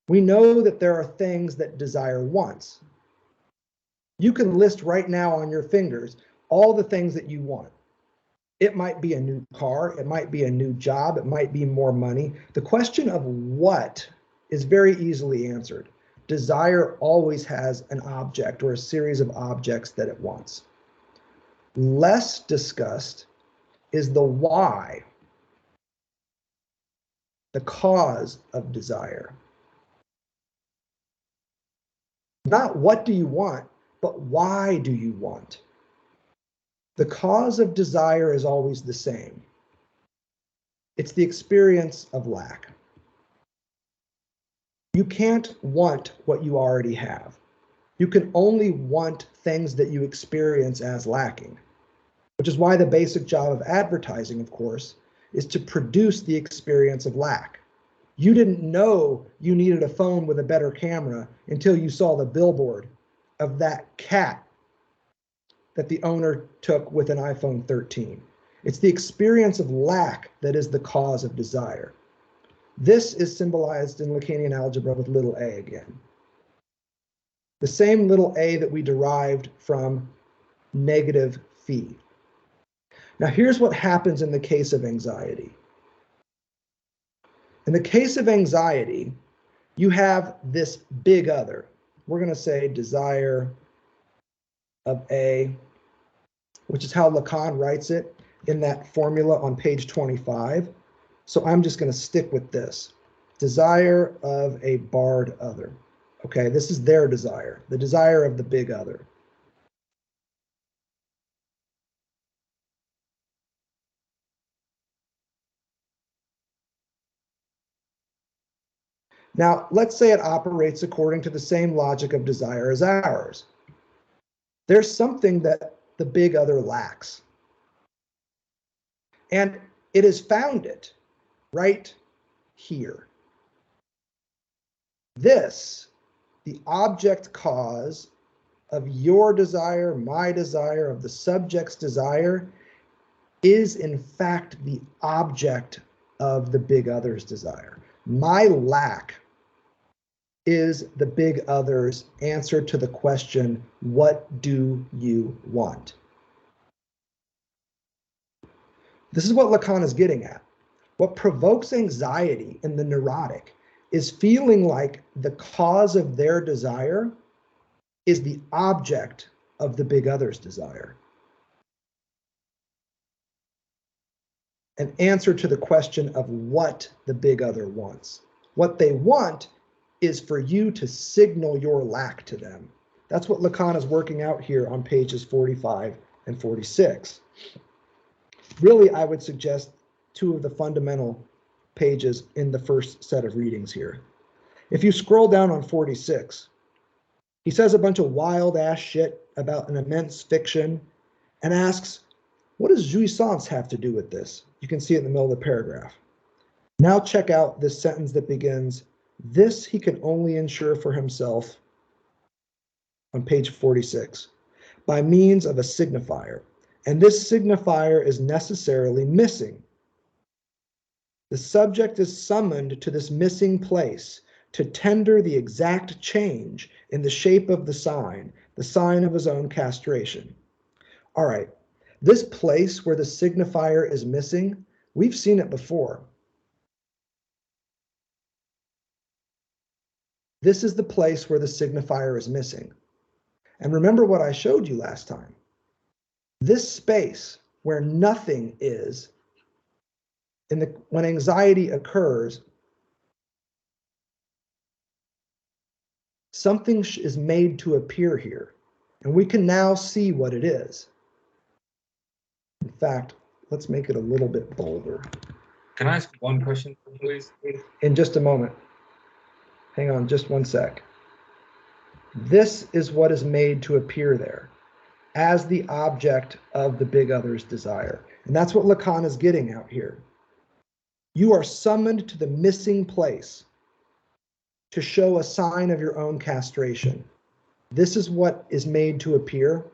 We know that there are things that desire wants. You can list right now on your fingers all the things that you want. It might be a new car, it might be a new job, it might be more money. The question of what is very easily answered. Desire always has an object or a series of objects that it wants. Less discussed is the why, the cause of desire. Not what do you want, but why do you want? The cause of desire is always the same. It's the experience of lack. You can't want what you already have. You can only want things that you experience as lacking, which is why the basic job of advertising, of course, is to produce the experience of lack. You didn't know you needed a phone with a better camera until you saw the billboard of that cat that the owner took with an iPhone 13. It's the experience of lack that is the cause of desire. This is symbolized in Lacanian algebra with little a again. The same little a that we derived from negative phi. Now here's what happens in the case of anxiety. In the case of anxiety, you have this big other. We're going to say desire of A, which is how Lacan writes it in that formula on page 25. So I'm just going to stick with this. Desire of a barred other. Okay, this is their desire, the desire of the big other. Now, let's say it operates according to the same logic of desire as ours. There's something that the big other lacks. And it has found it right here. This, the object cause of your desire, my desire, of the subject's desire, is in fact the object of the big other's desire. My lack is the big other's answer to the question, what do you want? This is what Lacan is getting at. What provokes anxiety in the neurotic is feeling like the cause of their desire is the object of the big other's desire. An answer to the question of what the big other wants. What they want is for you to signal your lack to them. That's what Lacan is working out here on pages 45 and 46. Really, I would suggest two of the fundamental pages in the first set of readings here. If you scroll down on 46, he says a bunch of wild ass shit about an immense fiction and asks, what does jouissance have to do with this? You can see it in the middle of the paragraph. Now check out this sentence that begins, this he can only ensure for himself on page 46 by means of a signifier. And this signifier is necessarily missing. The subject is summoned to this missing place to tender the exact change in the shape of the sign of his own castration. All right, this place where the signifier is missing, we've seen it before. This is the place where the signifier is missing. And remember what I showed you last time. This space where nothing is, when anxiety occurs, something is made to appear here. And we can now see what it is. In fact, let's make it a little bit bolder. Can I ask one question, please? In just a moment. Hang on just one sec. This is what is made to appear there as the object of the big other's desire. And that's what Lacan is getting out here. You are summoned to the missing place to show a sign of your own castration. This is what is made to appear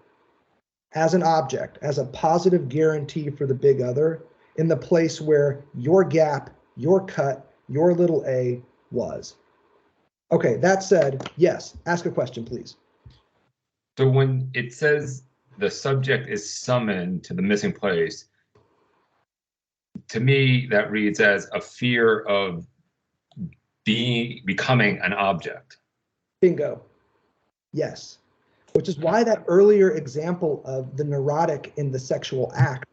as an object, as a positive guarantee for the big other in the place where your gap, your cut, your little a was. Okay, that said, yes, ask a question, please. So when it says the subject is summoned to the missing place, to me, that reads as a fear of becoming an object. Bingo. Yes. Which is why that earlier example of the neurotic in the sexual act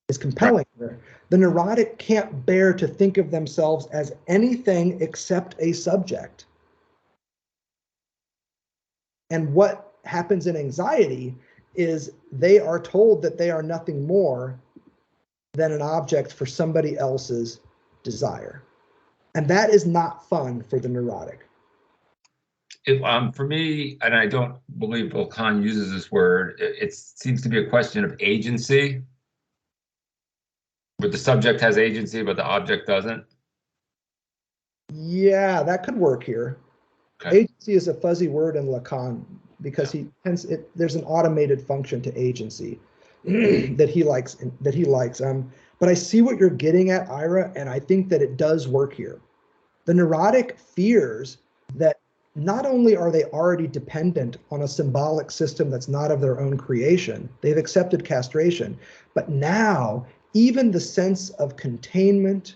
is compelling here. The neurotic can't bear to think of themselves as anything except a subject. And what happens in anxiety is they are told that they are nothing more than an object for somebody else's desire. And that is not fun for the neurotic. For me, and I don't believe Lacan uses this word, it seems to be a question of agency, where the subject has agency, but the object doesn't. Yeah, that could work here. Okay. Agency is a fuzzy word in Lacan because there's an automated function to agency that he likes. But I see what you're getting at, Ira, and I think that it does work here. The neurotic fears that not only are they already dependent on a symbolic system that's not of their own creation, they've accepted castration, but now even the sense of containment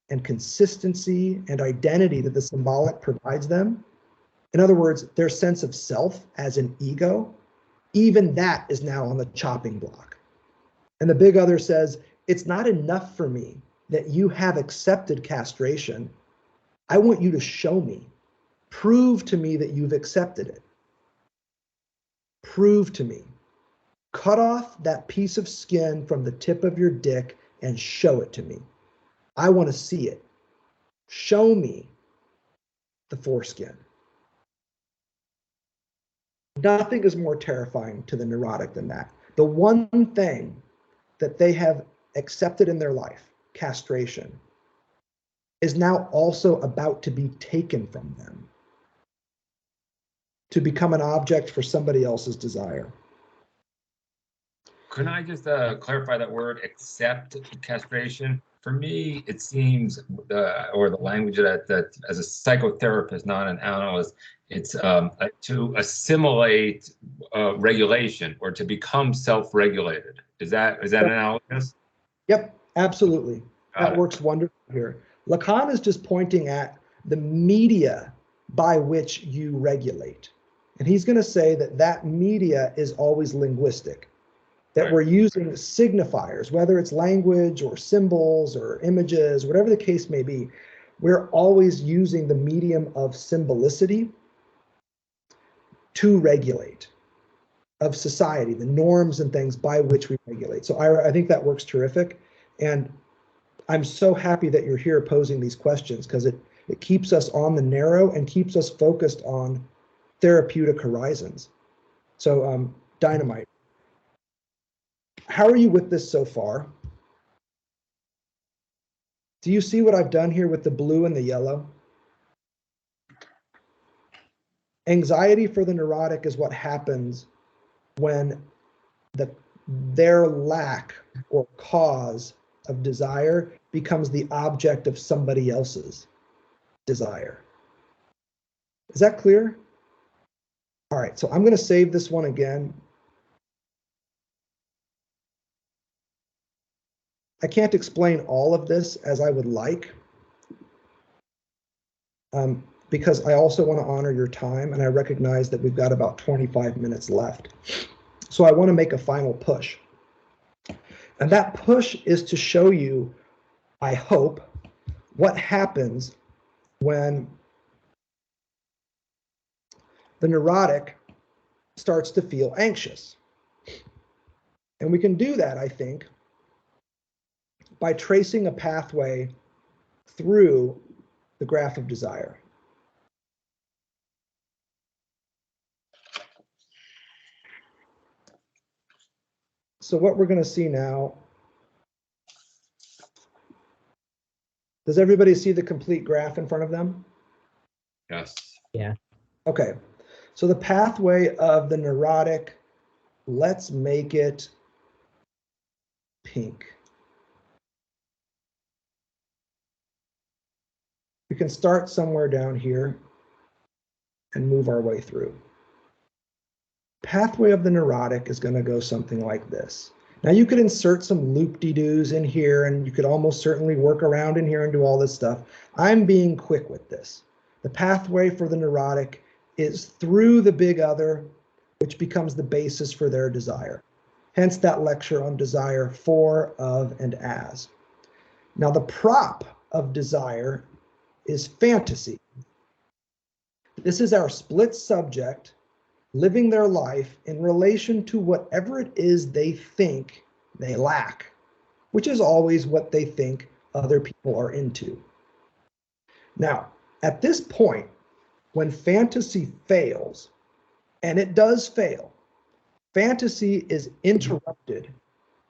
and consistency and identity that the symbolic provides them, in other words, their sense of self as an ego, even that is now on the chopping block. And the big other says, it's not enough for me that you have accepted castration. I want you to show me. Prove to me that you've accepted it. Prove to me. Cut off that piece of skin from the tip of your dick and show it to me. I want to see it. Show me the foreskin. Nothing is more terrifying to the neurotic than that. The one thing that they have accepted in their life, castration, is now also about to be taken from them, to become an object for somebody else's desire. Can I just clarify that word, accept castration? For me, it seems, or the language that as a psychotherapist, not an analyst, it's to assimilate regulation or to become self-regulated. Is that analogous? Yep, absolutely. That works wonderfully here. Lacan is just pointing at the media by which you regulate. And he's going to say that that media is always linguistic, that we're using signifiers, whether it's language or symbols or images, whatever the case may be, we're always using the medium of symbolicity to regulate, of society, the norms and things by which we regulate. So I think that works terrific. And I'm so happy that you're here posing these questions because it keeps us on the narrow and keeps us focused on therapeutic horizons. So dynamite. How are you with this so far? Do you see what I've done here with the blue and the yellow? Anxiety for the neurotic is what happens when their lack or cause of desire becomes the object of somebody else's desire. Is that clear? All right, so I'm going to save this one again. I can't explain all of this as I would like. because I also want to honor your time, and I recognize that we've got about 25 minutes left. So I want to make a final push. And that push is to show you, I hope, what happens when the neurotic starts to feel anxious. And we can do that, I think, by tracing a pathway through the graph of desire. So what we're going to see now, does everybody see the complete graph in front of them? Yes. Yeah. Okay, so the pathway of the neurotic, let's make it pink. We can start somewhere down here and move our way through. Pathway of the neurotic is going to go something like this. Now you could insert some loop-de-doos in here, and you could almost certainly work around in here and do all this stuff. I'm being quick with this. The pathway for the neurotic is through the big other, which becomes the basis for their desire. Hence that lecture on desire for, of, and as. Now the prop of desire is fantasy. This is our split subject living their life in relation to whatever it is they think they lack, which is always what they think other people are into. Now, at this point, when fantasy fails, and it does fail, fantasy is interrupted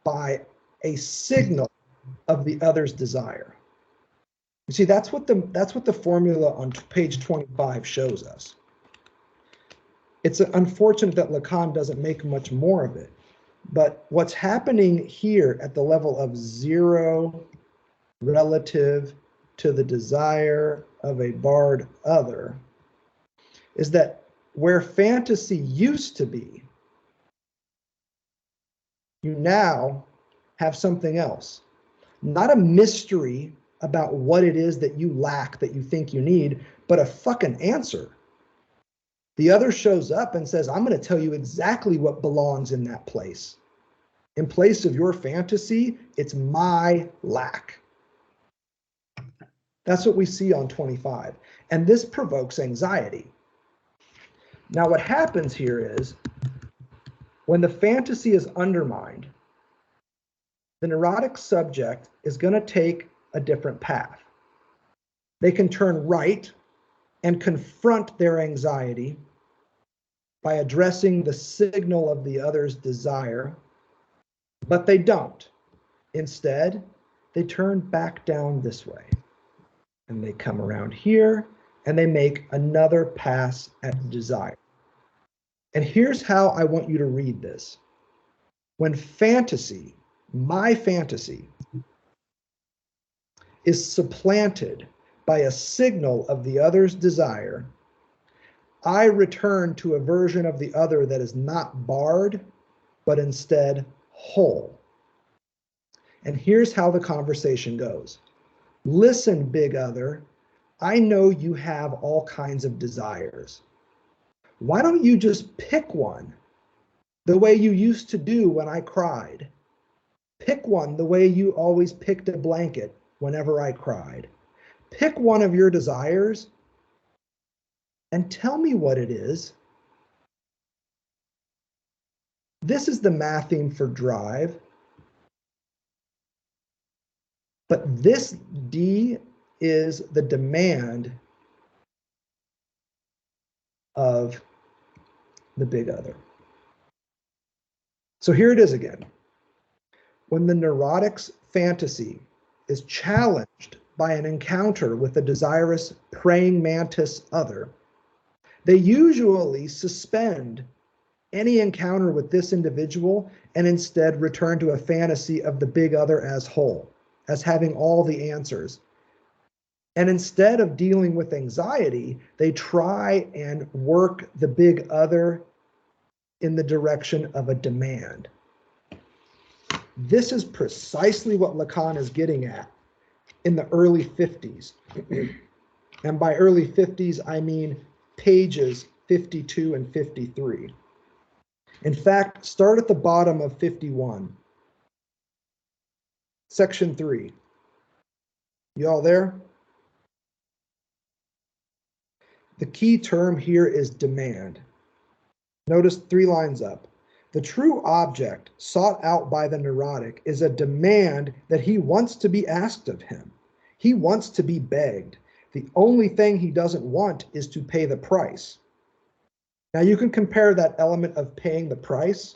by a signal of the other's desire. You see, that's what the formula on page 25 shows us. It's unfortunate that Lacan doesn't make much more of it, but what's happening here at the level of 0 relative to the desire of a barred other is that where fantasy used to be, you now have something else. Not a mystery about what it is that you lack, that you think you need, but a fucking answer. The other shows up and says, I'm going to tell you exactly what belongs in that place. In place of your fantasy, it's my lack. That's what we see on 25. And this provokes anxiety. Now, what happens here is when the fantasy is undermined, the neurotic subject is going to take a different path. They can turn right and confront their anxiety by addressing the signal of the other's desire, but they don't. Instead, they turn back down this way, and they come around here, and they make another pass at the desire. And here's how I want you to read this. When fantasy, my fantasy, is supplanted by a signal of the other's desire, I return to a version of the other that is not barred, but instead whole. And here's how the conversation goes. Listen, big other, I know you have all kinds of desires. Why don't you just pick one the way you used to do when I cried? Pick one the way you always picked a blanket whenever I cried. Pick one of your desires and tell me what it is. This is the matheme for drive. But this D is the demand of the big other. So here it is again. When the neurotic's fantasy is challenged by an encounter with a desirous praying mantis other, they usually suspend any encounter with this individual and instead return to a fantasy of the big other as whole, as having all the answers. And instead of dealing with anxiety, they try and work the big other in the direction of a demand. This is precisely what Lacan is getting at in the early 50s. And by early 50s, I mean pages 52 and 53. In fact, start at the bottom of 51. Section 3. You all there? The key term here is demand. Notice 3 lines up. The true object sought out by the neurotic is a demand that he wants to be asked of him. He wants to be begged. The only thing he doesn't want is to pay the price. Now you can compare that element of paying the price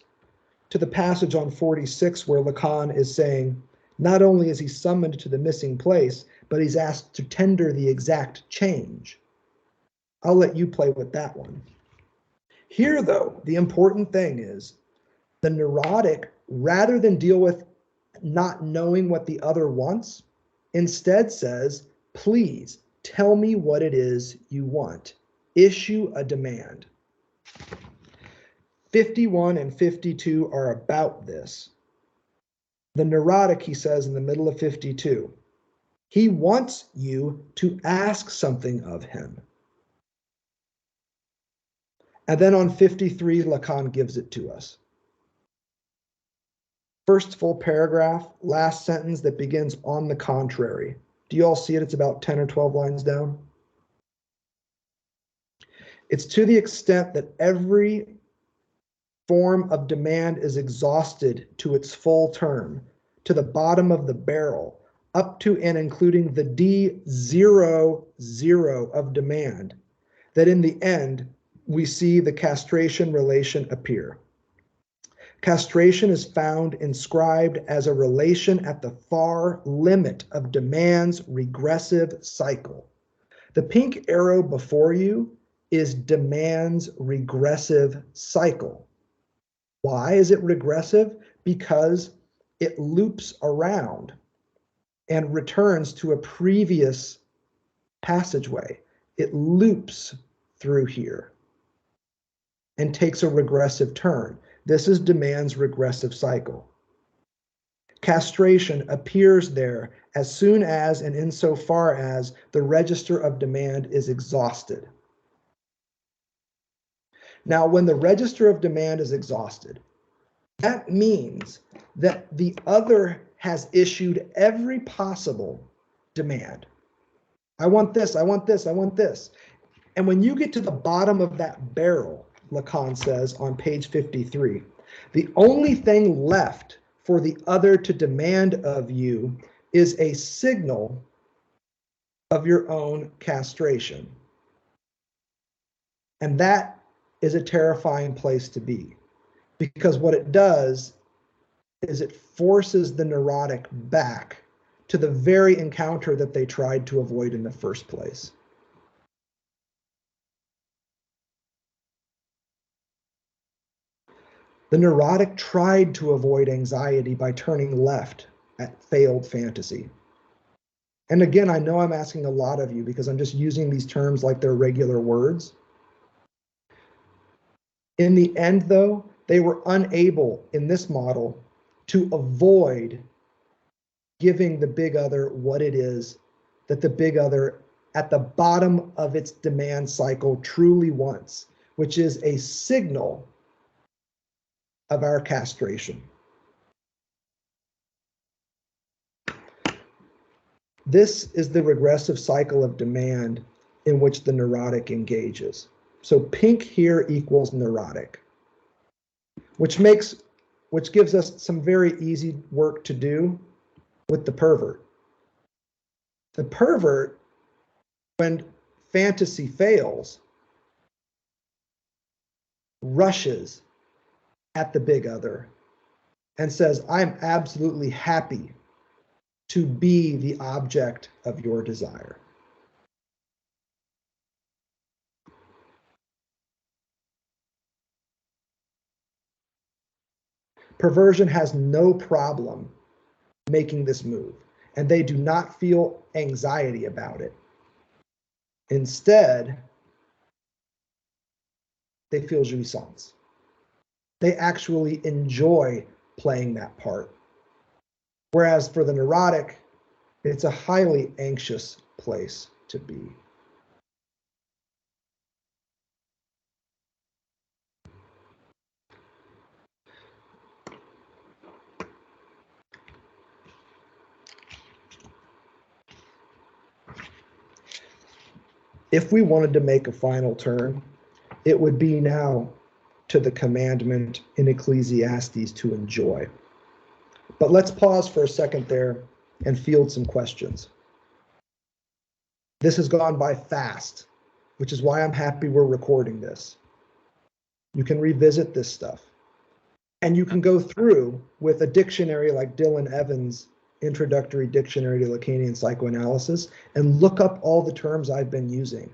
to the passage on 46 where Lacan is saying, not only is he summoned to the missing place, but he's asked to tender the exact change. I'll let you play with that one. Here, though, the important thing is the neurotic, rather than deal with not knowing what the other wants, instead says, please tell me what it is you want. Issue a demand. 51 and 52 are about this. The neurotic, he says in the middle of 52, he wants you to ask something of him. And then on 53, Lacan gives it to us. First full paragraph, last sentence that begins on the contrary. Do you all see it? It's about 10 or 12 lines down. It's to the extent that every form of demand is exhausted to its full term, to the bottom of the barrel, up to and including the D00 of demand, that in the end, we see the castration relation appear. Castration is found inscribed as a relation at the far limit of demand's regressive cycle. The pink arrow before you is demand's regressive cycle. Why is it regressive? Because it loops around and returns to a previous passageway. It loops through here and takes a regressive turn. This is demand's regressive cycle. Castration appears there as soon as and insofar as the register of demand is exhausted. Now, when the register of demand is exhausted, that means that the other has issued every possible demand. I want this, I want this, I want this. And when you get to the bottom of that barrel, Lacan says on page 53, the only thing left for the other to demand of you is a signal of your own castration. And that is a terrifying place to be, because what it does is it forces the neurotic back to the very encounter that they tried to avoid in the first place. The neurotic tried to avoid anxiety by turning left at failed fantasy. And again, I know I'm asking a lot of you because I'm just using these terms like they're regular words. In the end, though, they were unable in this model to avoid giving the big other what it is that the big other at the bottom of its demand cycle truly wants, which is a signal of our castration. This is the regressive cycle of demand in which the neurotic engages. So pink here equals neurotic, which gives us some very easy work to do with the pervert. The pervert, when fantasy fails, rushes at the big other and says, I'm absolutely happy to be the object of your desire. Perversion has no problem making this move, and they do not feel anxiety about it. Instead, they feel jouissance. They actually enjoy playing that part. Whereas for the neurotic, it's a highly anxious place to be. if we wanted to make a final turn, it would be now to the commandment in Ecclesiastes to enjoy. But let's pause for a second there and field some questions. This has gone by fast, which is why I'm happy we're recording this. You can revisit this stuff. And you can go through with a dictionary like Dylan Evans' Introductory Dictionary to Lacanian Psychoanalysis and look up all the terms I've been using.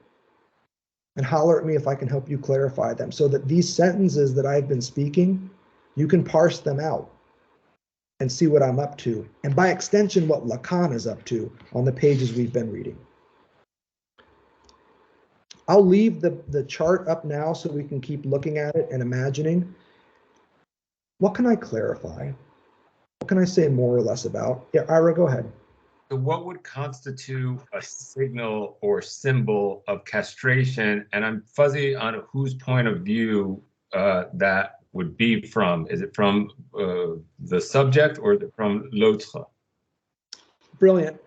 And holler at me if I can help you clarify them so that these sentences that I've been speaking, you can parse them out and see what I'm up to. And by extension, what Lacan is up to on the pages we've been reading. I'll leave the chart up now so we can keep looking at it and imagining. What can I clarify? What can I say more or less about? Yeah, Ira, go ahead. So what would constitute a signal or symbol of castration? And I'm fuzzy on whose point of view that would be from. Is it from the subject or from l'autre? Brilliant.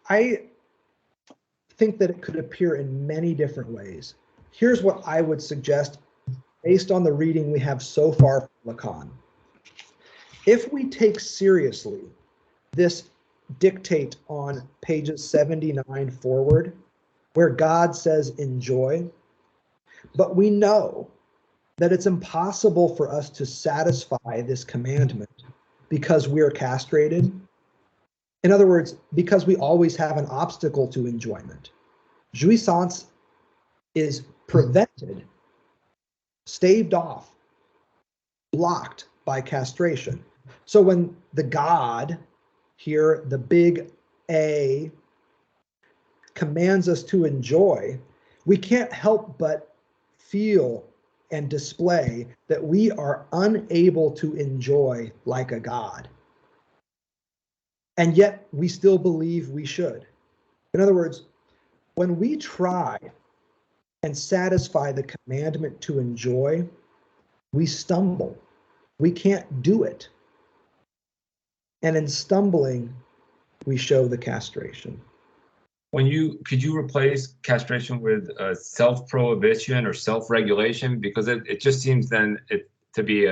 I think that it could appear in many different ways. Here's what I would suggest based on the reading we have so far from Lacan. If we take seriously this dictate on pages 79 forward, where God says enjoy, but we know that it's impossible for us to satisfy this commandment because we're castrated. In other words, because we always have an obstacle to enjoyment. Jouissance is prevented, staved off, blocked by castration. So when the God, here the big A, commands us to enjoy, we can't help but feel and display that we are unable to enjoy like a God. And yet we still believe we should. In other words, when we try and satisfy the commandment to enjoy, we stumble. We can't do it. And in stumbling, we show the castration. Could you replace castration with self-prohibition or self-regulation? Because it just seems then to be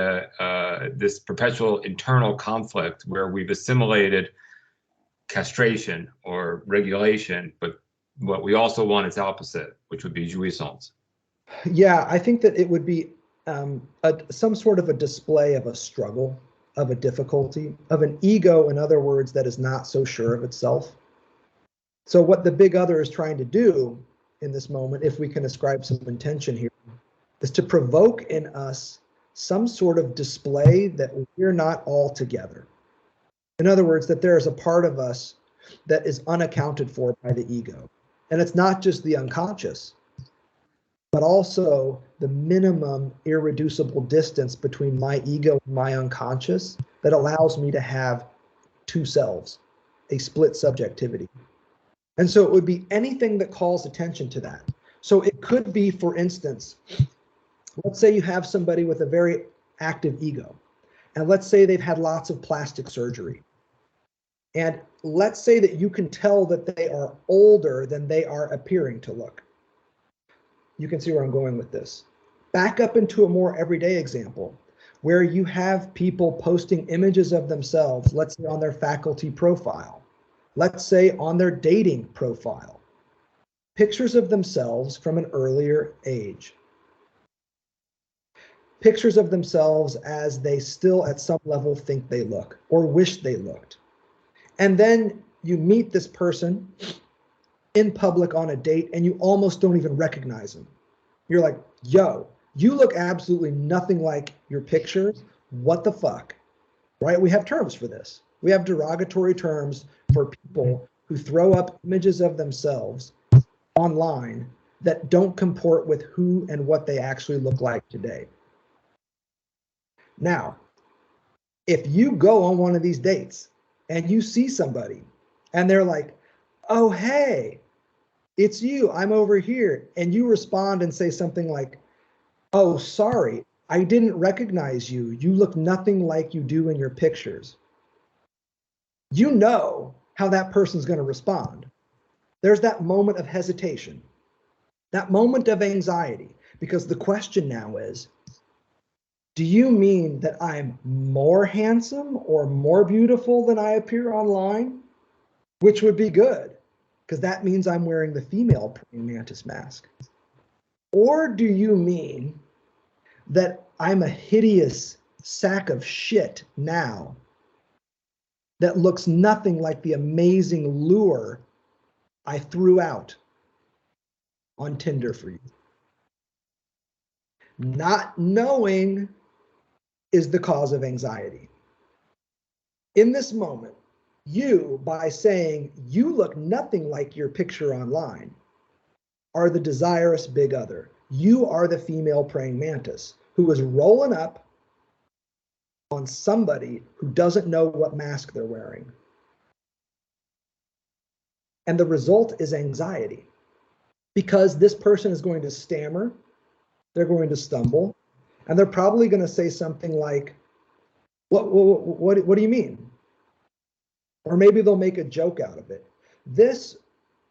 this perpetual internal conflict where we've assimilated castration or regulation, but what we also want is opposite, which would be jouissance. Yeah, I think that it would be some sort of a display of a struggle, of a difficulty, of an ego, in other words, that is not so sure of itself. So what the big other is trying to do in this moment, if we can ascribe some intention here, is to provoke in us some sort of display that we're not all together. In other words, that there is a part of us that is unaccounted for by the ego. And it's not just the unconscious, but also the minimum irreducible distance between my ego and my unconscious that allows me to have two selves, a split subjectivity. And so it would be anything that calls attention to that. So it could be, for instance, let's say you have somebody with a very active ego, and let's say they've had lots of plastic surgery. And let's say that you can tell that they are older than they are appearing to look. You can see where I'm going with this. Back up into a more everyday example, where you have people posting images of themselves, let's say on their faculty profile, let's say on their dating profile, pictures of themselves from an earlier age. Pictures of themselves as they still at some level think they look or wish they looked. And then you meet this person in public on a date and you almost don't even recognize them. You're like, yo, you look absolutely nothing like your pictures. What the fuck? Right? We have terms for this. We have derogatory terms for people who throw up images of themselves online that don't comport with who and what they actually look like today. Now, if you go on one of these dates and you see somebody and they're like, oh, hey, it's you, I'm over here. And you respond and say something like, oh, sorry, I didn't recognize you. You look nothing like you do in your pictures. You know how that person's going to respond. There's that moment of hesitation. That moment of anxiety, because the question now is, do you mean that I'm more handsome or more beautiful than I appear online? Which would be good, because that means I'm wearing the female praying mantis mask. Or do you mean that I'm a hideous sack of shit now that looks nothing like the amazing lure I threw out on Tinder for you? Not knowing is the cause of anxiety. In this moment, you, by saying you look nothing like your picture online, are the desirous big other. You are the female praying mantis who is rolling up on somebody who doesn't know what mask they're wearing. And the result is anxiety, because this person is going to stammer, they're going to stumble, and they're probably going to say something like, what do you mean? Or maybe they'll make a joke out of it. This,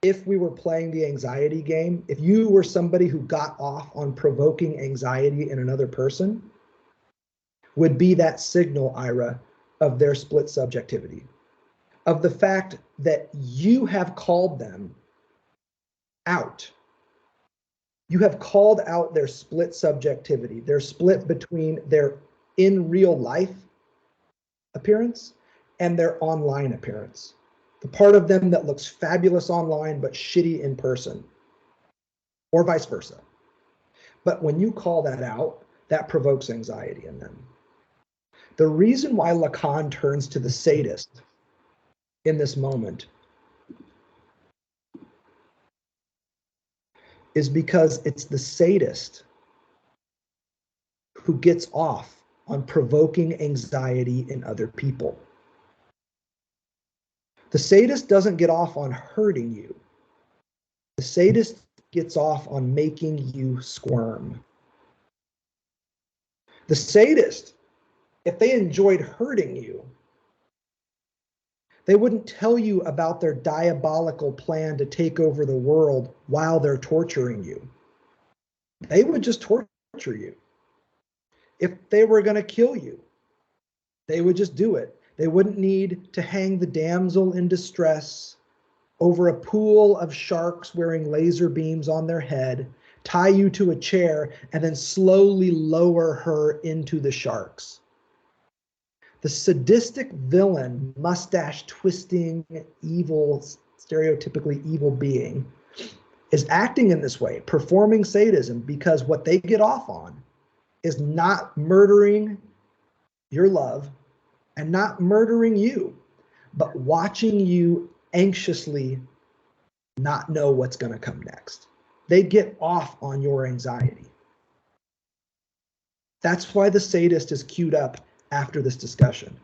if we were playing the anxiety game, if you were somebody who got off on provoking anxiety in another person, would be that signal, Ira, of their split subjectivity, of the fact that you have called them out. You have called out their split subjectivity, their split between their in real life appearance and their online appearance. The part of them that looks fabulous online but shitty in person, or vice versa. But when you call that out, that provokes anxiety in them. The reason why Lacan turns to the sadist in this moment is because it's the sadist who gets off on provoking anxiety in other people. The sadist doesn't get off on hurting you. The sadist gets off on making you squirm. The sadist, if they enjoyed hurting you, they wouldn't tell you about their diabolical plan to take over the world while they're torturing you. They would just torture you. If they were going to kill you, they would just do it. They wouldn't need to hang the damsel in distress over a pool of sharks wearing laser beams on their head, tie you to a chair, and then slowly lower her into the sharks. The sadistic villain, mustache twisting, evil, stereotypically evil being is acting in this way, performing sadism, because what they get off on is not murdering your love and not murdering you, but watching you anxiously not know what's going to come next. They get off on your anxiety. That's why the sadist is queued up after this discussion.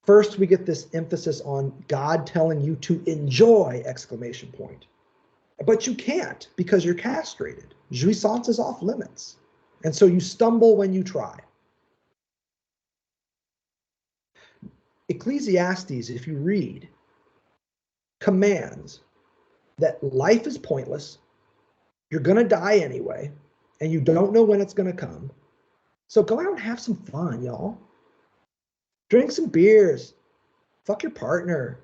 First, we get this emphasis on God telling you to enjoy, exclamation point. But you can't because you're castrated. Jouissance is off limits. And so you stumble when you try. Ecclesiastes, if you read, commands that life is pointless, you're going to die anyway, and you don't know when it's going to come. So go out and have some fun, y'all. Drink some beers, fuck your partner,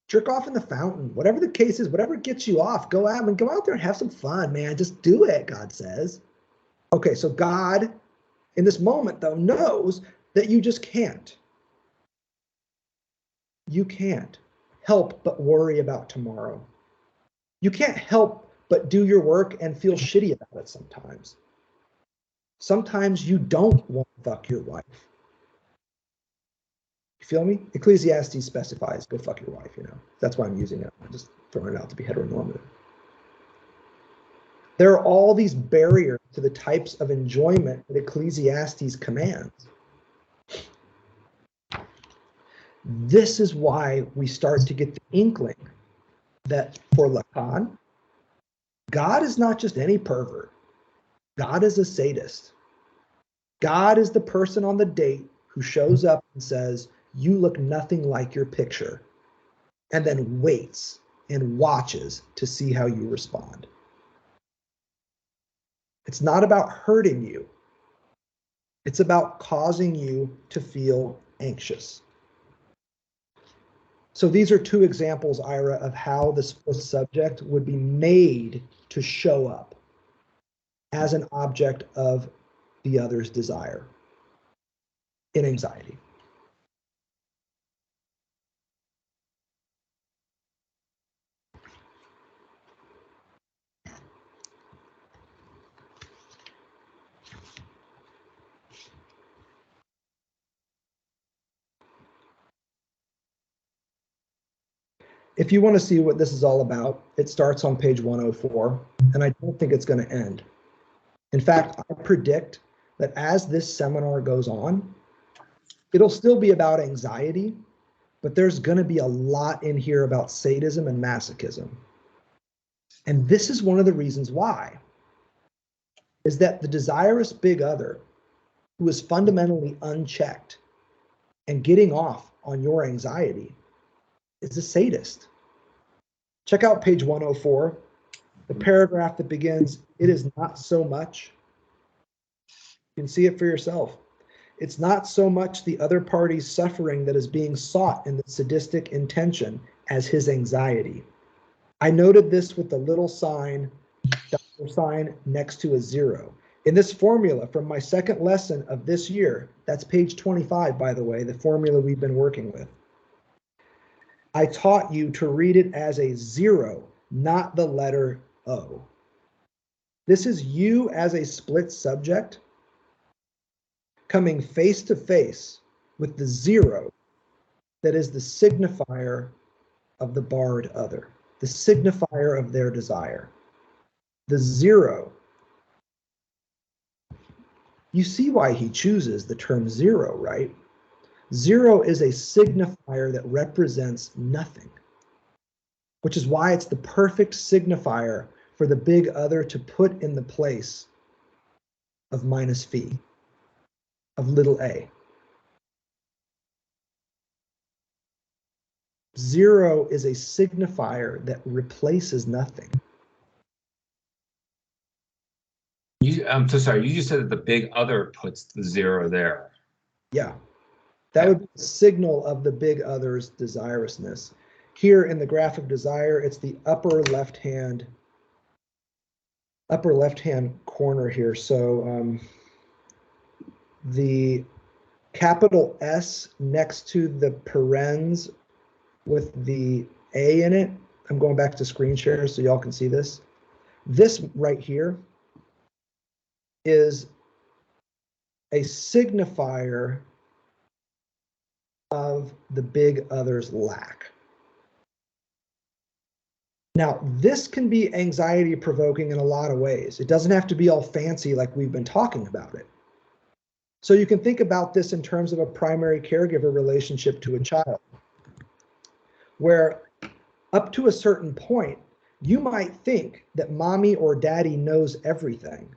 jerk off in the fountain, whatever the case is, whatever gets you off, go out there and have some fun, man. Just do it, God says. Okay, so God, in this moment, though, knows that you just can't. You can't help but worry about tomorrow. You can't help but do your work and feel shitty about it sometimes. Sometimes you don't want to fuck your wife. You feel me? Ecclesiastes specifies, go fuck your wife, you know. That's why I'm using it. I'm just throwing it out to be heteronormative. There are all these barriers to the types of enjoyment that Ecclesiastes commands. This is why we start to get the inkling that for Lacan, God is not just any pervert. God is a sadist. God is the person on the date who shows up and says, you look nothing like your picture, and then waits and watches to see how you respond. It's not about hurting you. It's about causing you to feel anxious. So these are two examples, Ira, of how this fourth subject would be made to show up as an object of the other's desire in anxiety. If you want to see what this is all about, it starts on page 104, and I don't think it's going to end. In fact, I predict that as this seminar goes on, it'll still be about anxiety, but there's going to be a lot in here about sadism and masochism. And this is one of the reasons why, is that the desirous big other, who is fundamentally unchecked and getting off on your anxiety, is a sadist. Check out page 104, the paragraph that begins, "It is not so much." You can see it for yourself. It's not so much the other party's suffering that is being sought in the sadistic intention as his anxiety. I noted this with the little sign, dollar sign next to a zero. In this formula from my second lesson of this year, that's page 25, by the way, the formula we've been working with. I taught you to read it as a zero, not the letter O. This is you as a split subject coming face to face with the zero that is the signifier of the barred other, the signifier of their desire. The zero. You see why he chooses the term zero, right? Zero is a signifier that represents nothing, which is why it's the perfect signifier for the big other to put in the place of minus phi, of little a. Zero is a signifier that replaces nothing. I'm so sorry, you just said that the big other puts the zero there. Yeah, that would be a signal of the big other's desirousness. Here in the graphic desire, it's the upper left-hand corner here. So the capital S next to the parens with the A in it. I'm going back to screen share so y'all can see this. This right here is a signifier of the big other's lack. Now, this can be anxiety provoking in a lot of ways. It doesn't have to be all fancy like we've been talking about it. So you can think about this in terms of a primary caregiver relationship to a child, where up to a certain point, you might think that mommy or daddy knows everything.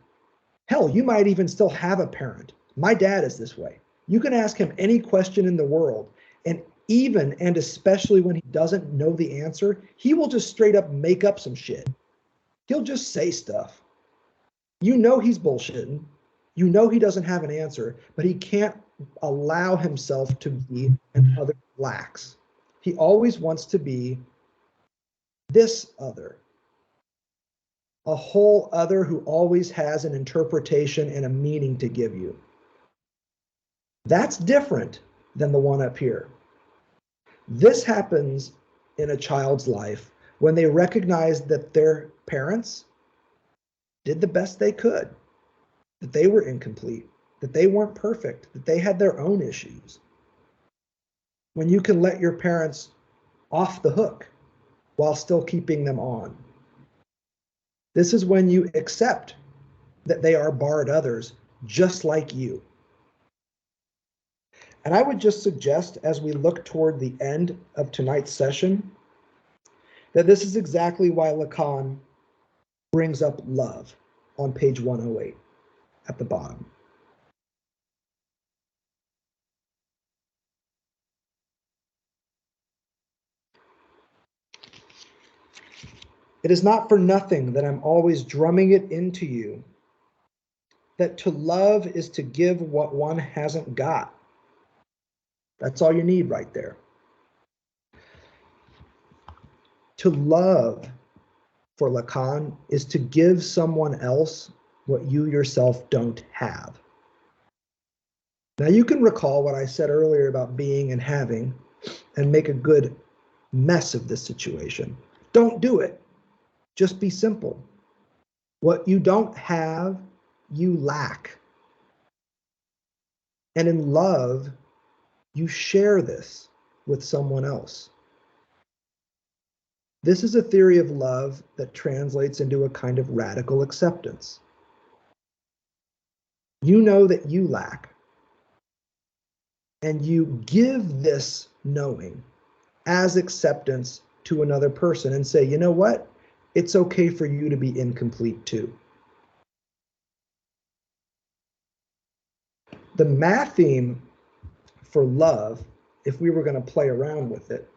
Hell, you might even still have a parent. My dad is this way. You can ask him any question in the world, and even and especially when he doesn't know the answer, he will just straight up make up some shit. He'll just say stuff. You know he's bullshitting. You know he doesn't have an answer, but he can't allow himself to be an other lax. He always wants to be this other, a whole other who always has an interpretation and a meaning to give you. That's different than the one up here. This happens in a child's life when they recognize that their parents did the best they could, that they were incomplete, that they weren't perfect, that they had their own issues. When you can let your parents off the hook while still keeping them on. This is when you accept that they are barred others just like you. And I would just suggest, as we look toward the end of tonight's session, that this is exactly why Lacan brings up love on page 108 at the bottom. It is not for nothing that I'm always drumming it into you that to love is to give what one hasn't got. That's all you need right there. To love, for Lacan, is to give someone else what you yourself don't have. Now you can recall what I said earlier about being and having and make a good mess of this situation. Don't do it. Just be simple. What you don't have, you lack. And in love, you share this with someone else. This is a theory of love that translates into a kind of radical acceptance. You know that you lack, and you give this knowing as acceptance to another person and say, you know what? It's okay for you to be incomplete too. The matheme for love, if we were going to play around with it,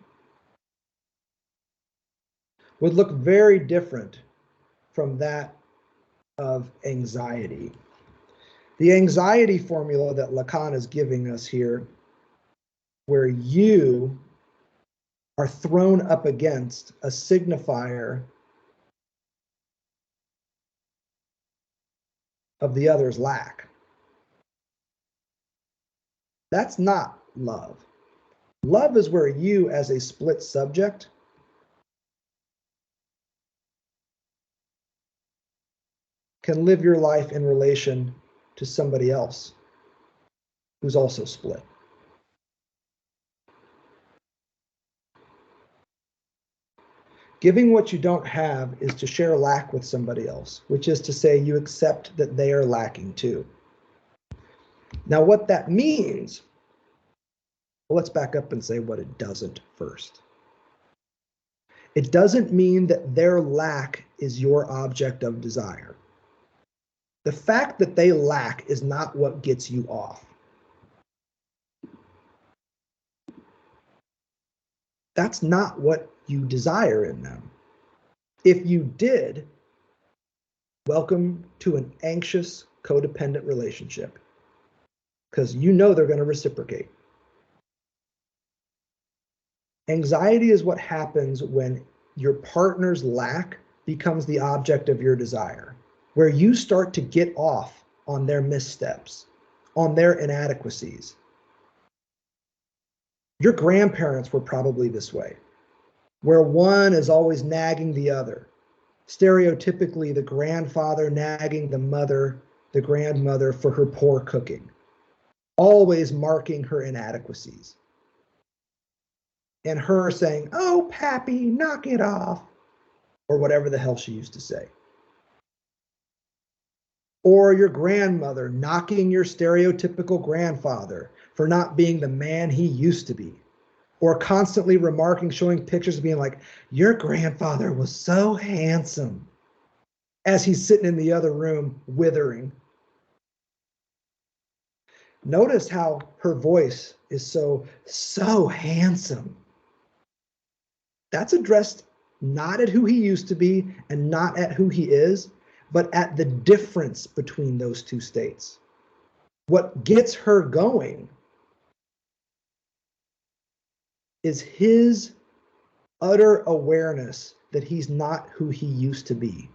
would look very different from that of anxiety. The anxiety formula that Lacan is giving us here, where you are thrown up against a signifier of the other's lack. That's not love. Love is where you, as a split subject, can live your life in relation to somebody else who's also split. Giving what you don't have is to share lack with somebody else, which is to say you accept that they are lacking too. Now, what that means, well, let's back up and say what it doesn't first. It doesn't mean that their lack is your object of desire. The fact that they lack is not what gets you off. That's not what you desire in them. If you did, welcome to an anxious, codependent relationship, because you know they're going to reciprocate. Anxiety is what happens when your partner's lack becomes the object of your desire, where you start to get off on their missteps, on their inadequacies. Your grandparents were probably this way, where one is always nagging the other. Stereotypically, the grandfather nagging the grandmother for her poor cooking, always marking her inadequacies. And her saying, "Oh, Pappy, knock it off," or whatever the hell she used to say. Or your grandmother knocking your stereotypical grandfather for not being the man he used to be. Or constantly remarking, showing pictures of being like, "Your grandfather was so handsome," as he's sitting in the other room withering. Notice how her voice is so handsome. That's addressed not at who he used to be and not at who he is, but at the difference between those two states. What gets her going is his utter awareness that he's not who he used to be.